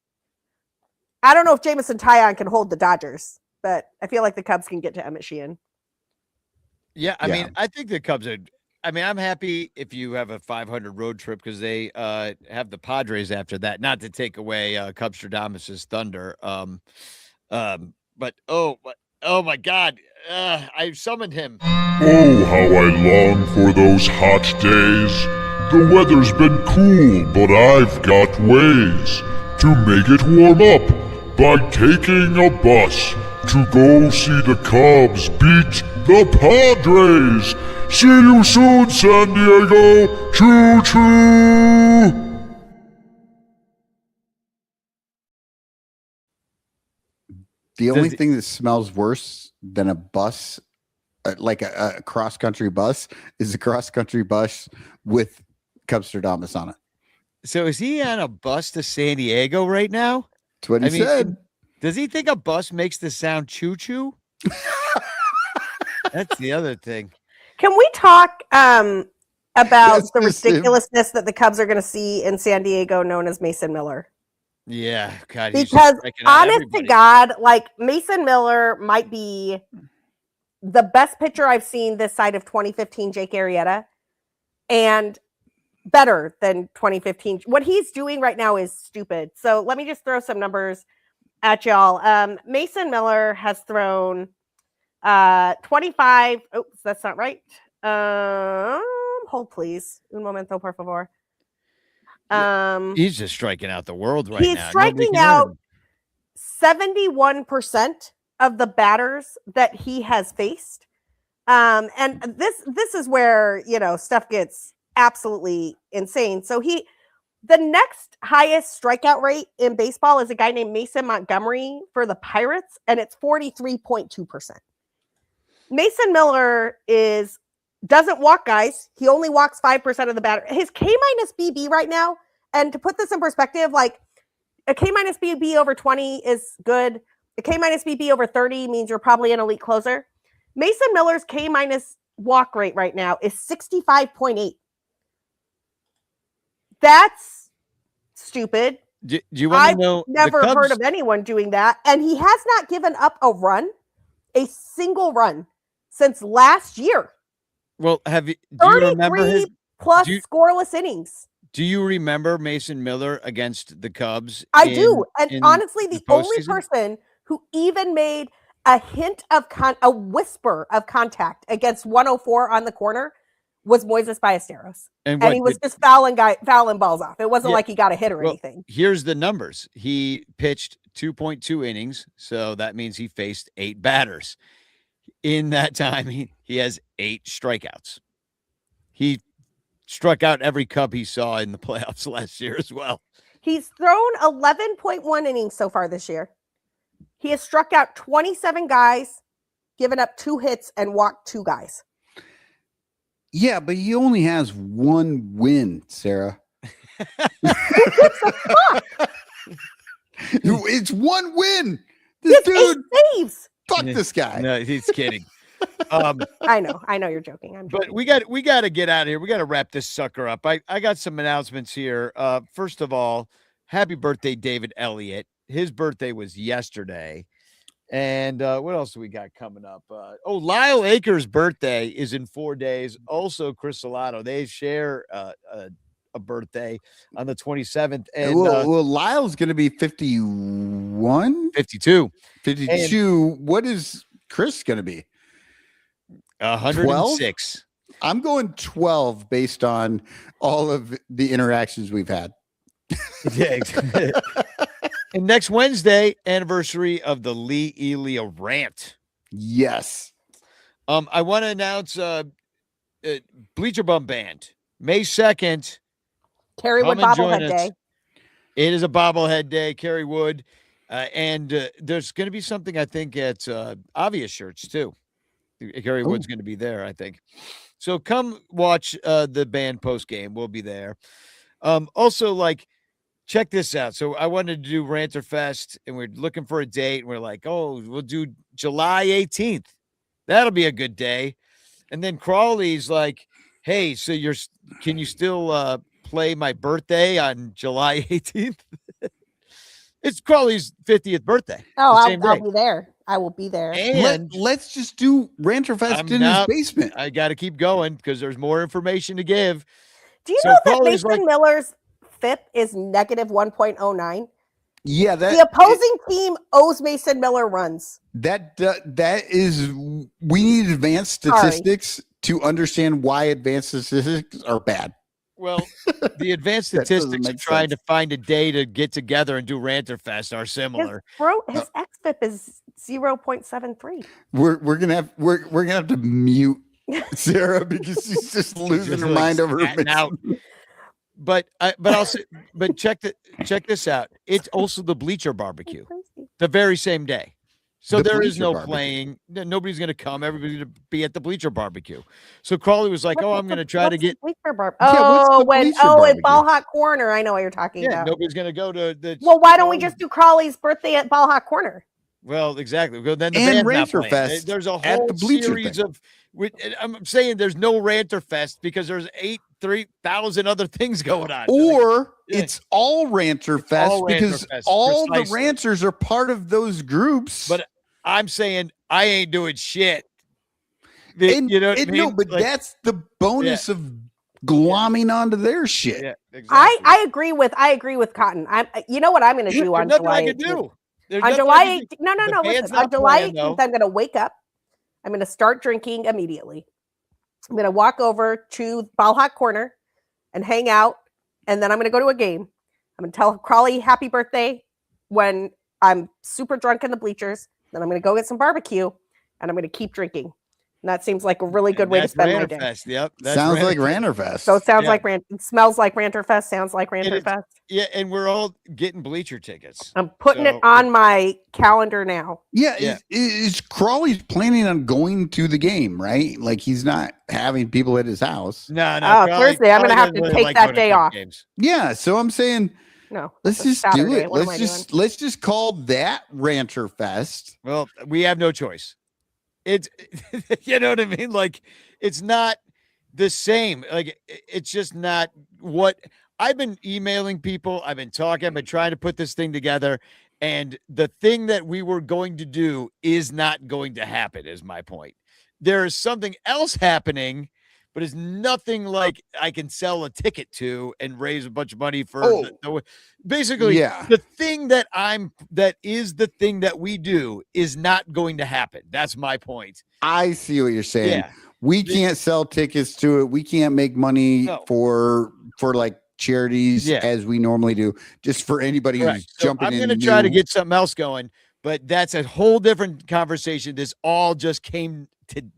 I don't know if Jameson Taillon can hold the Dodgers, but I feel like the Cubs can get to Emmett Sheehan. Yeah, I mean, I think the Cubs are. I mean, I'm happy if you have a 500 road trip because they have the Padres after that. Not to take away Cubstradamus's thunder. But oh my God, I summoned him. Oh, how I long for those hot days. The weather's been cool, but I've got ways to make it warm up by taking a bus to go see the Cubs beat the Padres. See you soon, San Diego. Choo-choo! The only thing that smells worse than a bus, like a cross-country bus, is a cross-country bus with Cubstradamus on it. So is he on a bus to San Diego right now? That's what he said. Does he think a bus makes the sound choo-choo? That's the other thing. Can we talk about the ridiculousness that the Cubs are going to see in San Diego, known as Mason Miller? Yeah, God. Because honest to God, like Mason Miller might be the best pitcher I've seen this side of 2015 Jake Arrieta, and better than 2015. What he's doing right now is stupid. So let me just throw some numbers at y'all. Mason Miller has thrown 25. Oops, that's not right. Hold please. Un momento, por favor. He's just striking out the world right now. He's striking out 71% of the batters that he has faced. And this is where, stuff gets absolutely insane. So the next highest strikeout rate in baseball is a guy named Mason Montgomery for the Pirates, and it's 43.2%. Mason Miller doesn't walk guys. He only walks 5% of the batter. His K-minus BB right now, and to put this in perspective, like a K-minus BB over 20 is good. A K-minus BB over 30 means you're probably an elite closer. Mason Miller's K-minus walk rate right now is 65.8. That's stupid. Do you want to know? I've never heard of anyone doing that. And he has not given up a single run since last year. Well, do you remember plus scoreless innings? Do you remember Mason Miller against the Cubs? I do. And honestly, the only person who even made a hint of a whisper of contact against 104 on the corner was Moises Ballesteros. And he was just fouling balls off. It wasn't like he got a hit or anything. Here's the numbers. He pitched 2.2 innings, so that means he faced 8 batters. In that time, he has 8 strikeouts. He struck out every Cub he saw in the playoffs last year as well. He's thrown 11.1 innings so far this year. He has struck out 27 guys, given up 2 hits, and walked 2 guys. Yeah, but he only has 1 win, Sarah. It's 1 win. This dude saves. Fuck this guy. No, he's kidding. I know you're joking. I'm joking. But we got to get out of here. We got to wrap this sucker up. I got some announcements here. First of all, happy birthday, David Elliott. His birthday was yesterday. And what else do we got coming up? Lyle Akers' birthday is in 4 days. Also, Chris Salato. They share a birthday on the 27th. And Lyle's going to be 51? 52. 52. What is Chris going to be? 106. I'm going 12 based on all of the interactions we've had. Yeah. And next Wednesday, anniversary of the Lee Elia rant. Yes. I want to announce Bleacher Bum Band, May 2nd. Kerry Wood bobblehead day. It is a bobblehead day, Kerry Wood. And there's going to be something, I think, at Obvious Shirts, too. Kerry Wood's going to be there, I think. So come watch the band post game. We'll be there. Also, check this out. So I wanted to do Ranter Fest, and we're looking for a date. And we're like, oh, we'll do July 18th. That'll be a good day. And then Crawley's like, hey, so can you still play my birthday on July 18th? It's Crawley's 50th birthday. Oh, I'll be there. I will be there. And let's just do Ranter Fest in his basement. I got to keep going because there's more information to give. Do you know that Mason Miller's FIP is negative 1.09? Yeah, the opposing team owes Mason Miller runs. That is, we need advanced statistics to understand why advanced statistics are bad. Well, the advanced statistics of trying to find a day to get together and do Ranter Fest are similar. His XFIP is 0.73. We're gonna have to mute Sarah because she's just losing her mind over her out. But check this out. It's also the bleacher barbecue, the very same day. So there is no playing. Nobody's going to come. Everybody's going to be at the bleacher barbecue. So Crawley was like, I'm going to try to get. At Ball Hot Corner. I know what you're talking about. Nobody's going to go to the. Well, why don't we just do Crawley's birthday at Ball Hot Corner? Well, exactly. Well, then the and band's Ranter not Fest. There's a at whole the bleacher series thing. of. I'm saying there's no Ranter Fest because there's 3,000 other things going on. Or it's all Ranter Fest all Ranter because Fest, all precisely. the ranters are part of those groups. But I'm saying I ain't doing shit. And, you know what I mean? No, but that's the bonus of glomming onto their shit. Yeah, exactly. I agree with Cotton. You know what I'm going to do on July 18th? On July 18th, no. Listen, on July 18th, I'm going to wake up. I'm going to start drinking immediately. I'm going to walk over to Ball Hot Corner and hang out, and then I'm going to go to a game. I'm going to tell Crawley happy birthday when I'm super drunk in the bleachers. Then I'm going to go get some barbecue, and I'm going to keep drinking. And that seems like a really good way to spend my day. Fest. Yep, sounds like Ranter Fest. So it sounds like it smells like Ranter Fest. Sounds like Ranter Fest. Yeah, and we're all getting bleacher tickets. I'm putting it on my calendar now. Yeah, is Crawley's planning on going to the game, right? Like he's not having people at his house. No. Thursday, I'm going to have to take that day off. Yeah, so I'm saying no. Let's just do it. Let's just call that Ranter Fest. Well, we have no choice. It's you know what I mean? Like it's not the same. Like it's just not what I've been emailing people. I've been talking. I've been trying to put this thing together. And the thing that we were going to do is not going to happen, is my point. There is something else happening, but it's nothing like I can sell a ticket to and raise a bunch of money for basically the thing that is the thing that we do is not going to happen. That's my point. I see what you're saying. Yeah. We can't sell tickets to it. We can't make money for like charities as we normally do, just for anybody who's jumping in. I'm going to try to get something else going, but that's a whole different conversation. This all just came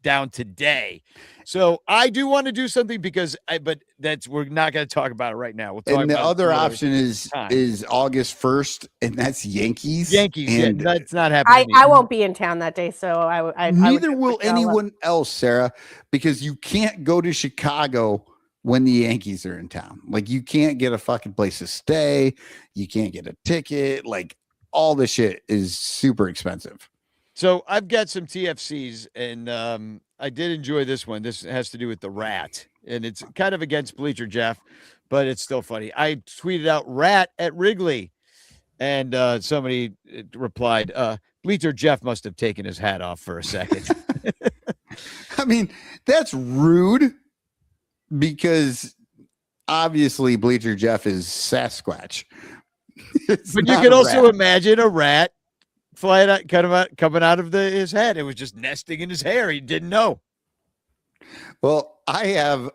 down today. So I do want to do something but we're not going to talk about it right now. We'll talk and the about other option is August 1st, and that's Yankees. And that's not happening. I won't be in town that day, so neither will anyone else, Sarah, because you can't go to Chicago when the Yankees are in town. Like you can't get a fucking place to stay. You can't get a ticket. Like all this shit is super expensive. So I've got some TFCs, and I did enjoy this one. This has to do with the rat, and it's kind of against Bleacher Jeff, but it's still funny. I tweeted out "rat" at Wrigley, and somebody replied, "Bleacher Jeff must have taken his hat off for a second." I mean, that's rude because obviously Bleacher Jeff is Sasquatch. But you could also imagine a rat flying out, coming out of his head. It was just nesting in his hair. He didn't know. Well, I have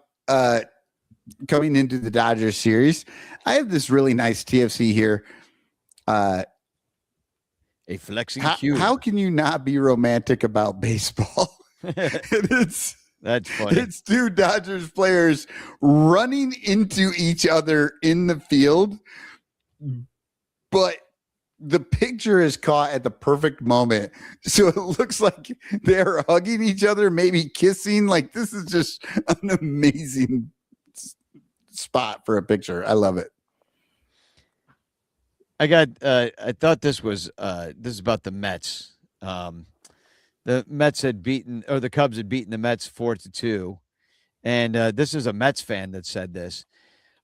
coming into the Dodgers series, I have this really nice TFC here. A flexing cube. How can you not be romantic about baseball? That's funny. It's two Dodgers players running into each other in the field, but the picture is caught at the perfect moment. So it looks like they're hugging each other, maybe kissing. Like this is just an amazing spot for a picture. I love it. I thought this is about the Mets. The Mets had beaten, or the Cubs had beaten the Mets 4-2. And this is a Mets fan that said this.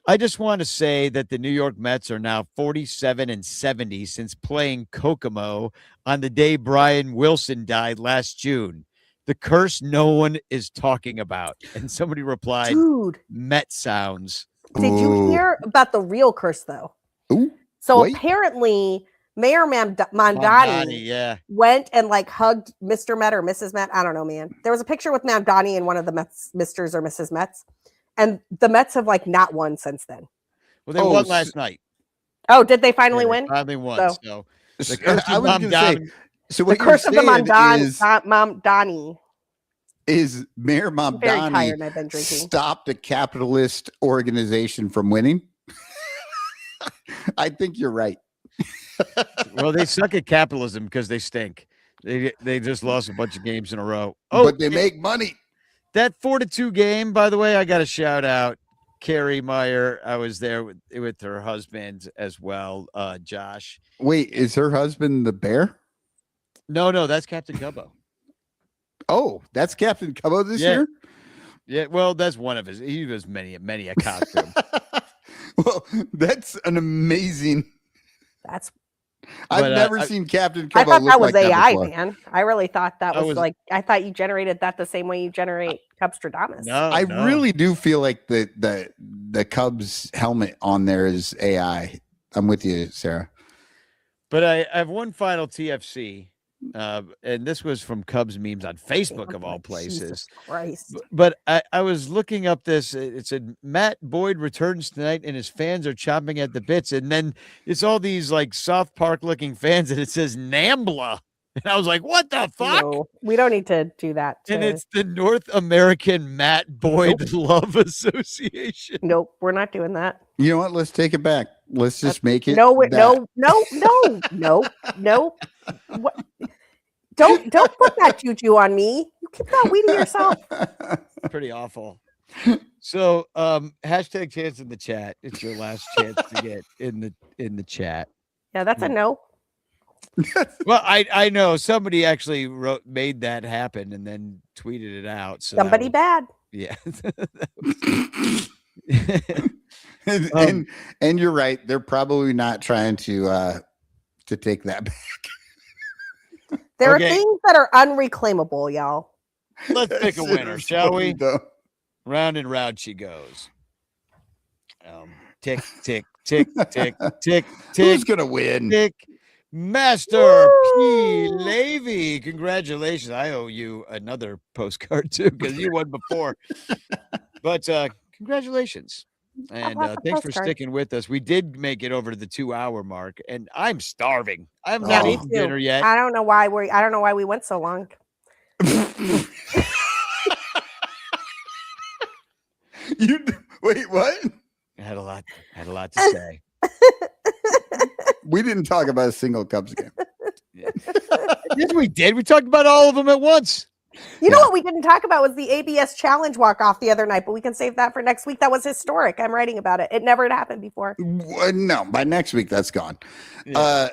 I just want to say that the New York Mets are now 47-70 since playing Kokomo on the day Brian Wilson died last June. The curse no one is talking about. And somebody replied, dude, Met sounds. Did you hear about the real curse, though? Ooh, so apparently, Mayor Mamdani went and like hugged Mr. Met or Mrs. Met. I don't know, man. There was a picture with Mamdani and one of the Mets, Misters or Mrs. Mets. And the Mets have like not won since then. Well, they won last night. Oh, did they finally win? Finally won. So the curse I was going to say, so the what curse of the Mamdani Mamdani is Mayor Mamdani and I've been drinking. Stopped a capitalist organization from winning. I think you're right. Well, they suck at capitalism because they stink. They just lost a bunch of games in a row. Oh, but they make money. That 4-2 game, by the way, I got to shout out Carrie Meyer. I was there with her husband as well, Josh. Wait, is her husband the bear? No, that's Captain Cubbo. Oh, that's Captain Cubbo this year? Yeah, well, that's one of his. He was many a costume. Well, that's an amazing. I've But, never seen Captain Cubbo. I thought look that was like AI, that man. I really thought that was like. I thought you generated that the same way you generate Cubstradamus. I really do feel like the Cubs helmet on there is AI. I'm with you, Sarah. But I have one final TFC, and this was from Cubs memes on Facebook of all places. Jesus Christ. But I was looking up this. It said Matt Boyd returns tonight, and his fans are chomping at the bits. And then it's all these like South Park looking fans, and it says Nambla. And I was like, what the fuck? No, we don't need to do that. And it's the North American Matt Boyd Love Association. Nope, we're not doing that. You know what? Let's take it back. Let's just make it. No. What? Don't put that juju on me. You keep that weed to yourself. Pretty awful. So hashtag chance in the chat. It's your last chance to get in the chat. Yeah, that's a no. Well, I know somebody actually made that happen and then tweeted it out. So somebody bad. Yeah. and you're right. They're probably not trying to take that back. There are things that are unreclaimable, y'all. Let's pick a winner, shall we? Round and round she goes. Tick, tick, tick, tick, tick, tick. Who's gonna win? Tick. Master P. Levy, congratulations. I owe you another postcard too because you won before. But congratulations. And thanks for sticking with us. We did make it over to the 2-hour mark, and I'm starving. I haven't had eaten dinner yet. I don't know why we went so long. Wait, what? I had a lot to say. We didn't talk about a single Cubs game. Yes, we did. We talked about all of them at once. You know what we didn't talk about was the ABS challenge walk-off the other night, but we can save that for next week. That was historic. I'm writing about it. It never had happened before. No, by next week that's gone. Yeah.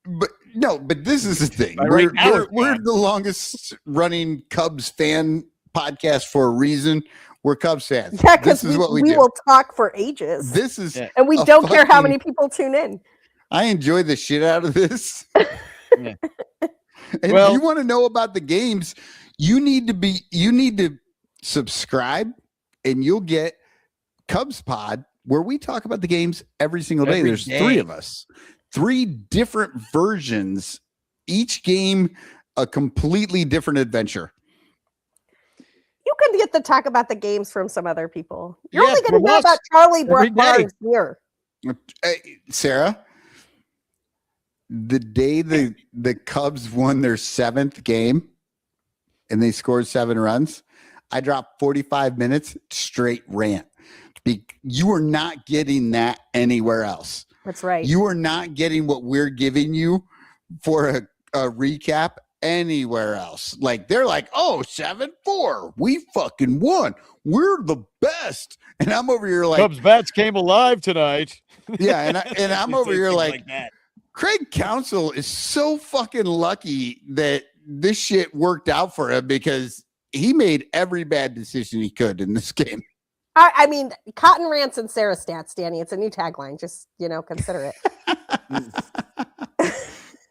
But this is the thing. We're the longest running Cubs fan podcast for a reason. We're Cubs fans. Yeah, because this is what we do. will talk for ages. This is and we don't care how many people tune in. I enjoy the shit out of this. Yeah. And if you want to know about the games, you need to subscribe, and you'll get Cubs Pod, where we talk about the games every single day. There's 3 of us, 3 different versions, each game a completely different adventure. You can get the talk about the games from some other people. You're only going to know about Charlie Barnes here. Sarah, the day the Cubs won their 7th game and they scored 7 runs, I dropped 45 minutes straight rant. You are not getting that anywhere else. That's right. You are not getting what we're giving you for a recap anywhere else. Like they're like, oh, 7-4. We fucking won. We're the best. And I'm over here like Cubs bats came alive tonight. Yeah, and I'm over here like Craig Counsell is so fucking lucky that this shit worked out for him because he made every bad decision he could in this game. I mean, Cotton Rants and Sarah Stats, Danny. It's a new tagline. Just, consider it.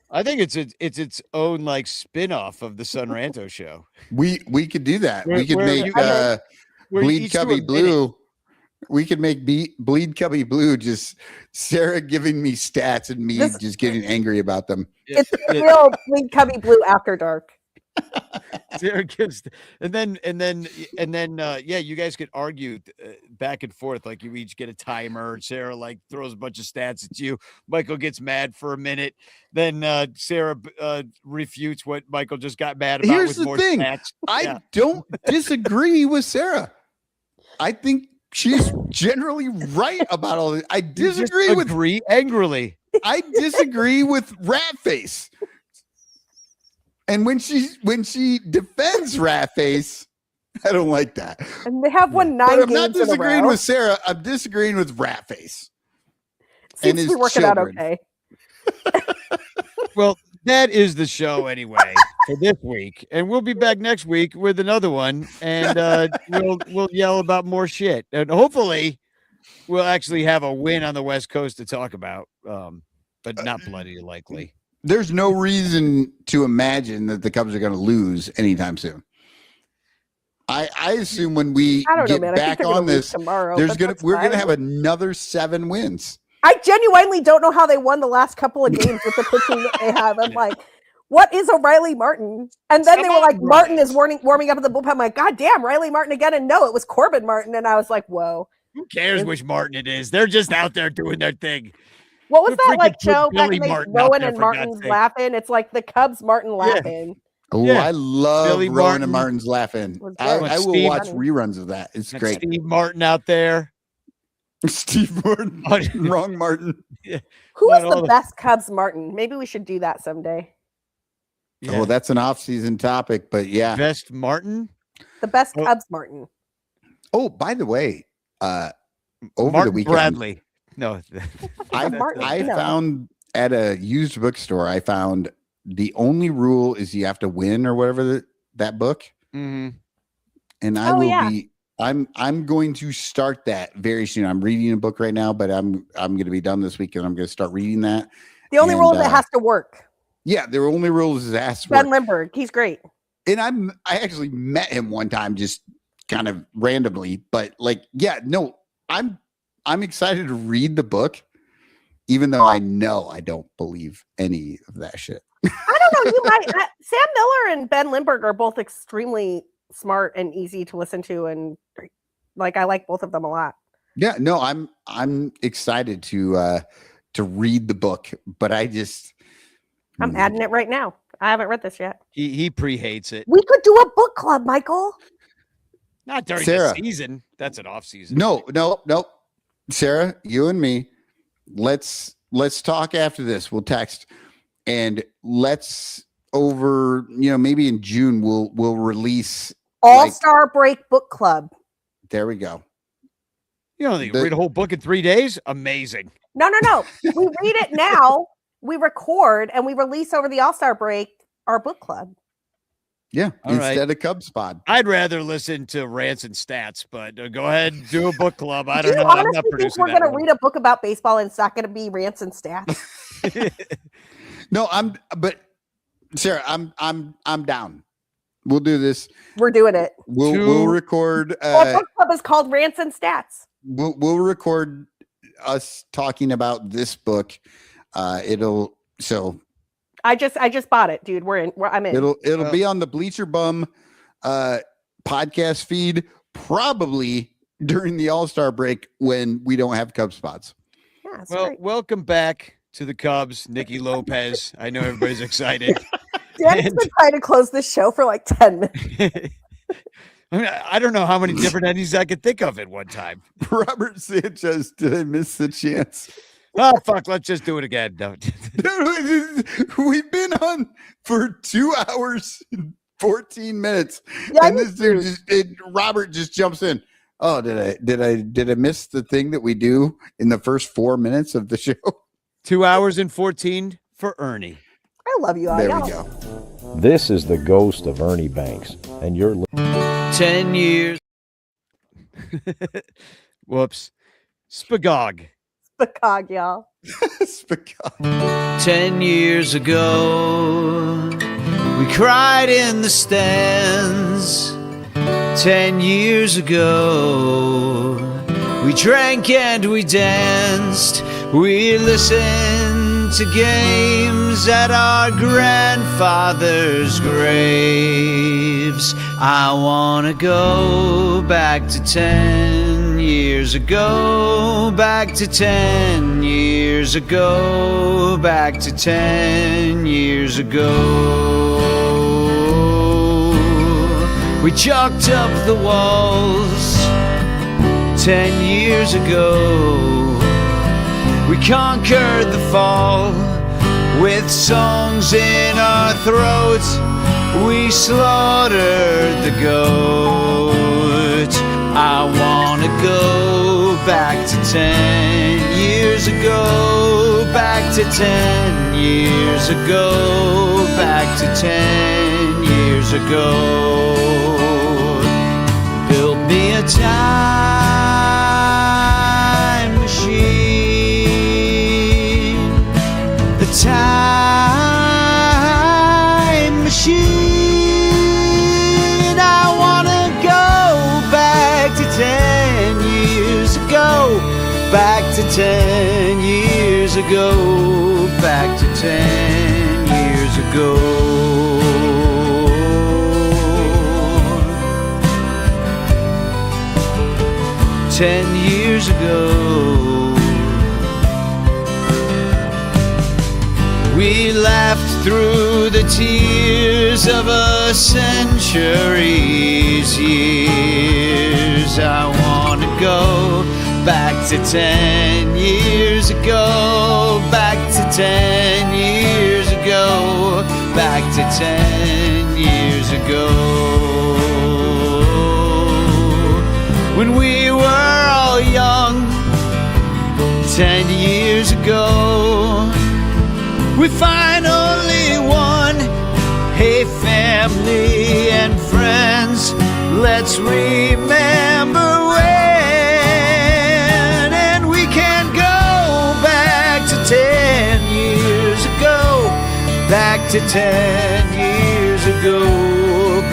I think it's its own like spin-off of the Son Ranto show. We could do that. We could make where Bleed each do Cubby a Blue. We could make Bleed Cubby Blue just Sarah giving me stats and me just getting angry about them. It's the real Bleed Cubby Blue After Dark. Sarah gives, and then, you guys could argue back and forth. Like you each get a timer. Sarah like throws a bunch of stats at you. Michael gets mad for a minute. Then Sarah refutes what Michael just got mad about. Here's with the more thing: stats. I don't disagree with Sarah. I think she's generally right about all this. I disagree with angrily. I disagree with Ratface. And when she defends Ratface, I don't like that. And they have won 9 but I'm games not disagreeing in a row. with Sarah. I'm disagreeing with Ratface. Seems to be working out okay. Well, that is the show anyway for this week, and we'll be back next week with another one, and we'll yell about more shit, and hopefully we'll actually have a win on the West Coast to talk about, but not bloody likely. There's no reason to imagine that the Cubs are going to lose anytime soon. I assume when we get back on this, tomorrow, we're going to have another 7 wins. I genuinely don't know how they won the last couple of games with the pitching that they have. I'm like, what is O'Reilly Martin? And then they were like, Martin is warming up in the bullpen. I'm like, God damn, Riley Martin again. And no, it was Corbin Martin. And I was like, whoa. Who cares which Martin it is? They're just out there doing their thing. What was that like freaking show put back Billy in the Martin Rowan out there, and for Martin's God's sake. laughing? It's like the Cubs Martin laughing. Oh, Yeah. I love Billy Rowan Martin. and Martin's laughing. Was I good. will Steve watch Martin. reruns of that. It's Got great. Steve Martin out there. Steve Martin. Wrong Martin. Who Not is all the the- best Cubs Martin? Maybe we should do that someday. Yeah. Oh, that's an off-season topic, but yeah. Best Martin. The best Oh. Cubs Martin. Oh, by the way, over Martin the weekend, Bradley. No, I No. found at a used bookstore, I found the only rule is you have to win or whatever that book. Mhm. And I Oh, will yeah. be. I'm going to start that very soon. I'm reading a book right now, but I'm going to be done this week, and I'm going to start reading that. The only And, rule is it has to work. Yeah, their only rule is it has to Ben work. Lindbergh, he's great. And I actually met him one time, just kind of randomly, but like, yeah, no, I'm excited to read the book, even though I know I don't believe any of that shit. I don't know. You might. Sam Miller and Ben Lindbergh are both extremely smart and easy to listen to, and like I like both of them a lot. Yeah, no, I'm excited to read the book, but I'm adding it right now. I haven't read this yet. he pre-hates it. We could do a book club, Michael. Not during Sarah. the season. That's an off season. No. Sarah, you and me, let's talk after this. We'll text and let's maybe in June we'll release All-Star Break Book Club. There we go. You know, read a whole book in 3 days. Amazing. No. We read it now. We record and we release over the All-Star break our book club. Yeah, All right. instead of Cubs Pod. I'd rather listen to rants and stats, but go ahead and do a book club. I Do don't you know. I'm honestly not think producing we're that going to one. read a book about baseball and it's not going to be rants and stats? No, but Sarah, I'm down. We'll do this. We're doing it. We'll record. Our book club is called Rants and Stats. We'll record us talking about this book. I just bought it, dude. I'm in. It'll be on the Bleacher Bum podcast feed probably during the All-Star break when we don't have Cubs spots. Yeah, that's Well, great. welcome back to the Cubs, Nicky Lopez. I know everybody's excited. Dan's been trying to close this show for like 10 minutes. I mean, I don't know how many different endings I could think of at one time. Robert Sanchez, did I miss the chance? Oh, fuck. Let's just do it again. No. We've been on for 2 hours and 14 minutes. Yeah, and this dude Robert just jumps in. Oh, did I miss the thing that we do in the first 4 minutes of the show? 2 hours and 14 for Ernie. I love you all. There y'all. we go. This is the ghost of Ernie Banks, and you're 10 years. Whoops. Spagog. Spagog, y'all. 10 years ago, we cried in the stands. 10 years ago, we drank and we danced. We listened to games at our grandfather's graves. I wanna go back to 10 years ago, back to 10 years ago, back to 10 years ago. We chalked up the walls 10 years ago. We conquered the fall with songs in our throats. We slaughtered the goat. I wanna go back to 10 years ago, back to 10 years ago, back to 10 years ago. Build me a time machine, the time machine. I wanna go back to 10 years ago, back to 10 years ago, back to 10 years ago. 10 years ago, we laughed through the tears of a century's years. I wanna go back to 10 years ago, back to 10 years ago, back to 10 years ago. When we were all young, 10 years ago, we finally won. Hey, family and friends, let's remember when. And we can go back to 10 years ago, back to 10 years ago,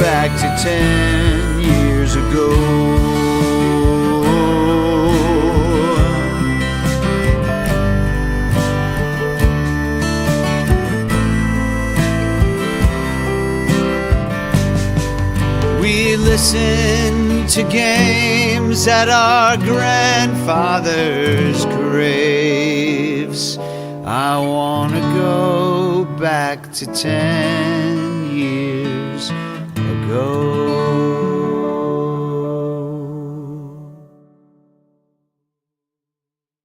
back to 10 years ago. We listened to games at our grandfather's graves. I wanna go back to 10 years ago.